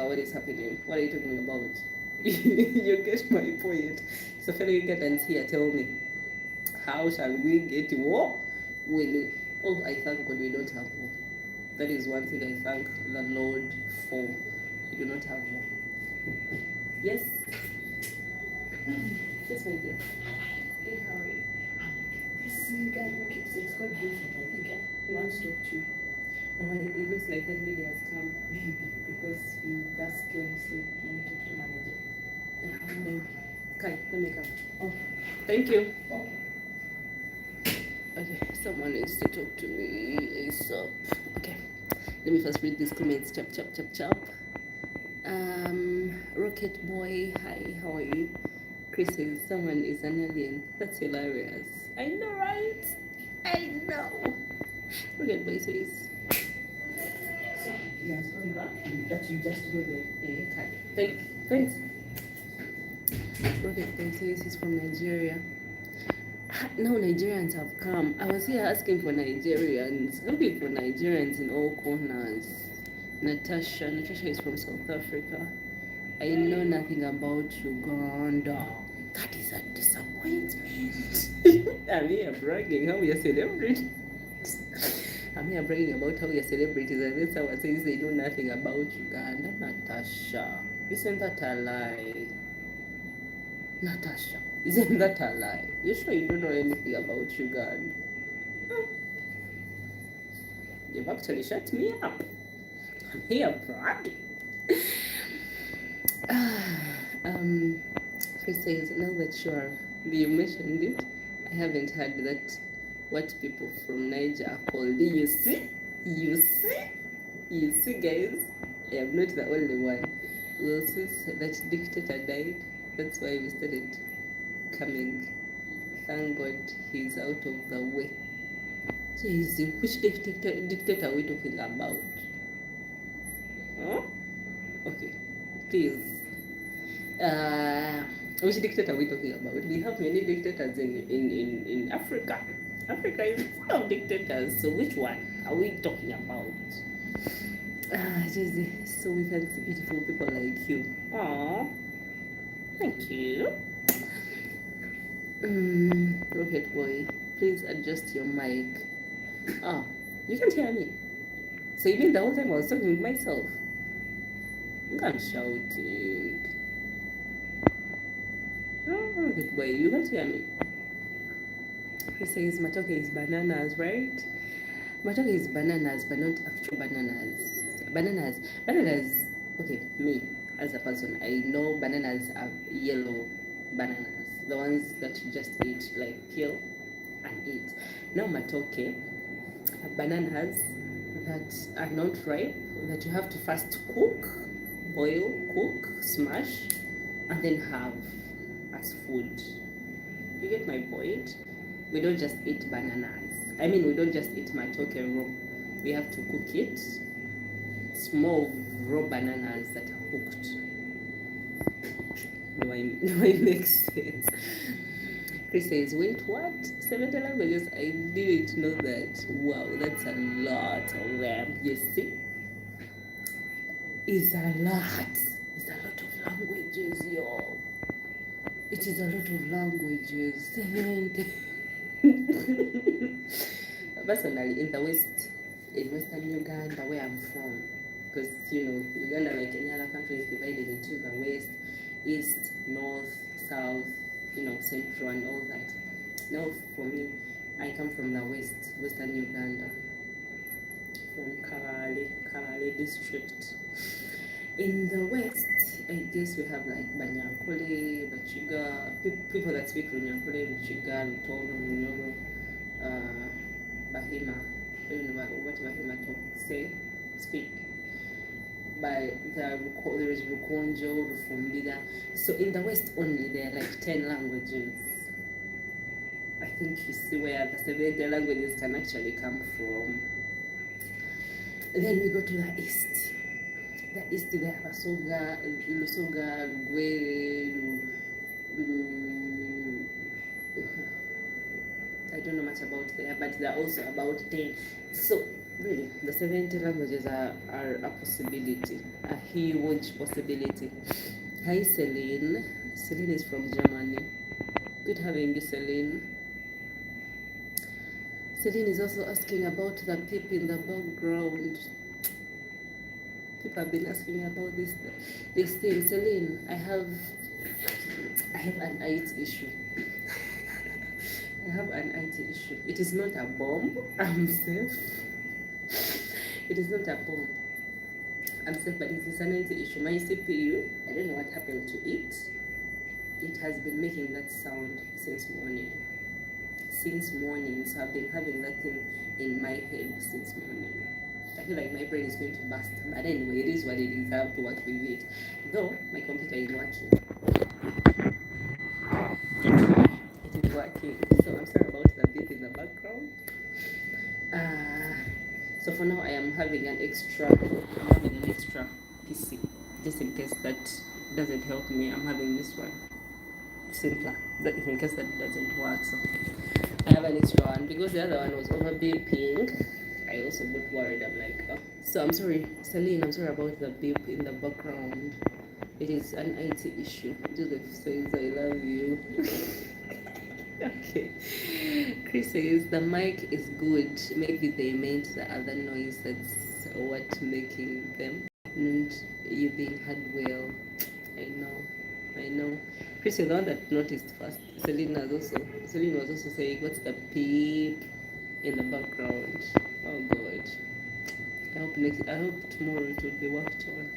what is happening? What are you talking about? You get my point. So fellow Ugandans here, tell me, how shall we get war? I thank God we don't have war. That is one thing I thank the Lord for. We do not have war. Yes? Yes, my dear. Hey, how are you? This guy who keeps it, it's called Vincent, I think. He wants to talk to you. Oh, it looks like that lady has come. Maybe, because he just came to say he wanted to manage it. Okay, let me come. Oh, thank you. Oh. Okay, someone needs to talk to me ASAP. Okay, let me first read these comments. Chop. Rocket Boy, hi, how are you? Chris says someone is an alien. That's hilarious. I know, right? I know. Rocket Boy says. Yes, that you just go there. Okay. Thanks. Rocket Boy says he's from Nigeria. Now Nigerians have come. I was here asking for Nigerians, looking for Nigerians in all corners. Natasha is from South Africa. I know nothing about Uganda. That is a disappointment. I'm here bragging how we are celebrities. I'm here bragging about how we are celebrities, and then someone says they know nothing about Uganda. Natasha, isn't that a lie? Natasha, isn't that a lie? You sure you don't know anything about Uganda? You've actually shut me up. I'm here bragging. Chris says, now that you mentioned it, I haven't heard that what people from Niger are called. You see, guys, I am not the only one. Well, since that dictator died, that's why we started coming. Thank God he's out of the way. Jeez, which dictator are we talking about? Huh? Okay, please. Which dictator are we talking about? We have many dictators in Africa. Africa is full of dictators. So which one are we talking about? Just so we can see beautiful people like you. Aww, thank you. Rocket boy, please adjust your mic. Oh, you can't hear me. So you mean the whole time I was talking with myself? I'm shouting. Oh, Rocket boy, you can't hear me. He says matoke is bananas, right? Matoke is bananas, but not actual bananas. Bananas. Okay, me as a person, I know bananas are yellow bananas, the ones that you just eat, like peel and eat. Now matoke are bananas that are not ripe, that you have to first cook, smash, and then have as food. You get my point? We don't just eat bananas. I mean, we don't just eat matoke raw. We have to cook it. Small raw bananas that are cooked. Do I make sense? Chris says, wait, what? 70 languages? I didn't know that. Wow, that's a lot of them. You see? It's a lot. It's a lot of languages, y'all. It is a lot of languages. 70. Personally, in the West, in Western Uganda, where I'm from, because Uganda, like any other country, is divided into the West, East, North, South, Central, and all that. Now, for me, I come from the Western Uganda, from Kalale district. In the West, I guess we have like Banyankole, Bachiga, people that speak Runyankole, Bachiga, Lutono, Lunyoro, Bahima. I don't know what Bahima speak. But there is Rukonjo, Rufumbida. So in the West only, there are like 10 languages. I think you see where the 70 languages can actually come from. Then we go to the East. The East, they have Lusoga, Lugwere, I don't know much about there, but they're also about 10. So really, the 70 languages are a possibility, a huge possibility. Hi, Celine. Celine is from Germany. Good having you, Celine. Celine is also asking about the peep in the background. People have been asking me about this thing. Celine, I have an IT issue. I have an IT issue. It is not a bomb. I'm safe. It is not a bomb. I'm safe, but it is an IT issue. My CPU, I don't know what happened to it. It has been making that sound since morning. So I've been having that thing in my head since morning. I feel like my brain is going to burst. But anyway, it is what it is. I have to work with it. Though my computer is working. It is working. So I'm sorry about the beep in the background. So for now, I am having an extra PC. Just in case that doesn't help me, I'm having this one. simpler, that in case that doesn't work. So I have an extra one because the other one was over beeping. I also got worried. I'm like, oh. So I'm sorry, Celine, I'm sorry about the beep in the background. It is an IT issue. Joseph says, I love you. Okay. Chris says, the mic is good. Maybe they meant the other noise that's what making them. And you being heard well. I know. Chris is the one that noticed first. Celine was also saying, what's the beep in the background? Oh God. I hope tomorrow it will be worked on.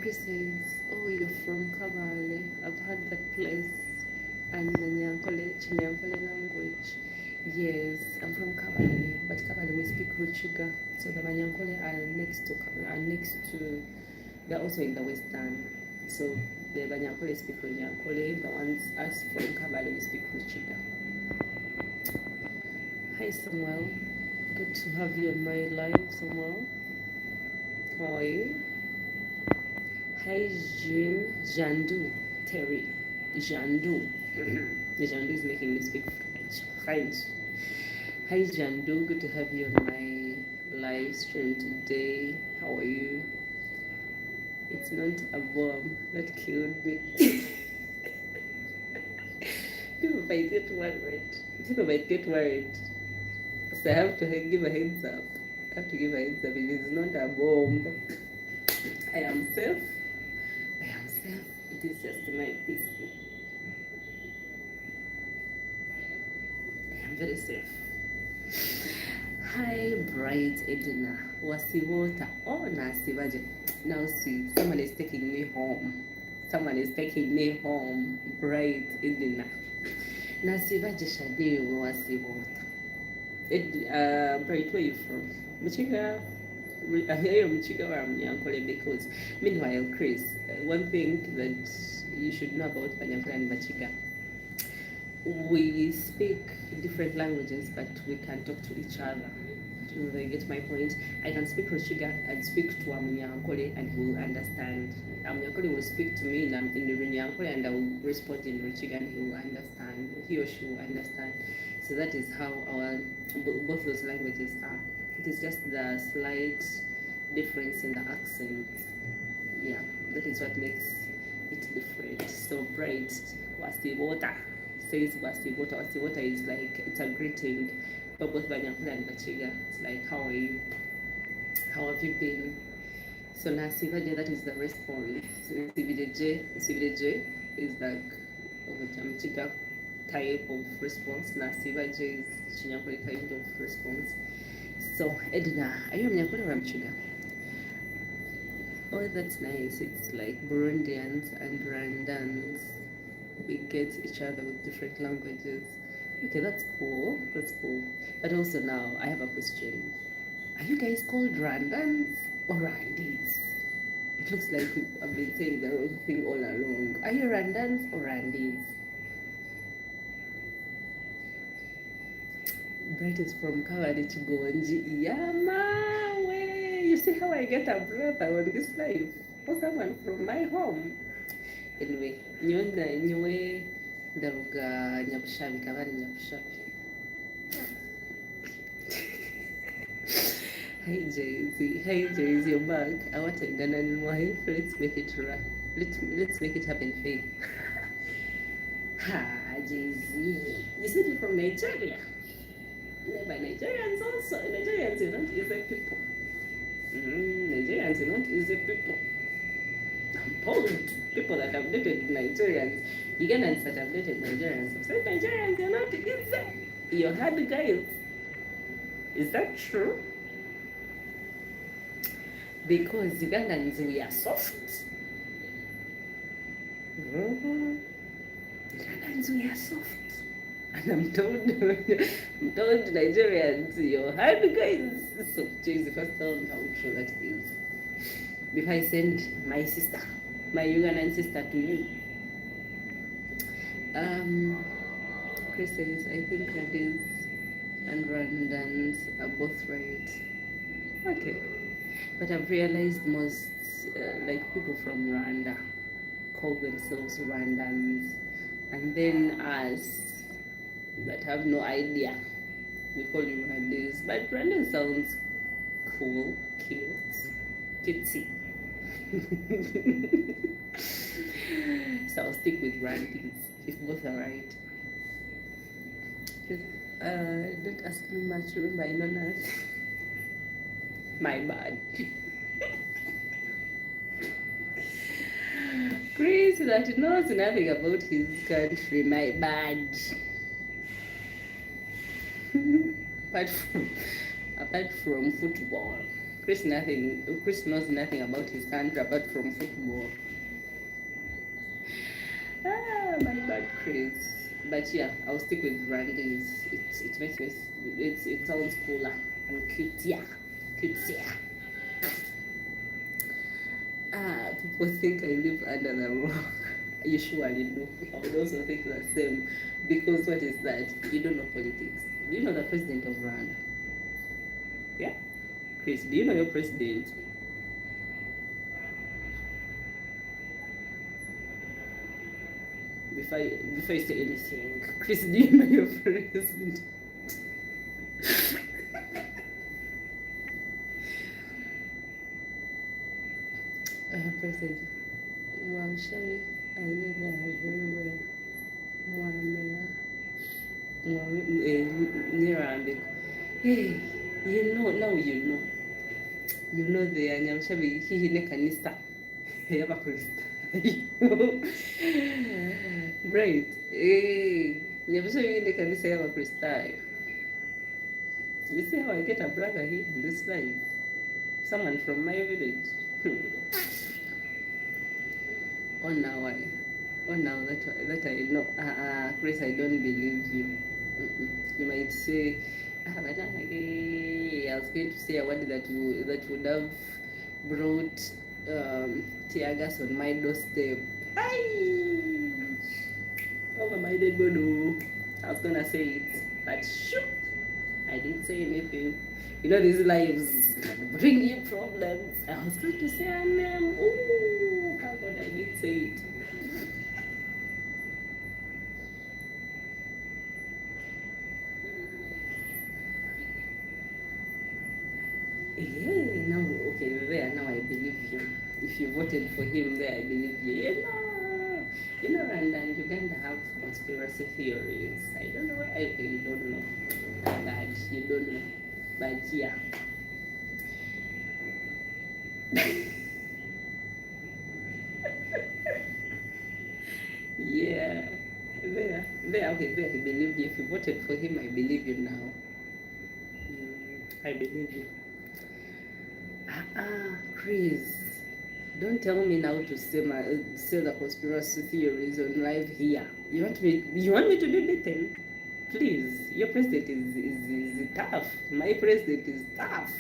Chris says, oh, you're from Kabale. I've heard that place and the Nyankole language. Yes, I'm from Kabale, but Kabale we speak Ruchiga. So the Nyankole are next to, they're also in the western. So the Nyankole speak Nyankole, the ones us from Kabale we speak Ruchiga. Hi Samuel, good to have you on my live, Samuel. How are you? Hi Jean Jandu Terry Jandu. The Jandu is making me speak French. Hi Jandu, good to have you on my live stream today. How are you? It's not a bomb that killed me. People might get worried. So I have to give a heads up. It is not a bomb. I am safe. It is just my peace. I am very safe. Hi, Bright Edna. Wasiwota. Oh, Nasibaje. Now see, someone is taking me home. Bright Edna. Nasibaje Shadi Wasiwota. Bright, where are you from? Michigan. I hear you Michigan or Nyankole because meanwhile, Chris, one thing that you should know about Nyankole and Machiga, we speak different languages, but we can talk to each other. Do they get my point? I can speak Ruchiga and speak to Nyankole and he will understand. Nyankole will speak to me in Nyankole and I will respond in Ruchiga and he will understand. He or she will understand. So that is how our both those languages are. It is just the slight difference in the accent. Yeah, that is what makes it different. So Bright Wasiwota says Wasiwota. Wasiwota is like, it's a greeting for both Banyakula and Bachiga. It's like, how are you? How have you been? So Nasivaje, that is the response. Nasivaje is like Chiga type of response. Nasivaje is Chinyakuli kind of response. So Edna, are you a Mnyakuli or a Mchiga? Oh, that's nice. It's like Burundians and Rwandans. We get each other with different languages. Okay, that's cool. But also now, I have a question. Are you guys called Rwandans or Rwandese? It looks like I've been saying the wrong thing all along. Are you Rwandans or Rwandese? Bright is from Kawadi Chigonji. Yamawe! You see how I get a brother on this life? Or someone from my home. Anyway, nywe ndaruga Nyabushabi, Kabari Nyabushabi. Hey Jay-Z, you're back. I want to Ghana and wife. Let's make it right. Let's make it happen, Faith. Jay-Z. You said you're from Nigeria. By Nigerians also. Nigerians are not easy people. Nigerians are not easy people. I'm told people that have dated Nigerians, Ugandans that have dated Nigerians, have said Nigerians are not easy. You're hard guys. Is that true? Because Ugandans, we are soft. Ugandans, we are soft. And I'm told Nigerians, you're hard guys. So, Jay-Z, first tell me how true that is. Before I send my sister, my Ugandan sister to you. Chris says, I think Rwandese and Rwandans are both right. Okay. But I've realized most, like people from Rwanda call themselves Rwandans, and then us that have no idea, we call you Rwandese. But Rwandan sounds cool, cute, cutesy. So I'll stick with Rwandese if both are right. Don't ask me much, remember I know nothing. My bad. Chris that knows nothing about his country, my bad. apart from football. Chris knows nothing about his country apart from football. My bad, Chris. But yeah, I'll stick with Rwandese. It makes me it sounds cooler and cutesier. People think I live under the rock. You surely do. I would also think the same. Because what is that? You don't know politics. Do you know the president of Rwanda? Yeah? Chris, do you know your president? Before I say anything, Chris, do you know your president? President, well, Sherry, I know that very well. Hey, you know, now you know. You know the Nyamshabi, he ne kanisa. Y'Abakristo. Right. Hey, Nyamshabi ne kanisa y'Abakristo. You see how I get a brother here in this life? Someone from my village. Oh now that I know. Chris, I don't believe you. You might say, but I was going to say a word that would have brought tear gas on my doorstep. Over my dead body. I was gonna say it, but shoot, I didn't say anything. You know, these lives bring you problems. I was going to say a name. Ooh, how God, I didn't say it. Yeah, now, okay, there, now I believe you. If you voted for him there, I believe you. You know, and Uganda have conspiracy theories. I don't know why you don't know. But you don't know. But yeah. Yeah. There, okay, there, I believe you. If you voted for him, I believe you now. I believe you. Chris, don't tell me now to say the conspiracy theories on live here. You want me to be beaten? Please, your president is tough. My president is tough.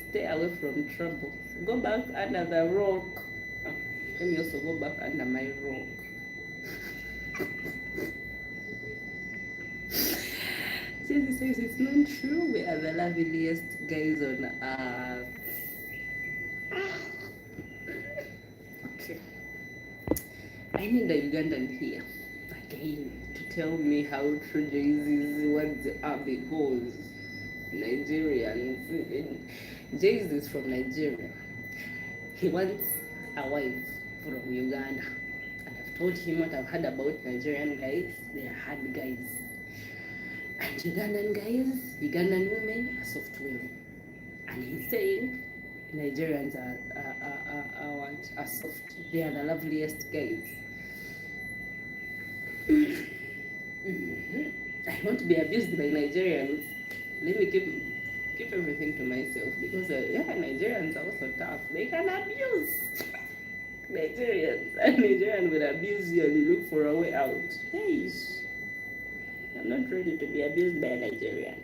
Stay away from trouble. Go back under the rock. Let me also go back under my rock. Jesus says it's not true. We are the loveliest guys on earth. Okay. I need a Ugandan here again to tell me how true Jay-Z's words are, because Nigerians, Jay-Z is from Nigeria. He wants a wife from Uganda. And I've told him what I've heard about Nigerian guys. They are hard guys. And Ugandan guys, Ugandan women are soft women. And he's saying Nigerians are soft. They are the loveliest guys. I want to be abused by Nigerians. Let me keep everything to myself, because Nigerians are also tough. They can abuse Nigerians, and Nigerian will abuse you and you look for a way out. Hey, I'm not ready to be abused by a Nigerian.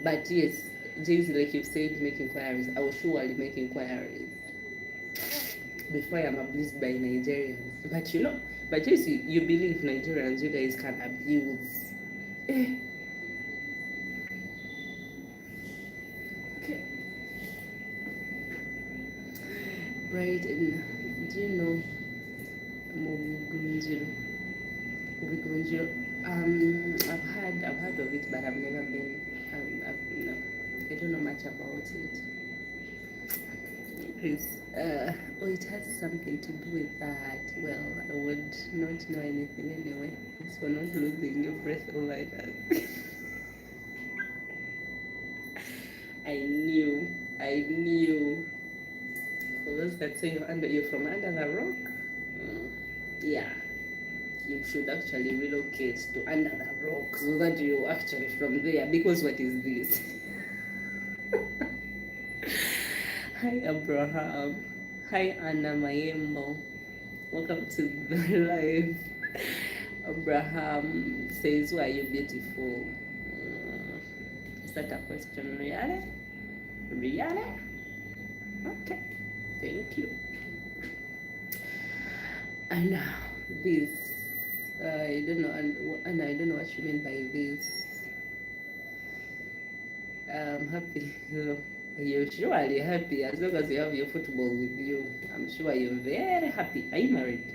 But yes, James, like you said, make inquiries. I will surely make inquiries before I'm abused by Nigerians. But James, you believe Nigerians, you guys can abuse. Okay. Right, and do you know Mugunjiro? I've heard of it, but I've never been. No, I don't know much about it. Oh, it has something to do with that. Well, I would not know anything anyway. So not losing your breath over that. I knew. For those that say you're from under the rock, yeah, you should actually relocate to under the rock so that you're actually from there. Because what is this? Hi Abraham. Hi Anna Mayembo. Welcome to the live. Abraham says, "Why are you beautiful?" Is that a question? Really? Really? Okay. Thank you. And now this, I don't know, and I don't know what you mean by this. I'm happy. You're surely happy as long as you have your football with you. I'm sure you're very happy. Are you married?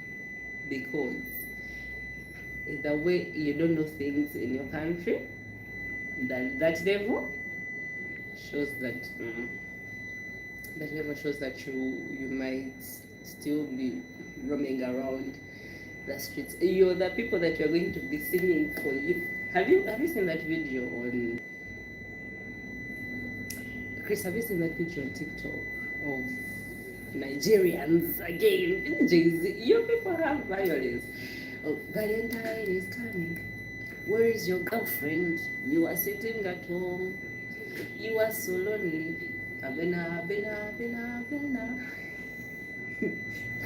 Because the way you don't know things in your country, that level shows that you might still be roaming around the streets. You're the people that you're going to be singing for you. Have you seen that video on Chris? Have you seen that video on TikTok of Nigerians again? Jay-Z, you people have violence. Oh, Valentine is coming. Where is your girlfriend? You are sitting at home. You are so lonely. Abena.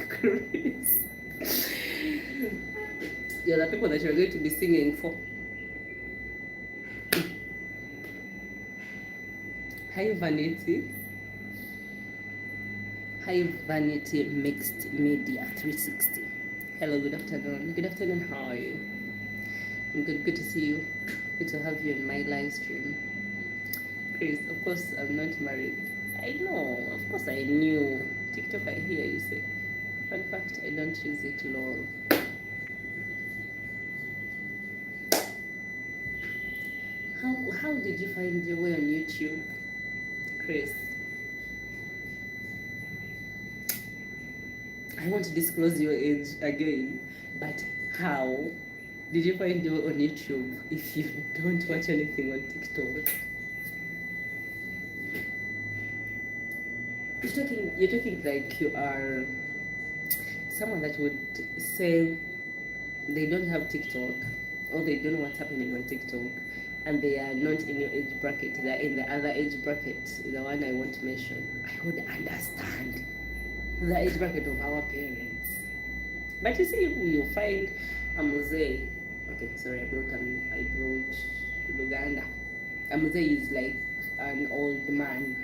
Chris. You're the people that you're going to be singing for. Hi Vanity. Hi Vanity Mixed Media 360. Hello, good afternoon. Good afternoon, how are you? I'm good to see you. Good to have you in my live stream. Chris, of course I'm not married. I know, of course I knew. TikTok, I hear you say. Fun fact, I don't use it lol. How did you find your way on YouTube, Chris? I want to disclose your age again, but how did you find your way on YouTube if you don't watch anything on TikTok? You're talking like you are someone that would say they don't have TikTok or they don't know what's happening on TikTok and they are not in your age bracket, they're in the other age bracket, the one I want to mention. I would understand the age bracket of our parents. But you see, you'll find a Mosei. Okay, sorry, I brought Luganda. A Mosei is like an old man.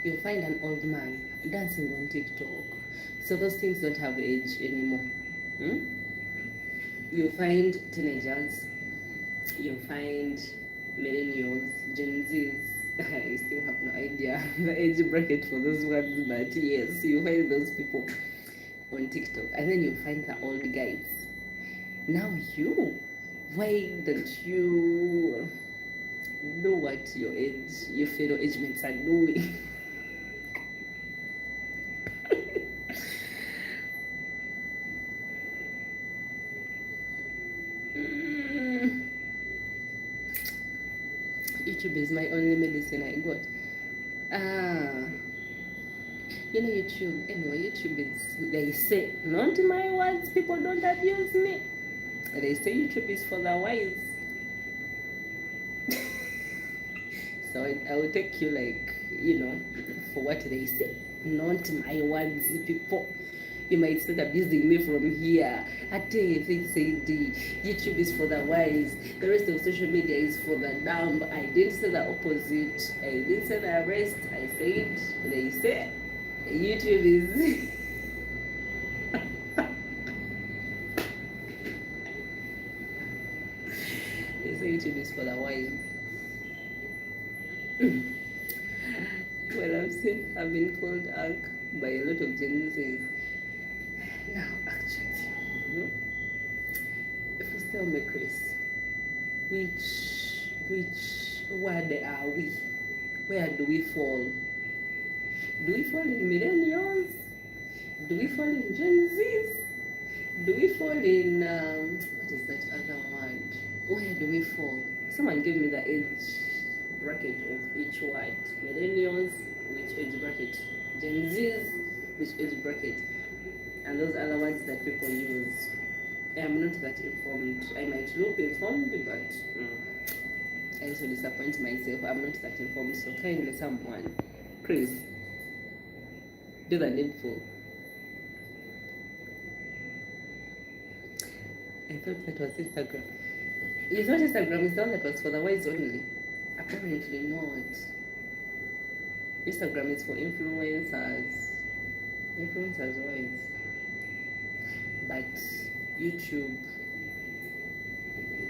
You'll find an old man dancing on TikTok. So those things don't have age anymore. You'll find teenagers. You'll find millennials, Gen Zs. I still have no idea the age bracket for those ones, but yes, you find those people on TikTok. And then you find the old guys. Now why don't you know what your fellow age mates are doing? YouTube is my only medicine I got. You know YouTube. Anyway, YouTube is, they say, not my words, people don't abuse me. They say YouTube is for the wise. So I will take you like, for what they say. Not my words, people. You might start abusing me from here. YouTube is for the wise. The rest of social media is for the dumb. I didn't say the opposite. I didn't say the rest. I said, they say, YouTube is... They say YouTube is for the wise. Well, I've been called Ag. by a lot of Gen Zs. Now, actually, if you tell me, Chris, which word are we? Where do we fall? Do we fall in millennials? Do we fall in Gen Zs? Do we fall in what is that other word? Where do we fall? Someone give me the age bracket of each word. Millennials, which age bracket? Gen Zs, which age bracket? And those other words that people use. I am not that informed. I might look informed, but I also disappoint myself. I'm not that informed. So kindly someone, Chris, do the needful. I thought that was Instagram. It's not Instagram, it's the one that was for the wise only. Apparently not. Instagram is for influencers. Influencers wise. But YouTube,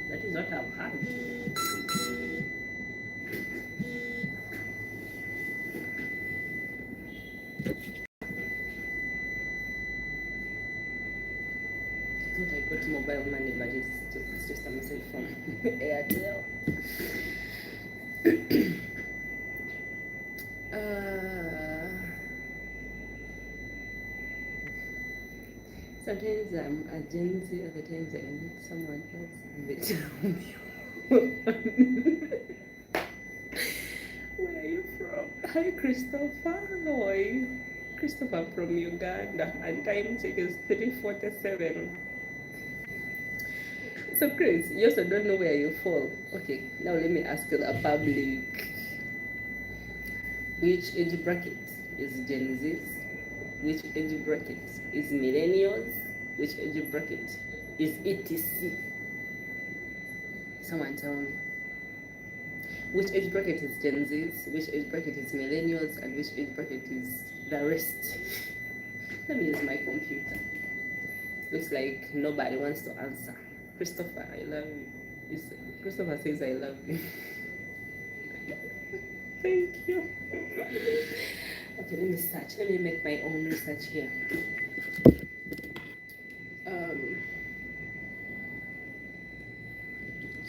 that is what I've heard. I thought I got mobile money, but it's just a message from Airtel. Sometimes I'm a Gen Z, other times I meet someone else and they tell me, where are you from? Hi, Christopher. How are you? Christopher from Uganda, and time check is 3:47. So, Chris, you also don't know where you fall. Okay, now let me ask you the public. Which age bracket is Gen Z? Which age bracket is millennials? Which age bracket is ETC? Someone tell me. Which age bracket is Gen Z? Which age bracket is millennials? And which age bracket is the rest? Let me use my computer. Looks like nobody wants to answer. Christopher, I love you. Christopher says I love you. Thank you. Okay, let me search. Let me make my own research here.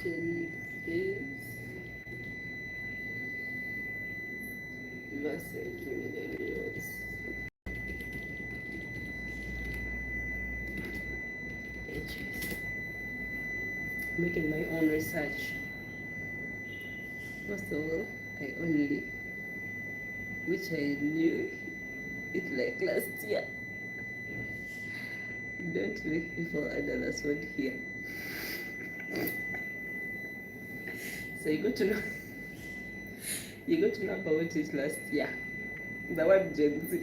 Gen Z versus millennials. Ages. Making my own research. First of all, I only, which I knew it like last year. Don't make people under this word here. So you got to know about it last year. The word Gen Z.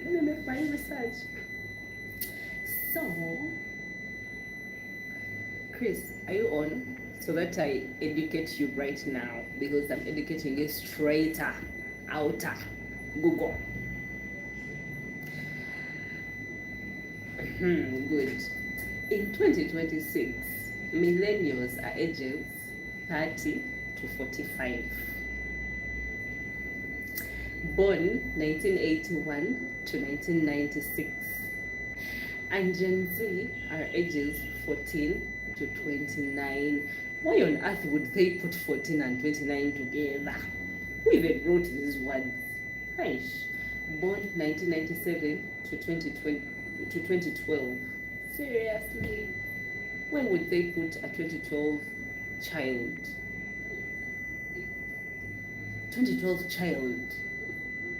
Let me make my research. So, Chris, are you on? So that I educate you right now, because I'm educating you straighter, outer, Google. Good. In 2026, millennials are ages 30 to 45. Born 1981 to 1996. And Gen Z are ages 14 to 29. Why on earth would they put 14 and 29 together? Who even wrote these words? Gosh. Born 1997 to 2012. Seriously? When would they put a 2012 child? 2012 child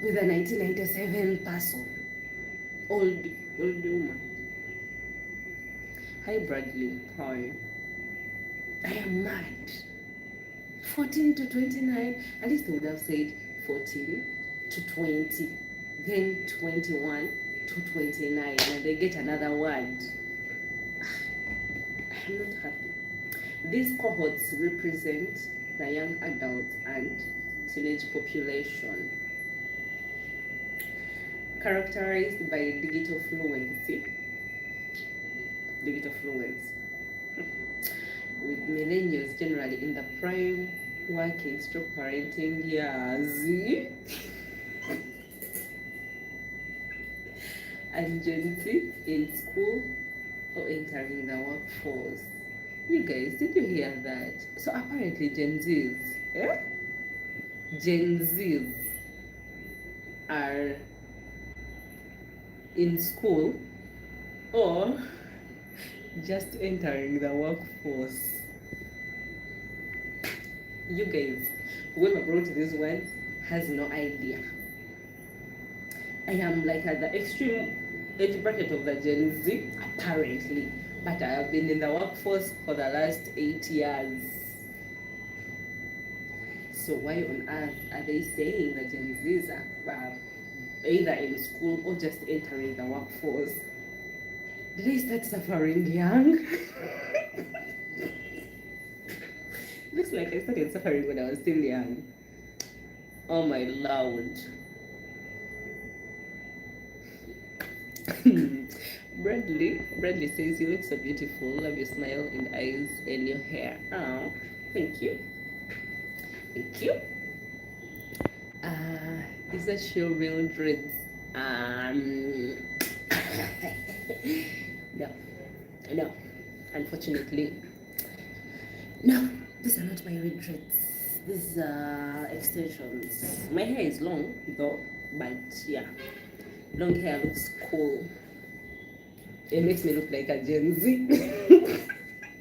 with a 1997 person? Old woman. Hi Bradley, how are you? I am mad. 14 to 29, at least they would have said 14 to 20, then 21 to 29, and they get another word. I'm not happy. These cohorts represent the young adult and teenage population, characterized by digital fluency, with millennials generally in the prime working stroke parenting years. and Gen Z in school or entering the workforce. You guys, did you hear that? So apparently Gen Zs, eh? Gen Zs are in school or just entering the workforce. You guys, whoever wrote this one has no idea. I am like at the extreme age bracket of the Gen Z, apparently, but I have been in the workforce for the last 8 years. So why on earth are they saying that Gen Zs are either in school or just entering the workforce? Did I start suffering young? Looks like I started suffering when I was still young. Oh my lord. Bradley says you look so beautiful. Love your smile and eyes and your hair. Oh, thank you. Thank you. Is that your real dreads? No. Unfortunately, no. These are not my real dreads. These are extensions. My hair is long though, but yeah, long hair looks cool. It makes me look like a Gen Z.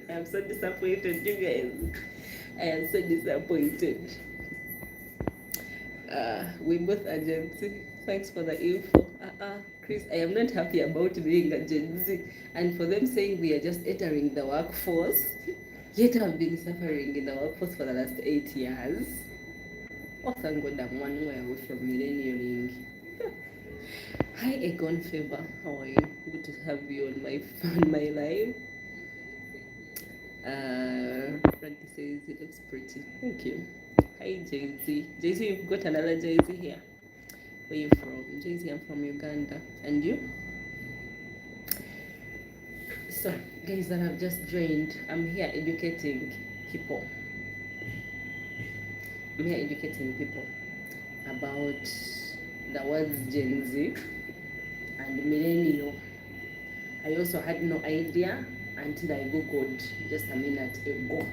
I'm so disappointed, you guys. I am so disappointed. We both are Gen Z. Thanks for the info. Chris, I am not happy about being a Gen Z. And for them saying we are just entering the workforce, yet I've been suffering in the workforce for the last 8 years. Oh, thank God I'm 1 year away from millennialing. Hi Egon Faber, how are you? Good to have you on my live. Frankie says it looks pretty. Thank you. Hi Jay-Z. Jay-Z, you've got another Jay-Z here. Where are you from? Jay-Z, I'm from Uganda. And you? So, guys that I've just joined, I'm here educating people. I'm here educating people about the words Gen Z and millennial. I also had no idea until I googled just a minute ago.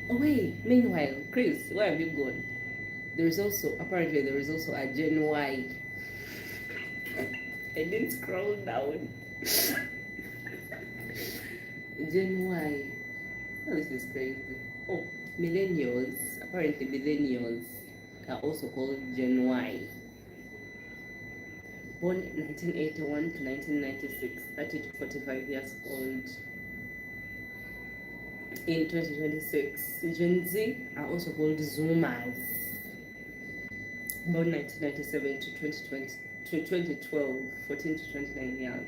Oh wait, meanwhile, Chris, where have you gone? Apparently there is also a Gen Y. I didn't scroll down. Gen Y. Oh, this is crazy. Oh, millennials. Apparently millennials are also called Gen Y. Born 1981 to 1996, 30 to 45 years old. In 2026, Gen Z are also called Zoomers. Born 1997 to 2012, 14 to 29 years.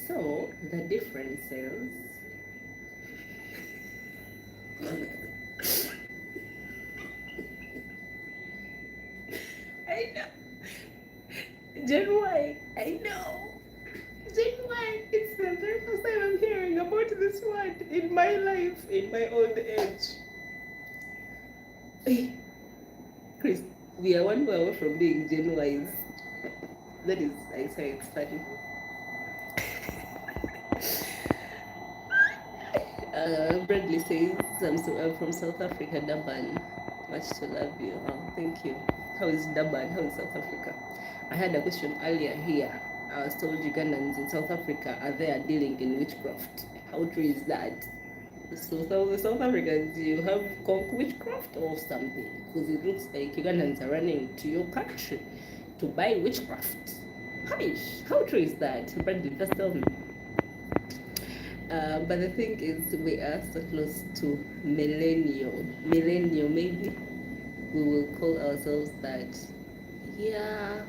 So the differences. I know. Gen Y, I know. Gen Y, it's the very first time I'm hearing about this word in my life, in my old age. Hey, Chris, we are 1 year away from being Gen Ys. That is, I say it's funny. Bradley says, I'm from South Africa, Durban. Much to love you. Oh, thank you. How is Durban? How is South Africa? I had a question earlier here. I was told Ugandans in South Africa are there dealing in witchcraft. How true is that? So the South Africans, you have conk witchcraft or something? Because it looks like Ugandans are running to your country to buy witchcraft. How true is that? Bradley, just tell me. But the thing is, we are so close to millennial. Millennial, maybe we will call ourselves that. Yeah,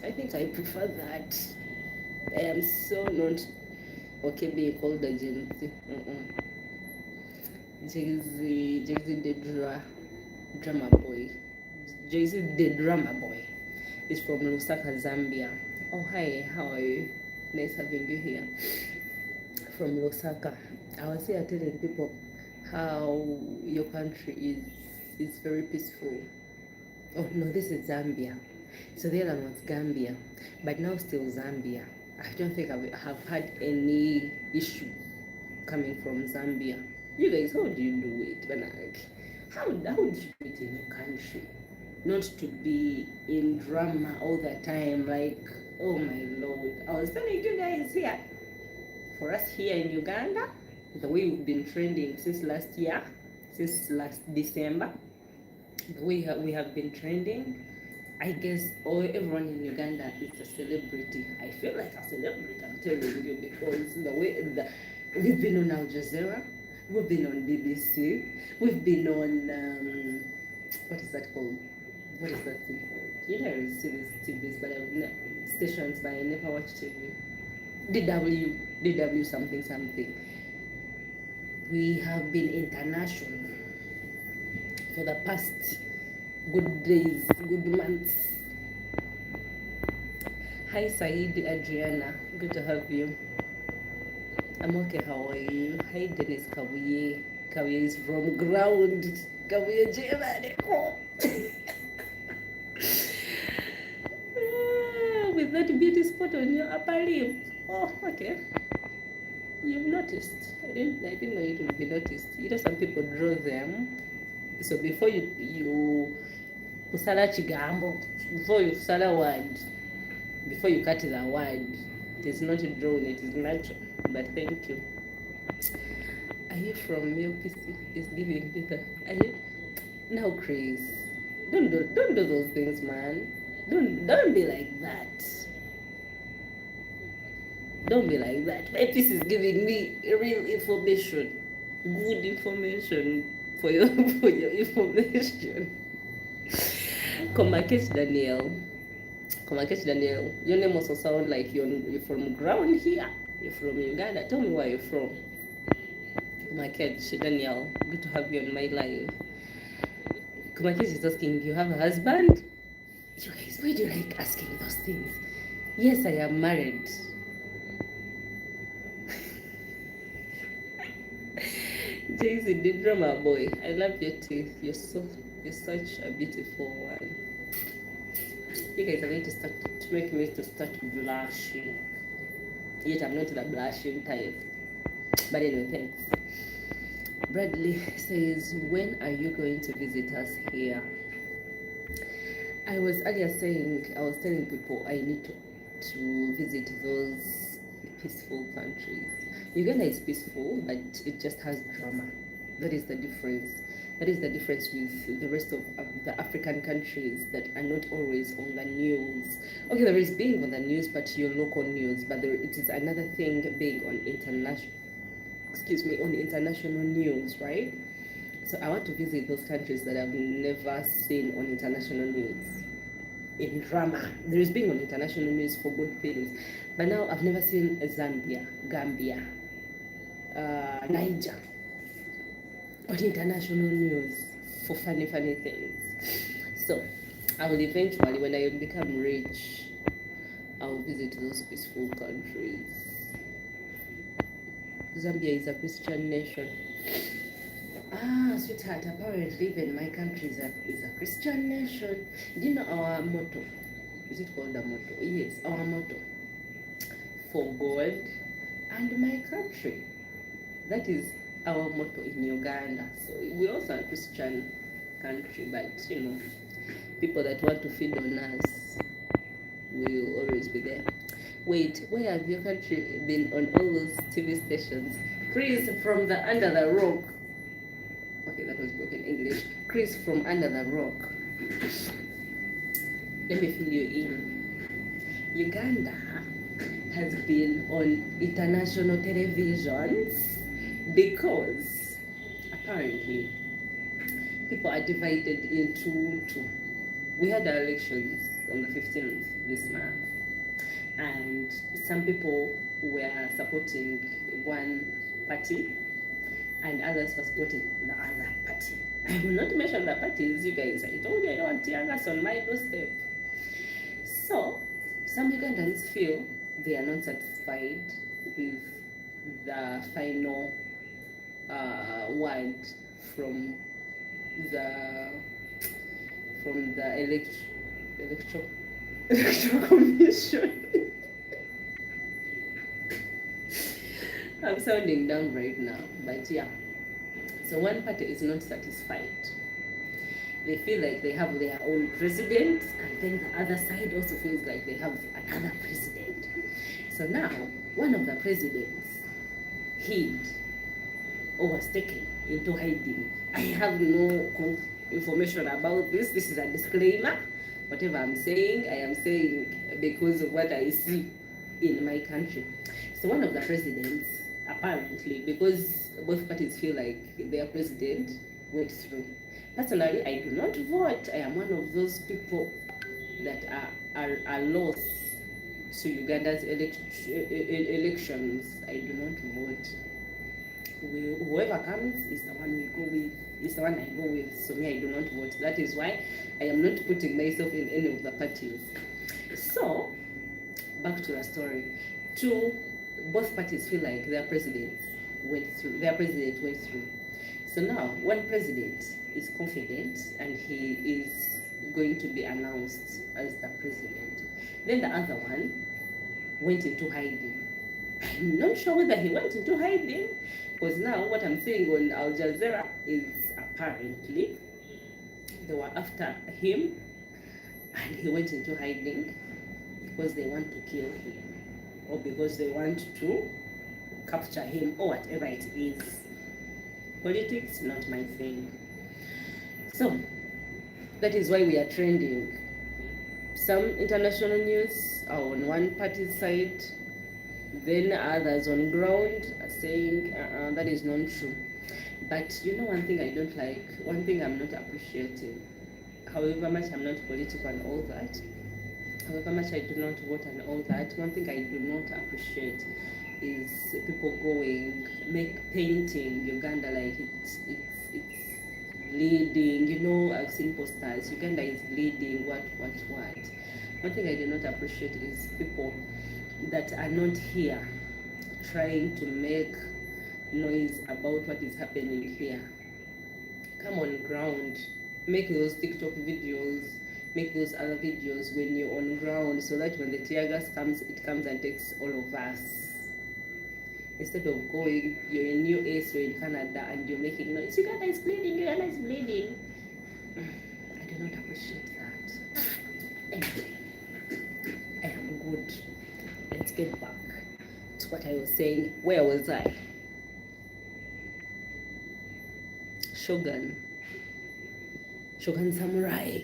I think I prefer that. I am so not okay being called a Gen Z. Jay-Z the drama boy. Jay-Z the drama boy is from Lusaka, Zambia. Oh, hi, how are you? Nice having you here. From Lusaka. I was here telling people how your country is
is very peaceful. Oh no, this is Zambia. So the other one's Gambia, but now still Zambia. I don't think I have had any issue coming from Zambia. You guys, how do you do it? When how do you do it in your country? Not to be in drama all the time, like, oh my lord. I was telling you guys here, for us here in Uganda, the way we've been trending since last year, since last December, the way we have been trending, I guess everyone in Uganda is a celebrity. I feel like a celebrity, I'm telling you, because the way we've been on Al Jazeera, we've been on BBC, we've been on what is that called? What is that thing called? You know, I see these TVs, but stations, but I never watch TV. DW something something. We have been international for the past good days, good months. Hi Said, Adriana, good to have you. I'm okay, how are you? Hi Dennis Kabuye. Kabuye is from ground. Kabuye Germany. With that beauty spot on your upper lip. Oh, okay. You've noticed. I didn't know it would be noticed. You know, some people draw them. So before you kusala chigambo, before you kusala word, before you cut the word, it is not drawn, it is natural. But thank you. Are you from your PC? Is giving Peter? Are you now, Chris? Don't do those things, man. Don't be like that. Don't be like that. My piece is giving me real information, good information for your information. Komakech Daniel. Your name also sound like you're from ground here. You're from Uganda. Tell me where you're from. Komakech Daniel. Good to have you on my live. Komakech is asking, do you have a husband? You guys, why do you like asking those things? Yes, I am married. Jason, the drama boy. I love your teeth. You're such a beautiful one. You guys are going to start to make me to start blushing. Yet I'm not the blushing type. But anyway, thanks. Bradley says, when are you going to visit us here? I was earlier saying, I was telling people I need to visit those peaceful countries. Uganda is peaceful, but it just has drama. That is the difference. That is the difference with the rest of the African countries that are not always on the news. Okay, there is being on the news, but your local news. But it is another thing being on international. On international news, right? So I want to visit those countries that I've never seen on international news. In drama, there is being on international news for good things, but now I've never seen Zambia, Gambia, Niger on international news for funny things. So I will eventually, when I become rich, I will visit those peaceful countries. Zambia is a Christian nation. Sweetheart, apparently even my country is a Christian nation. Do you know our motto? Is it called a motto? Yes, our motto. For God and my country. That is our motto in Uganda. So we're also a Christian country, but you know, people that want to feed on us will always be there. Wait, where have your country been on all those TV stations? Chris from the Under the Rock. Okay, that was broken English. Chris from Under the Rock. Let me fill you in. Uganda has been on international televisions because apparently people are divided into two. We had our elections on the 15th this month, and some people were supporting one party and others were supporting the other party. I will not mention the parties, you guys. I told you I don't want tear gas on my doorstep. So some Ugandans feel they are not satisfied with the final word from the from the electoral commission. I'm sounding down right now, but yeah. So one party is not satisfied. They feel like they have their own president, and then the other side also feels like they have another president. So now, one of the presidents hid or was taken into hiding. I have no information about this. This is a disclaimer. Whatever I'm saying, I am saying because of what I see in my country. So one of the presidents, apparently, because both parties feel like their president went through. Personally, I do not vote. I am one of those people that are lost to Uganda's elections. I do not vote. Whoever comes is the one we go with. Is the one I go with. So me, I do not vote. That is why I am not putting myself in any of the parties. So back to the story. Both parties feel like their president went through. So now, one president is confident and he is going to be announced as the president. Then the other one went into hiding. I'm not sure whether he went into hiding, because now what I'm seeing on Al Jazeera is apparently they were after him and he went into hiding because they want to kill him or because they want to capture him or whatever it is. Politics, not my thing. So that is why we are trending. Some international news are on one party's side, then others on ground are saying that is not true. But you know one thing I don't like, one thing I'm not appreciating, however much I'm not political and all that, however much I do not vote and all that, one thing I do not appreciate is people painting Uganda like it's leading. You know, I've seen posters, Uganda is leading, what. One thing I do not appreciate is people that are not here trying to make noise about what is happening here. Come on ground, make those TikTok videos, make those other videos when you're on ground, so that when the tear gas comes, it comes and takes all of us. Instead of going, you're in US, you're in Canada, and you're making noise. Uganda is bleeding, Uganda is bleeding. I do not appreciate that. Anyway, I am good. Let's get back to what I was saying. Where was I? Shogun Samurai.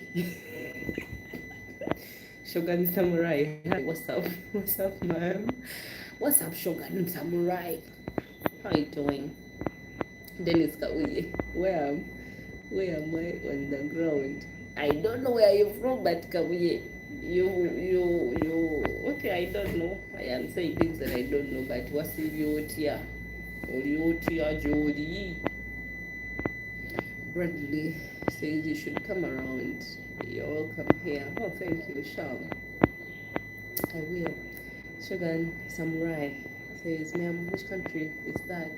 Shogun Samurai. Hi, what's up? What's up, ma'am? What's up, Shogun Samurai? How are you doing? Dennis Kawiye. Where am I on the ground? I don't know where you're from, but Kawiye, you. Okay, I don't know. I am saying things that I don't know, but what's your tia? Oliotia Jody. Bradley says you should come around. You're welcome here. Oh, thank you, Sham. I will. Shogun Samurai says, ma'am, which country is that?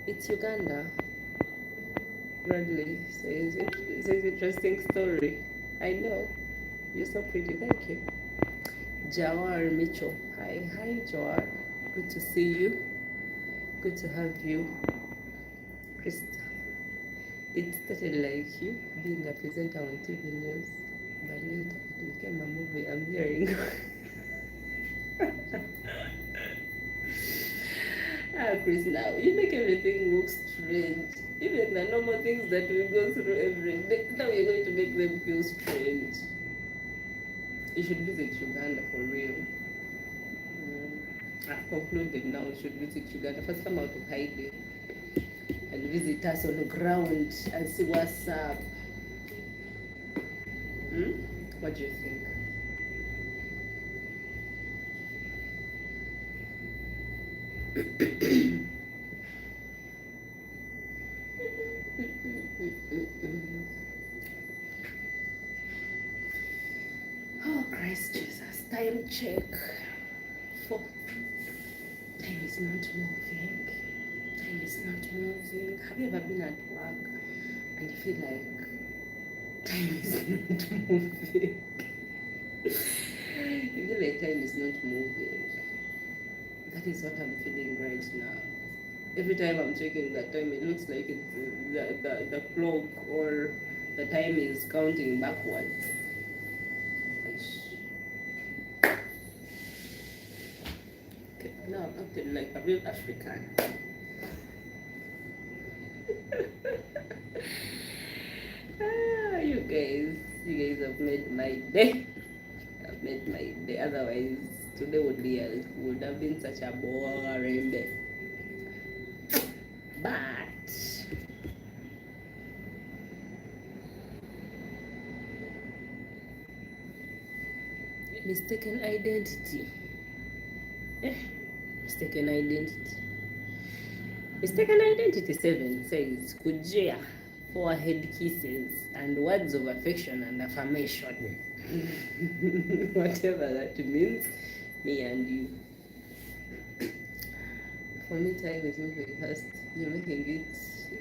It's Uganda. Bradley says, it's an interesting story. I know. You're so pretty. Thank you. Jawar Mitchell. Hi, Jawar. Good to see you. Good to have you. Krista. It started like you being a presenter on TV news, but later it became a movie. I'm hearing. Chris, now you make everything look strange. Even the normal things that we go through every day, now you're going to make them feel strange. You should visit Uganda for real. I've concluded now you should visit Uganda. First come out of hiding and visit us on the ground and see what's up. What do you think? Oh, Christ Jesus. Time check. Time is not moving. Time is not moving. Have you ever been at work and you feel like time is not moving. You feel like time is not moving. That is what I'm feeling right now. Every time I'm checking that time, it looks like the clock or the time is counting backwards. Okay, now I'm acting like a real African. You guys have made my day. I've made my day. Otherwise, today would have been such a boring day. But mistaken identity. Mistaken identity. Mistaken identity 7 says kujia, forehead kisses, and words of affection and affirmation. Whatever that means, me and you. For me, time is moving fast. You're making it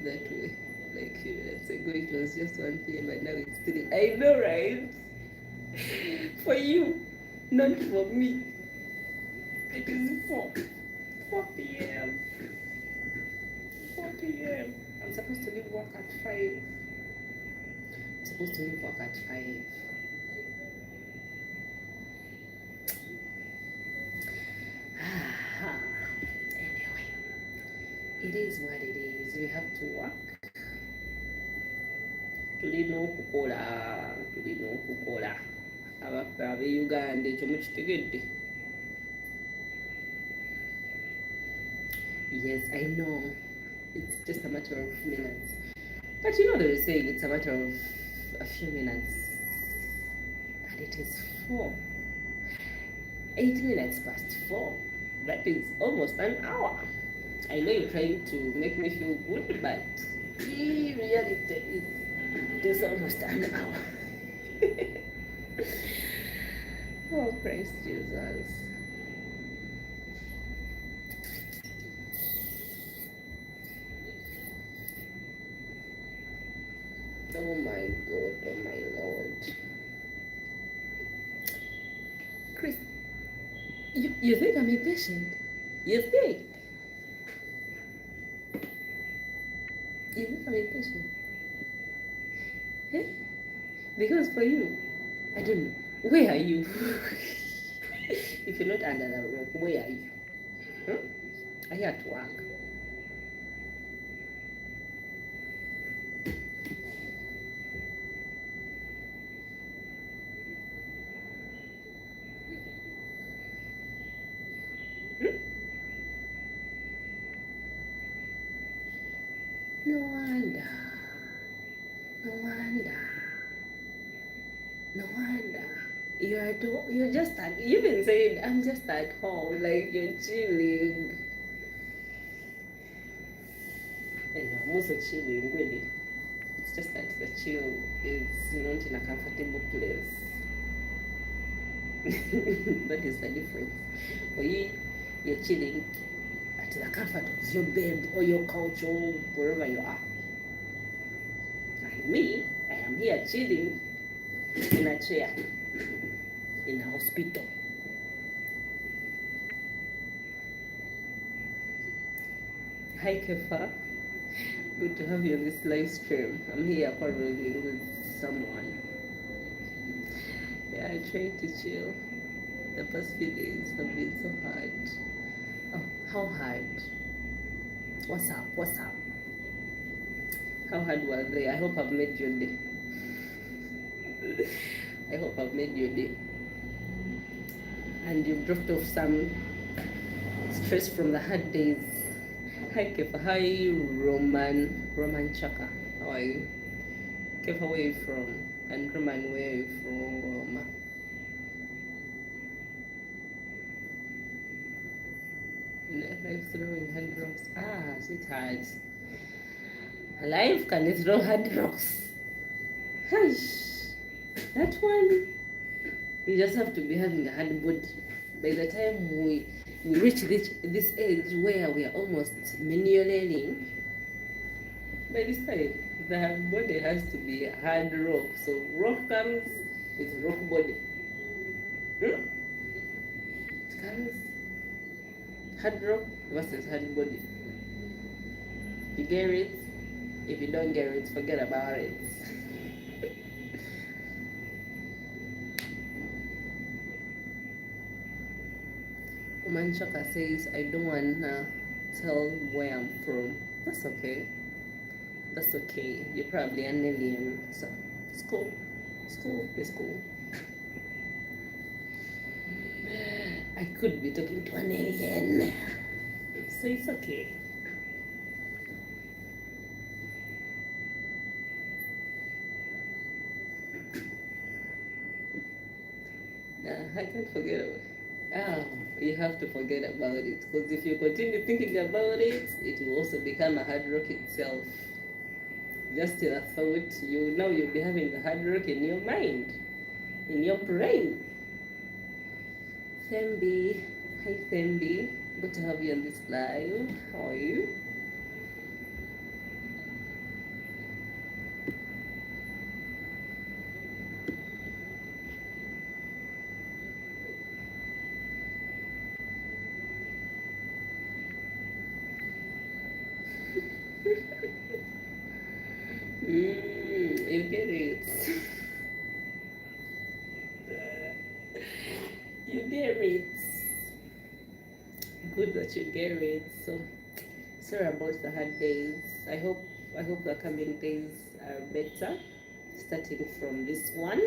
that way. Like a few minutes ago, it was just 1 p.m. and now it's 3. I know, right? For you, not for me. It is 4 p.m. 4 p.m. I'm supposed to leave work at 5. I'm supposed to leave work at 5. Anyway, it is what it is. We have to work. Tulina okukola. Ab'Uganda ekyo mukitegedde. Yes, I know. It's just a matter of minutes. But you know they were saying it's a matter of a few minutes. And it is 4. 8 minutes past 4. That is almost an hour. I know you're trying to make me feel good, but the reality is it is almost an hour. Oh, praise Jesus. Oh my God, oh my Lord. Chris, you think I'm impatient? You think? You think I'm impatient? Eh? Because for you, I don't know. Where are you? If you're not under the rock, where are you? Huh? Are you at work? No wonder. You're just at, you even said, I'm just at home, like you're chilling. And I'm also chilling, really. It's just that the chill is not in a comfortable place. That is the difference. For you, you're chilling at the comfort of your bed or your couch or wherever you are. And me, I am here chilling in a chair in a hospital. Hi Kefa, good to have you on this live stream. I'm here quarreling with someone. Yeah, I tried to chill. The past few days have been so hard. Oh, how hard? What's up? How hard were they? I hope I've made your day. I hope I've made your day. And you've dropped off some stress from the hard days. Hi Kefa, hi Roman Chaka. How are you? Kefa, where are you from? And Roman, where are you from? Life throwing hard rocks. Ah, sweetheart. Life can throw hard rocks. Hush. That one, you just have to be having a hard body. By the time we reach this age where we are almost millionaire, by this time, The body has to be a hard rock. So rock comes with rock body. Hmm? It comes hard rock versus hard body. You get it? If you don't get it, forget about it. Manchaka says, I don't wanna tell where I'm from. That's okay. That's okay. You're probably an alien. So it's cool. It's cool. It's cool. I could be talking to an alien. So it's okay. I can't forget about it. You have to forget about it, because if you continue thinking about it, it will also become a hard rock itself. Just a thought, you'll be having a hard rock in your mind, in your brain. Thembi, hi Thembi, good to have you on this live. How are you? You get it. You get it. Good that you get it. So sorry about the hard days. I hope the coming days are better. Starting from this one,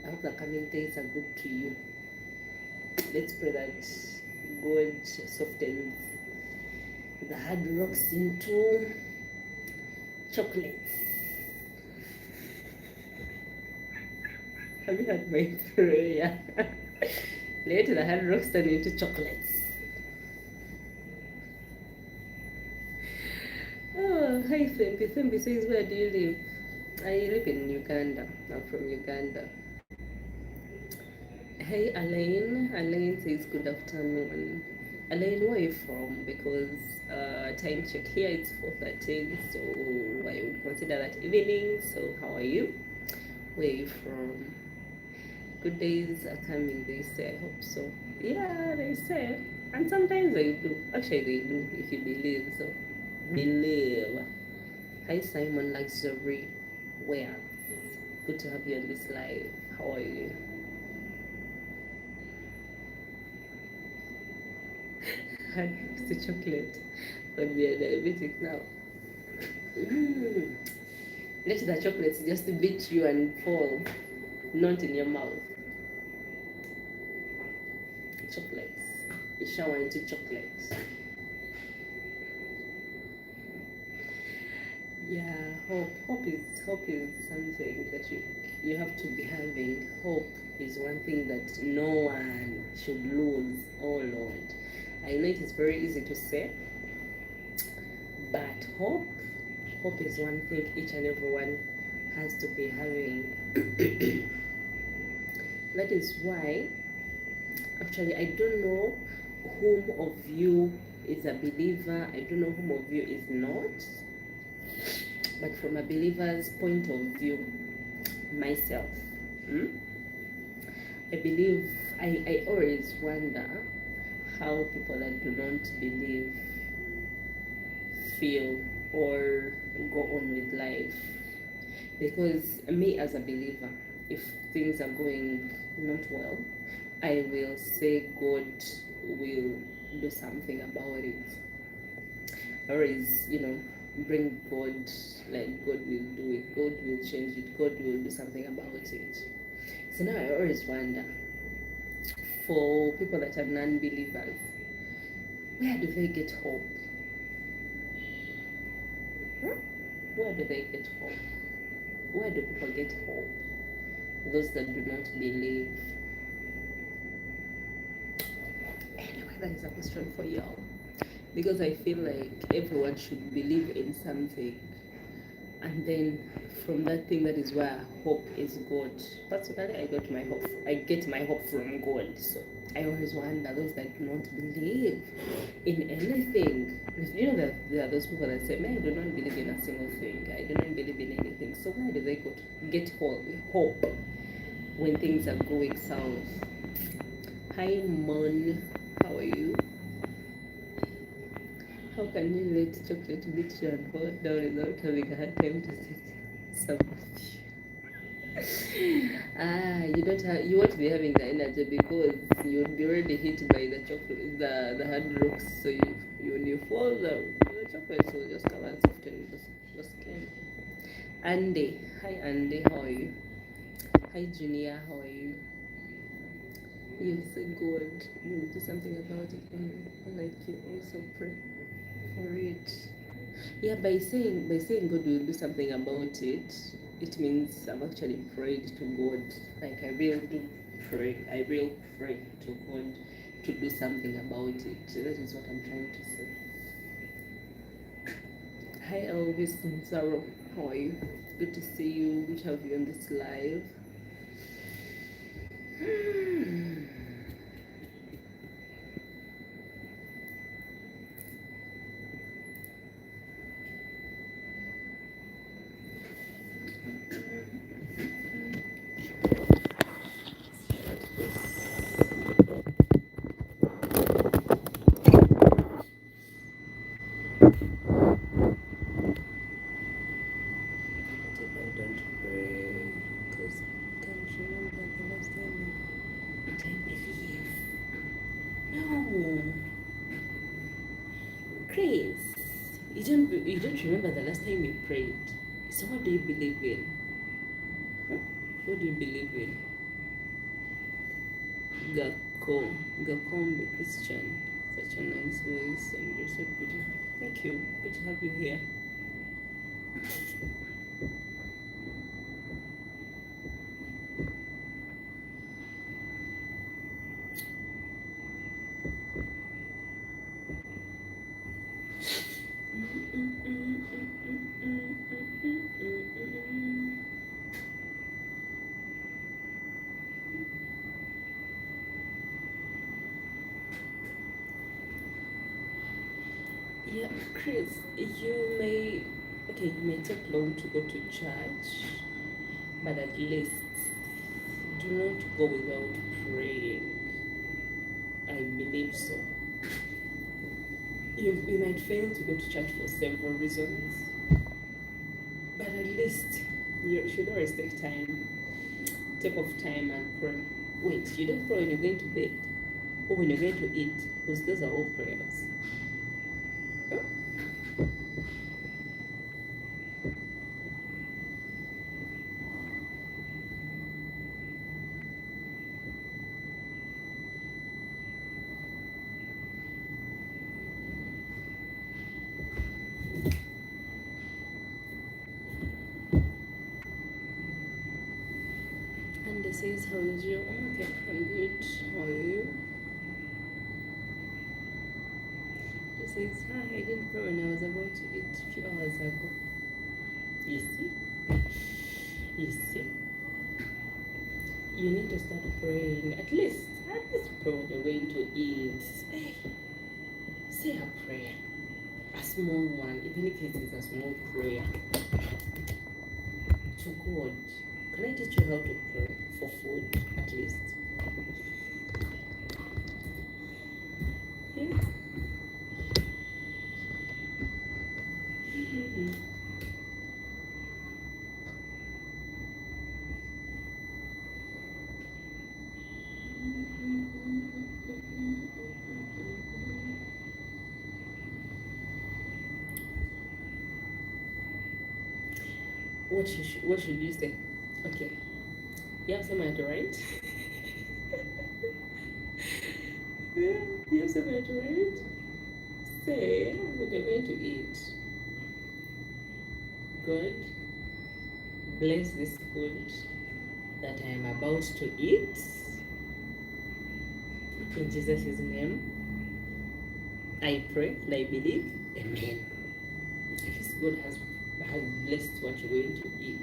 I hope the coming days are good to you. Let's pray that God softens the hard rocks into chocolates. Have you heard my prayer? Let the hard rocks turn into chocolates. Oh, hi Thembi. Thembi says, where do you live? I live in Uganda. I'm from Uganda. Hey Elaine. Elaine says, good afternoon. Elaine, where are you from? Because time check here, it's 4:13, so I would consider that evening. So how are you? Where are you from? Good days are coming, they say. I hope so. Yeah, they say. And sometimes they do. Actually, they do, if you believe. So, believe. Hi, Simon Luxury. Where? Good to have you on this live. How are you? It's the chocolate. But we are diabetic now. Let the chocolates just beat you and fall, not in your mouth. Chocolates. You shower into chocolates. Yeah, hope is something that you have to be having. Hope is one thing that no one should lose. Oh Lord, I know it is very easy to say, but hope is one thing each and everyone has to be having. That is why, actually, I don't know whom of you is a believer. I don't know whom of you is not. But from a believer's point of view, myself, I believe, I always wonder how people that do not believe feel or go on with life. Because me as a believer, if things are going not well, I will say God will do something about it. Or is, bring God, like God will do it, God will change it, God will do something about it. So now I always wonder, for people that are non-believers, where do they get hope? Where do they get hope? Where do people get hope? Those that do not believe. Anyway, that is a question for y'all. Because I feel like everyone should believe in something. and then from that thing, that is where hope is God. Personally, I get my hope from God. So I always wonder those that do not believe in anything. You know that there are those people that say, "Man, I do not believe in a single thing. I do not believe in anything." So where do they get hope when things are going south? Hi, Mon. How are you? How can you let chocolate beat you and fall down without having a hard time to say something? You don't have, you won't be having the energy because you'll be already hit by the chocolate, the hard rocks. So when you fall, the chocolate will just come and soften the skin. Andy, hi Andy, how are you? Hi Junior, how are you? You say God, you do something about it, and like you also pray for it. Yeah, by saying God will do something about it, it means I've actually prayed to God. Like I really do pray. I really pray to God to do something about it. That is what I'm trying to say. Hi Elvis Zaro, how are you? Good to see you. Good to have you on this live. Chris, you don't remember the last time you prayed. So what do you believe in? Huh? What do you believe in? Gakombe Christian. Such a nice voice and you're so beautiful. Thank you. Good to have you here. Yeah, Chris, you may take long to go to church, but at least do not go without praying. I believe so. You might fail to go to church for several reasons, but at least you should always take off time and pray. Wait, you don't pray when you're going to bed or when you're going to eat, because those are all prayers. Huh? And it says, how is you? Okay, I'm good. How are you? It says, hi, I didn't pray when I was about to eat a few hours ago. You see? You need to start praying. At least pray when you're going to eat. Hey, say a prayer. A small one, even if it is a small prayer. To God. Can I teach you how to pray for food, at least? Yeah. What should you say? Okay. You have somewhere to write? Yeah, you have somewhere to write? Say what you're going to eat. God, bless this food that I am about to eat. In Jesus' name, I pray and I believe. Amen. Because God has has blessed what you're going to eat.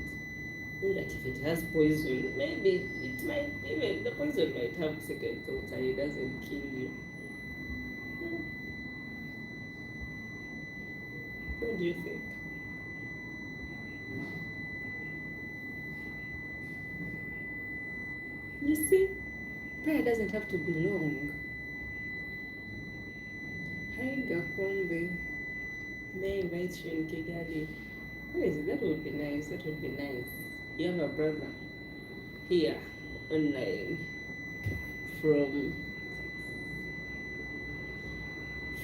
Know that if it has poison, maybe it might, even the poison might have second thoughts and it doesn't kill you. What do you think? You see, prayer doesn't have to be long. Hi, Gakombe. They invite you in Kigali. What is it? That would be nice. That would be nice. You have a brother here online from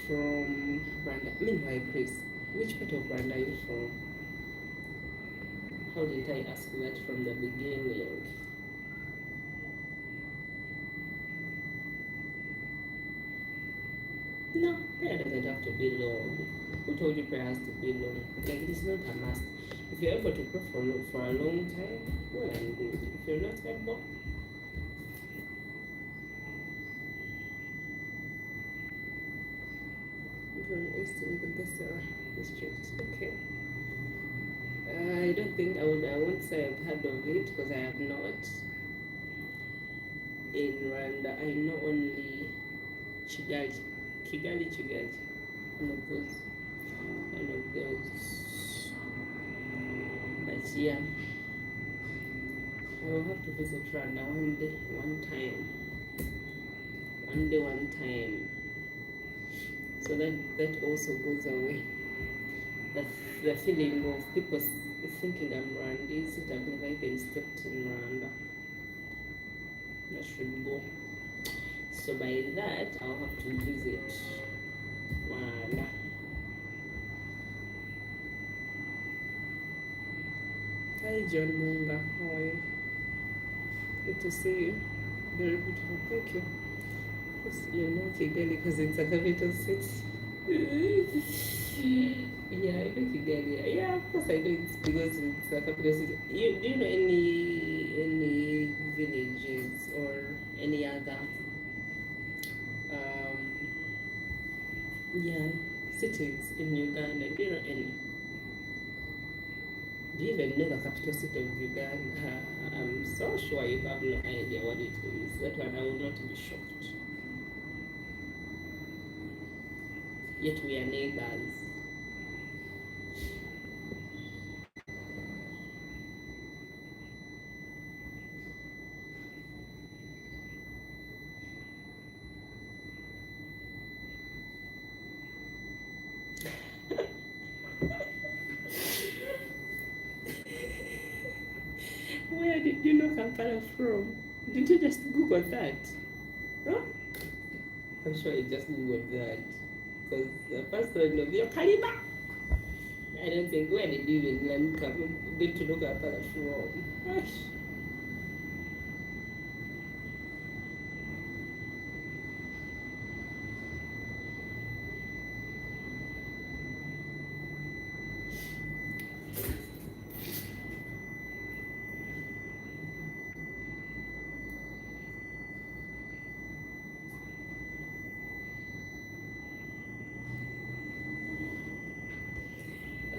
Rwanda. Meanwhile, Chris, which part of Rwanda are you from? How did I ask that from the beginning? No, prayer doesn't have to be long. Who told you prayer has to be long? Like, it is not a must. If you're able to pray for a long time, well and good. If you're not able, from East in the Besara district. Okay. I don't think I won't say I've heard of it because I have not. In Rwanda, I know only Kigali. One of those. But yeah, I will have to visit Rwanda one time. So that also goes away. The feeling of people thinking I'm Rwandese, that I've never even stepped in Rwanda. That should go. So by that, I'll have to visit Rwanda. Hi John Munga, how are you? Good to see you. Very beautiful, thank you. You're not Kigali because it's a capital city. Yeah, I know Kigali. Yeah, of course I know it's because it's a capital city. Do you know any villages or any other cities in Uganda? Do you know any? Do you even know the capital city of Uganda? I'm so sure you have no idea what it is. That one I will not be shocked. Yet we are neighbors. Where did you know Kampala from? Did you just Google that? Huh? I'm sure you just Googled that. Because the first one of your Kaliba. I don't think, where did you even learn get to know Kampala from? Gosh.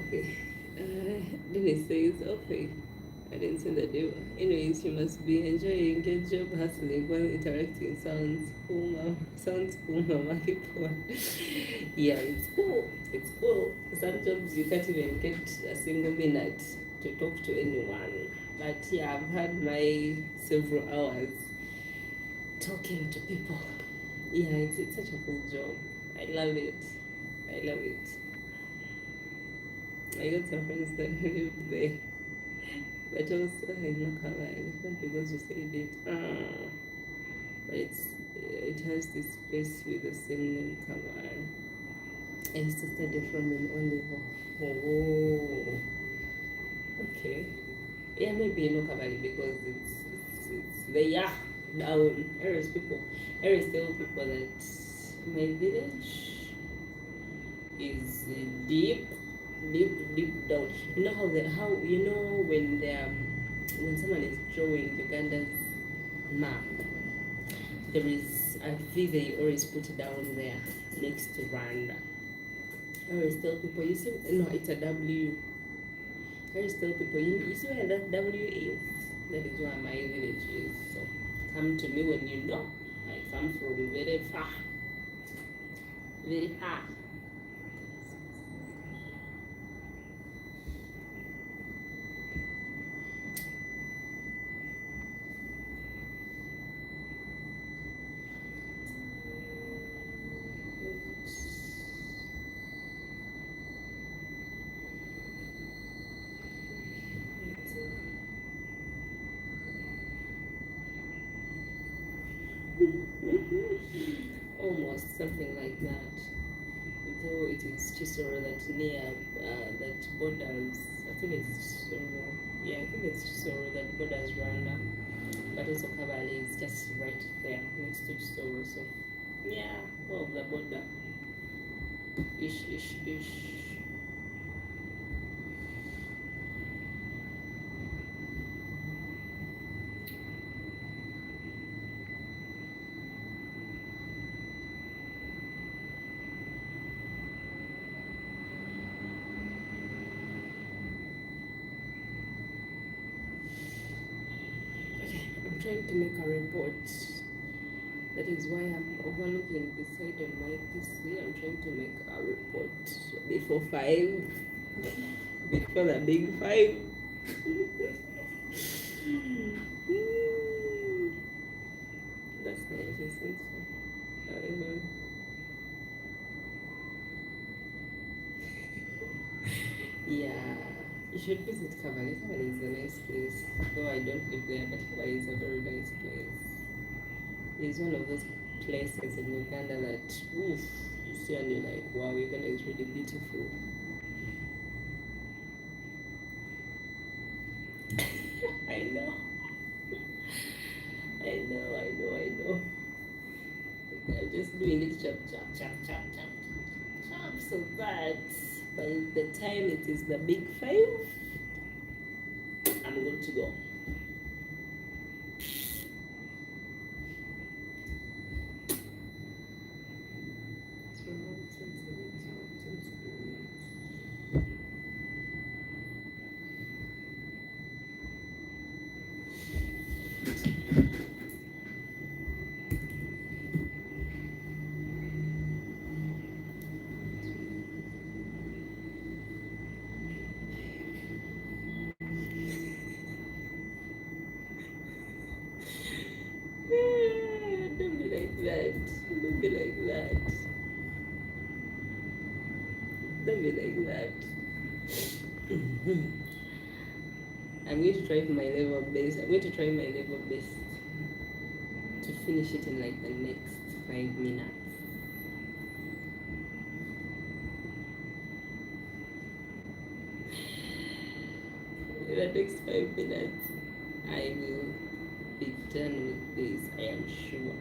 Okay. Dennis says, okay. I didn't say that you. Anyways, you must be enjoying your job hustling while interacting. Sounds cool, Mama. Keep on. Yeah, it's cool. It's cool. Some jobs you can't even get a single minute to talk to anyone. But yeah, I've had my several hours talking to people. Yeah, it's such a cool job. I love it. I got some friends that lived there. But also, I know Kawaii, not because you said it. But it has this place with the same name, Kawaii. I used to study from an Oliver. Oh, okay. Yeah, maybe you know Kawaii because it's the down. Areas tell people that my village is deep down. You know when someone is drawing Uganda's map, there is a V they always put down there next to Rwanda. I always tell people, you see, no, it's a W. I just tell people, you see where that W is? That is where my village is. So come to me when you know. I come from very far. Very far. Almost something like that. Though it is Chisoro that near that borders. I think it's Chisoro. Yeah, I think it's Chisoro that borders Rwanda. But also Kabale is just right there next to Chisoro. So yeah, well, the border. Ish. I'm trying to make a report. That is why I'm overlooking the side of my PC. I'm trying to make a report before 5, before the big 5. That's nice, isn't it? Yeah. You should visit Kabale. Kabale is a nice place. Though I don't live there, but Kabale is a very nice place. It's one of those places in Uganda that, oof, you see and you're like, wow, Uganda is really beautiful. I know. I know. I'm just doing it chop, so that by the time it is the big 5, I'm going to go. Don't be like that. Don't be like that. Don't be like that. I'm going to try my level best. I'm going to try my level best to finish it in like the next 5 minutes. In the next 5 minutes, I will be done with this. I am sure.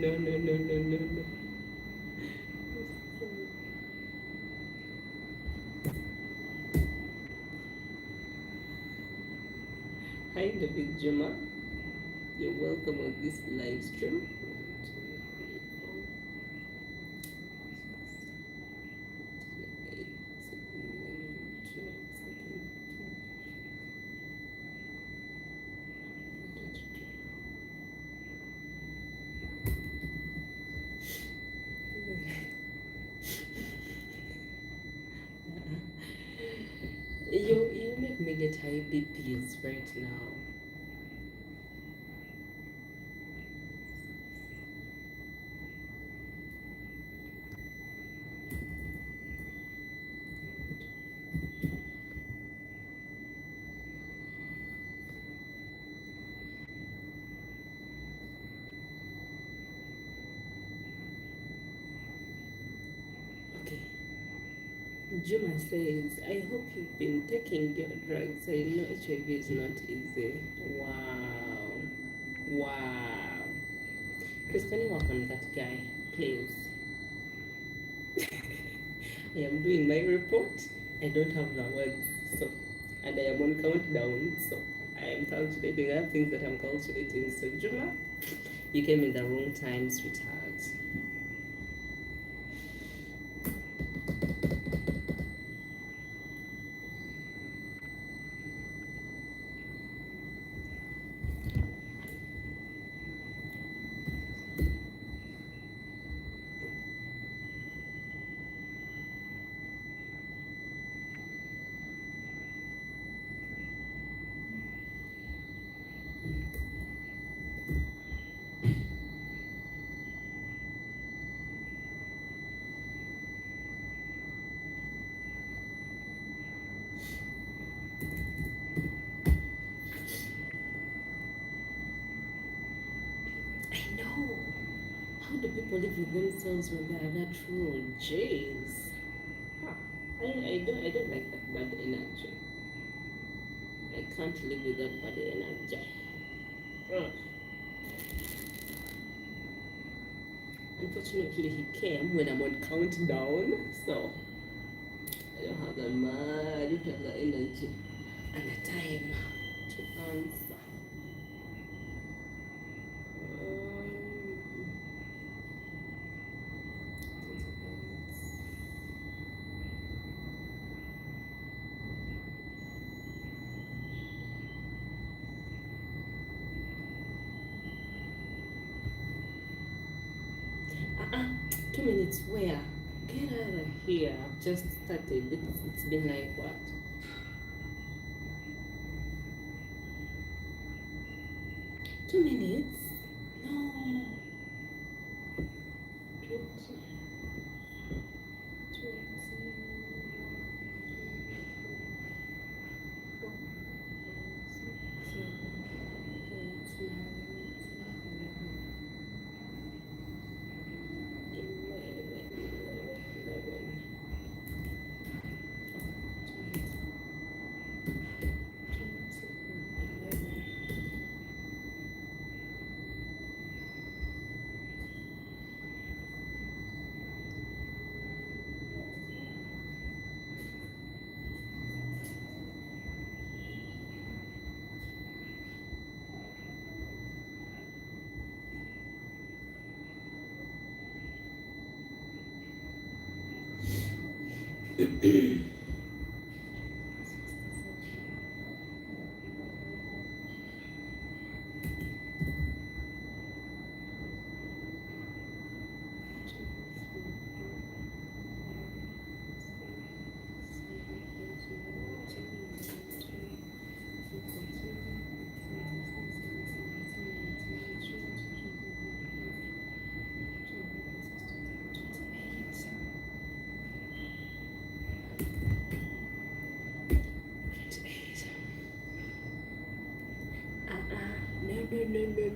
No. Hi, David Juma. You're welcome on this live stream. You make me get high BPs right now. Juma says, I hope you've been taking your drugs. I know HIV is not easy. Wow. Chris, can you work on that guy, please? I am doing my report. I don't have the words, so and I am on countdown, so I am calculating. I have things that I'm calculating. So Juma, you came in the wrong time, sweetheart. I know. How do people live with themselves when they are that rude? Jeez. Huh. I don't like that bad energy. I can't live with that bad energy. Ugh. Unfortunately, he came when I'm on countdown, so I don't have the energy and the time to answer. Uh-uh, 2 minutes where? Get out of here. I've just started. It's been like what? Two minutes? No. 20,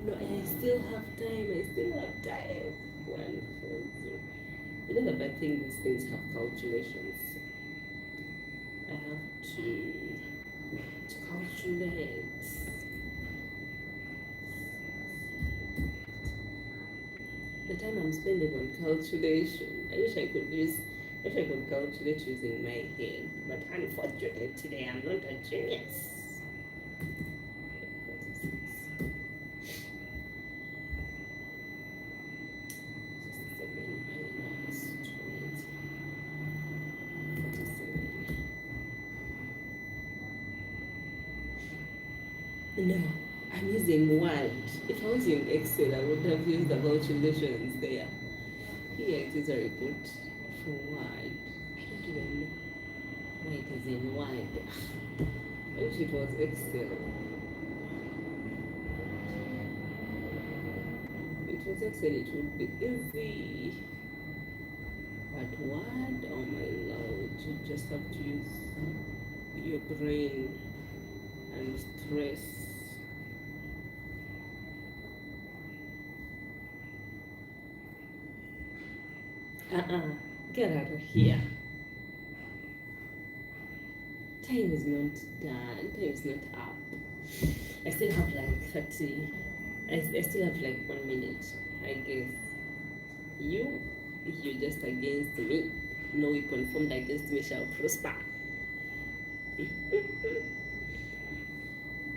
No. I still have time. 140. You know the bad thing, these things have calculations. I have to calculate. The time I'm spending on calculation. I wish I could calculate using my head, but unfortunately today I'm not a genius. No, I'm using Word. If I was in Excel, I would have used the calculations there. Here it is a report for Word. I don't even know why it is in Word. I wish it was Excel. If it was Excel, it would be easy. But Word, oh my lord, you just have to use your brain and stress. Get out of here. Time is not done. Time is not up. I still have like 30. I still have like 1 minute, I guess. You're just against me. No weapon formed against me shall prosper.